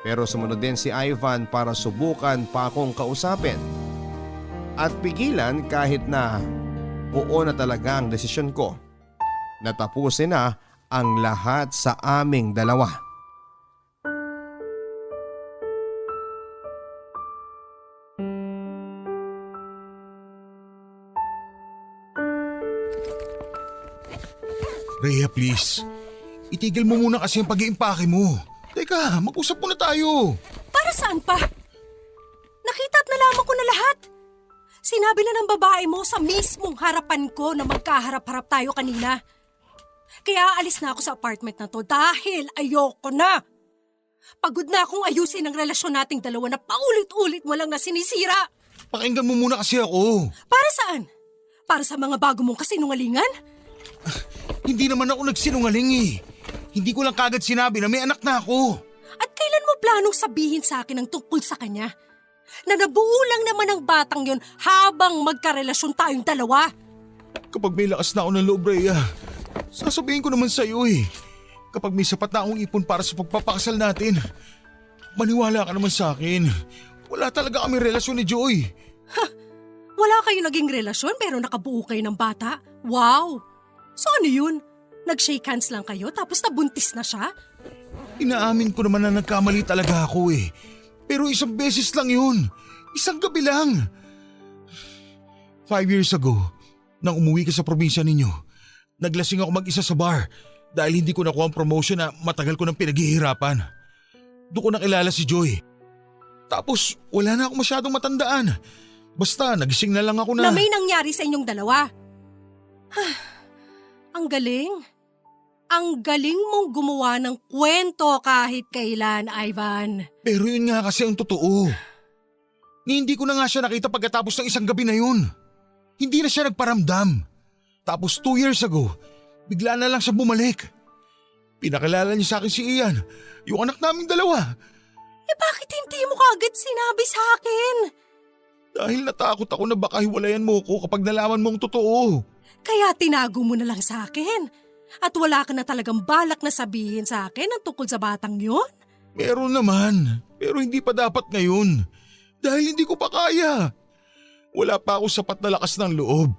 Pero sumunod din si Ivan para subukan pa akong kausapin. At pigilan kahit na buo na talaga ang desisyon ko. Natapusin na ang lahat sa aming dalawa. Rhea, please. Itigil mo muna kasi ang pag-iimpake mo. Teka, mag-usap muna tayo. Para saan pa? Nakita at nalaman ko na lahat. Sinabi na ng babae mo sa mismong harapan ko na magkaharap-harap tayo kanina. Kaya alis na ako sa apartment na to dahil ayoko na. Pagod na akong ayusin ang relasyon nating dalawa na paulit-ulit mo lang na sinisira. Pakinggan mo muna kasi ako. Para saan? Para sa mga bago mong kasinungalingan? Hindi naman ako nagsinungaling eh. Hindi ko lang kagad sinabi na may anak na ako. At kailan mo planong sabihin sa akin ang tungkol sa kanya? Na nabuo lang naman ang batang yon habang magkarelasyon tayong dalawa. Kapag may lakas na ako ng loob, Rhea, sasabihin ko naman sa'yo eh. Kapag may sapat na akong ipon para sa pagpapakasal natin, maniwala ka naman sa akin. Wala talaga kami relasyon ni Joy. Wala kayo naging relasyon pero nakabuo kayo ng bata? Wow! So ano yun? Nag-shake hands lang kayo tapos nabuntis na siya? Inaamin ko naman na nagkamali talaga ako eh. Pero isang beses lang yun. Isang gabi lang. 5 years ago, nang umuwi ka sa probinsya ninyo, naglasing ako mag-isa sa bar dahil hindi ko nakuha ang promotion na matagal ko nang pinaghihirapan. Doon ko nakilala si Joy. Tapos wala na ako masyadong matandaan. Basta nagising na lang ako Na may nangyari sa inyong dalawa. Ang galing. Ang galing mong gumawa ng kwento kahit kailan, Ivan. Pero yun nga kasi ang totoo. Hindi ko na nga siya nakita pagkatapos ng isang gabi na yun. Hindi na siya nagparamdam. Tapos 2 years ago, bigla na lang siya bumalik. Pinakilala niya sa akin si Ian, yung anak naming dalawa. Bakit hindi mo kagad sinabi sa akin? Dahil natakot ako na baka hiwalayan mo ko kapag nalaman mong totoo. Kaya tinago mo na lang sa akin. At wala ka na talagang balak na sabihin sa akin ang tungkol sa batang yun? Meron naman, pero hindi pa dapat ngayon. Dahil hindi ko pa kaya. Wala pa ako sapat na lakas ng loob.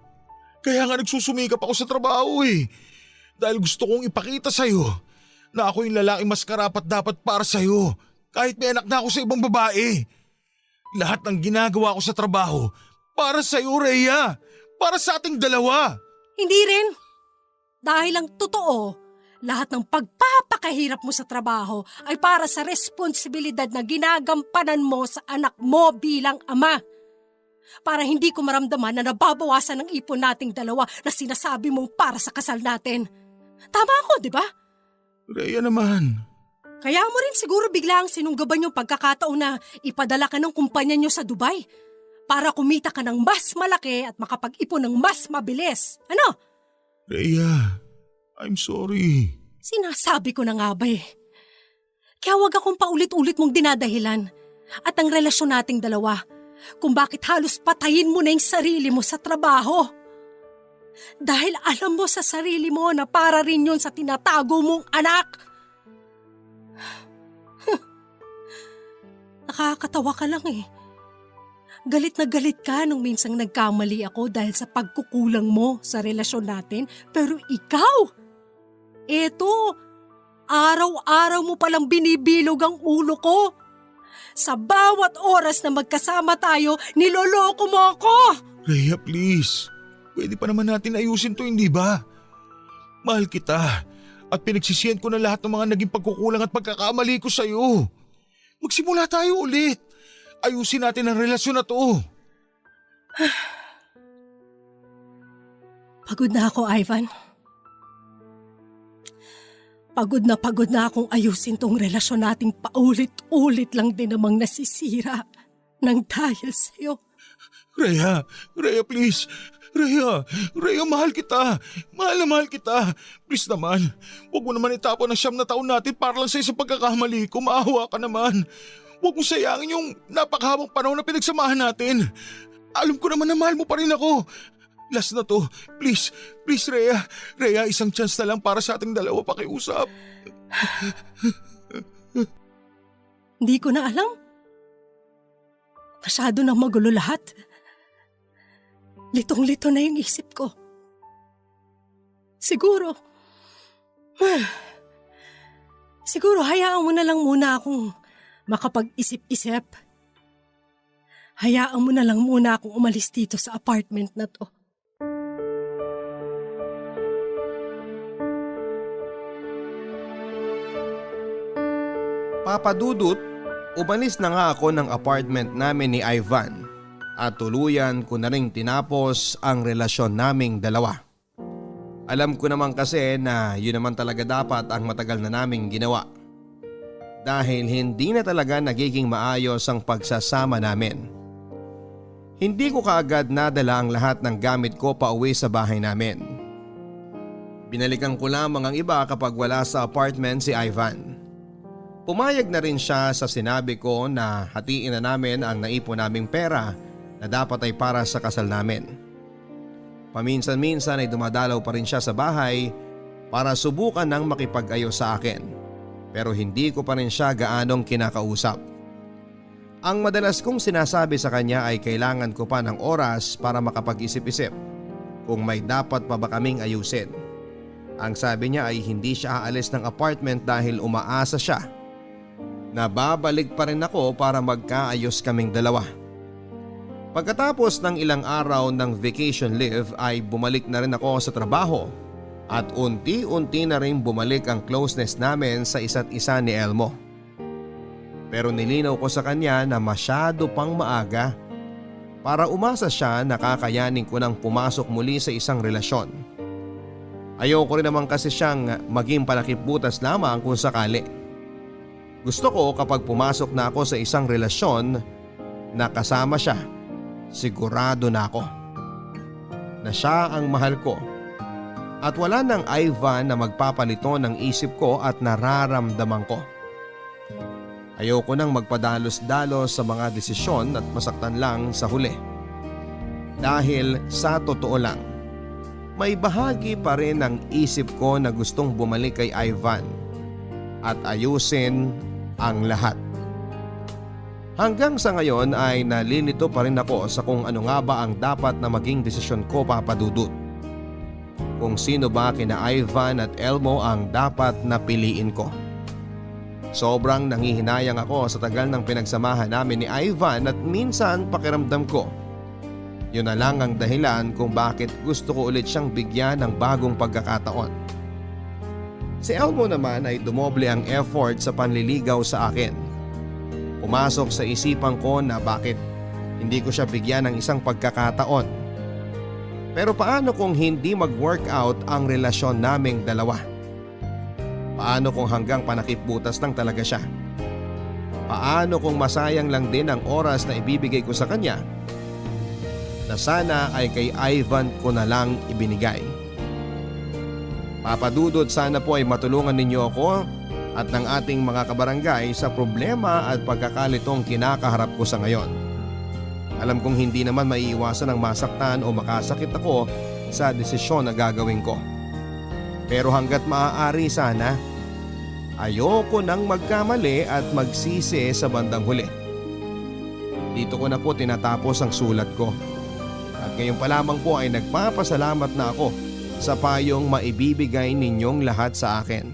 Kaya nga nagsusumikap ako sa trabaho eh. Dahil gusto kong ipakita sa'yo na ako yung lalaking mas karapat dapat para sa'yo. Kahit may anak na ako sa ibang babae. Lahat ng ginagawa ko sa trabaho para sa'yo, Rhea. Para sa ating dalawa. Hindi rin. Dahil ang totoo, lahat ng pagpapakahirap mo sa trabaho ay para sa responsibilidad na ginagampanan mo sa anak mo bilang ama. Para hindi ko maramdaman na nababawasan ang ipon nating dalawa na sinasabi mong para sa kasal natin. Tama ako, di ba? Rhea naman. Kaya mo rin siguro biglang sinunggaban yung pagkakataon na ipadala ka ng kumpanya nyo sa Dubai para kumita ka ng mas malaki at makapag-ipon ng mas mabilis. Ano? Rhea, I'm sorry. Sinasabi ko na nga ba eh. Kaya wag akong paulit-ulit mong dinadahilan at ang relasyon nating dalawa kung bakit halos patayin mo na yung sarili mo sa trabaho. Dahil alam mo sa sarili mo na para rin yun sa tinatago mong anak. Nakakatawa ka lang eh. Galit na galit ka nung minsang nagkamali ako dahil sa pagkukulang mo sa relasyon natin. Pero ikaw, eto, araw-araw mo palang binibilog ang ulo ko. Sa bawat oras na magkasama tayo, niloloko mo ako. Rhea, please. Pwede pa naman natin ayusin to, hindi ba? Mahal kita at pinagsisihan ko na lahat ng mga naging pagkukulang at pagkakamali ko sa'yo. Magsimula tayo ulit. Ayusin natin ang relasyon na to. Pagod na ako, Ivan. Pagod na akong ayusin tong relasyon nating paulit-ulit lang din namang nasisira nang dahil sa'yo. Rhea, please. Rhea, mahal kita. Mahal na mahal kita. Please naman, huwag mo naman itapon ang 9 na taon natin para lang sa isang pagkakamali ko. Maawa ka naman. Huwag mo sayangin yung napakahabang panahon na pinagsamahan natin. Alam ko naman na mahal mo pa rin ako. Last na to. Please, Rhea. Rhea, isang chance na lang para sa ating dalawa pakiusap. Hindi ko na alam. Masyado na magulo lahat. Litong-lito na yung isip ko. Siguro hayaan mo na lang muna akong makapag-isip-isip. Hayaan mo na lang muna akong umalis dito sa apartment na to. Papa Dudut, umalis na nga ako ng apartment namin ni Ivan at tuluyan ko na ring tinapos ang relasyon naming dalawa. Alam ko naman kasi na yun naman talaga dapat ang matagal na naming ginawa. Dahil hindi na talaga nagiging maayos ang pagsasama namin. Hindi ko kaagad nadala ang lahat ng gamit ko pa uwi sa bahay namin. Binalikan ko lamang ang iba kapag wala sa apartment si Ivan. Pumayag na rin siya sa sinabi ko na hatiin na namin ang naipon naming pera na dapat ay para sa kasal namin. Paminsan-minsan ay dumadalaw pa rin siya sa bahay para subukan ng makipag-ayos sa akin. Pero hindi ko pa rin siya gaanong kinakausap. Ang madalas kong sinasabi sa kanya ay kailangan ko pa ng oras para makapag-isip-isip kung may dapat pa ba kaming ayusin. Ang sabi niya ay hindi siya aalis ng apartment dahil umaasa siya na babalik pa rin ako para magkaayos kaming dalawa. Pagkatapos ng ilang araw ng vacation leave ay bumalik na rin ako sa trabaho at unti-unti na rin bumalik ang closeness namin sa isa't isa ni Elmo. Pero nilinaw ko sa kanya na masyado pang maaga para umasa siya na kakayanin ko nang pumasok muli sa isang relasyon. Ayoko rin naman kasi siyang maging palakibutas lamang kung sakali. Gusto ko kapag pumasok na ako sa isang relasyon na kasama siya, sigurado na ako na siya ang mahal ko at wala nang Ivan na magpapalito ng isip ko at nararamdaman ko. Ayoko nang magpadalos-dalos sa mga desisyon at masaktan lang sa huli. Dahil sa totoo lang, may bahagi pa rin ng isip ko na gustong bumalik kay Ivan at ayusin ang lahat. Hanggang sa ngayon ay nalilito pa rin ako sa kung ano nga ba ang dapat na maging desisyon ko, Papa Dudut. Kung sino ba kina Ivan at Elmo ang dapat na piliin ko. Sobrang nangihinayang ako sa tagal ng pinagsamahan namin ni Ivan at minsan pakiramdam ko. Yun na lang ang dahilan kung bakit gusto ko ulit siyang bigyan ng bagong pagkakataon. Si Elmo naman ay dumoble ang effort sa panliligaw sa akin. Pumasok sa isipan ko na bakit hindi ko siya bigyan ng isang pagkakataon. Pero paano kung hindi mag-workout ang relasyon naming dalawa? Paano kung hanggang panakipbutas lang talaga siya? Paano kung masayang lang din ang oras na ibibigay ko sa kanya na sana ay kay Ivan ko na lang ibinigay? Papa Dudut, sana po ay matulungan ninyo ako at ng ating mga kabarangay sa problema at pagkakalitong kinakaharap ko sa ngayon. Alam kong hindi naman maiiwasan ang masaktan o makasakit ako sa desisyon na gagawin ko. Pero hanggat maaari sana, ayoko nang magkamali at magsisi sa bandang huli. Dito ko na po tinatapos ang sulat ko. At ngayon pa lamang po ay nagpapasalamat na ako sa payong maibibigay ninyong lahat sa akin.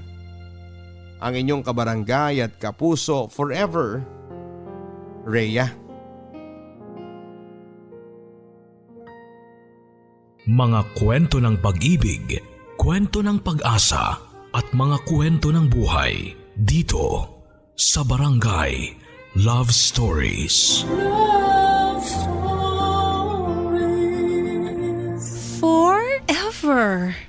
Ang inyong kabarangay at kapuso forever, Rhea. Mga kwento ng pag-ibig, kwento ng pag-asa at mga kwento ng buhay dito sa Barangay Love Stories. Love Stories. Forever.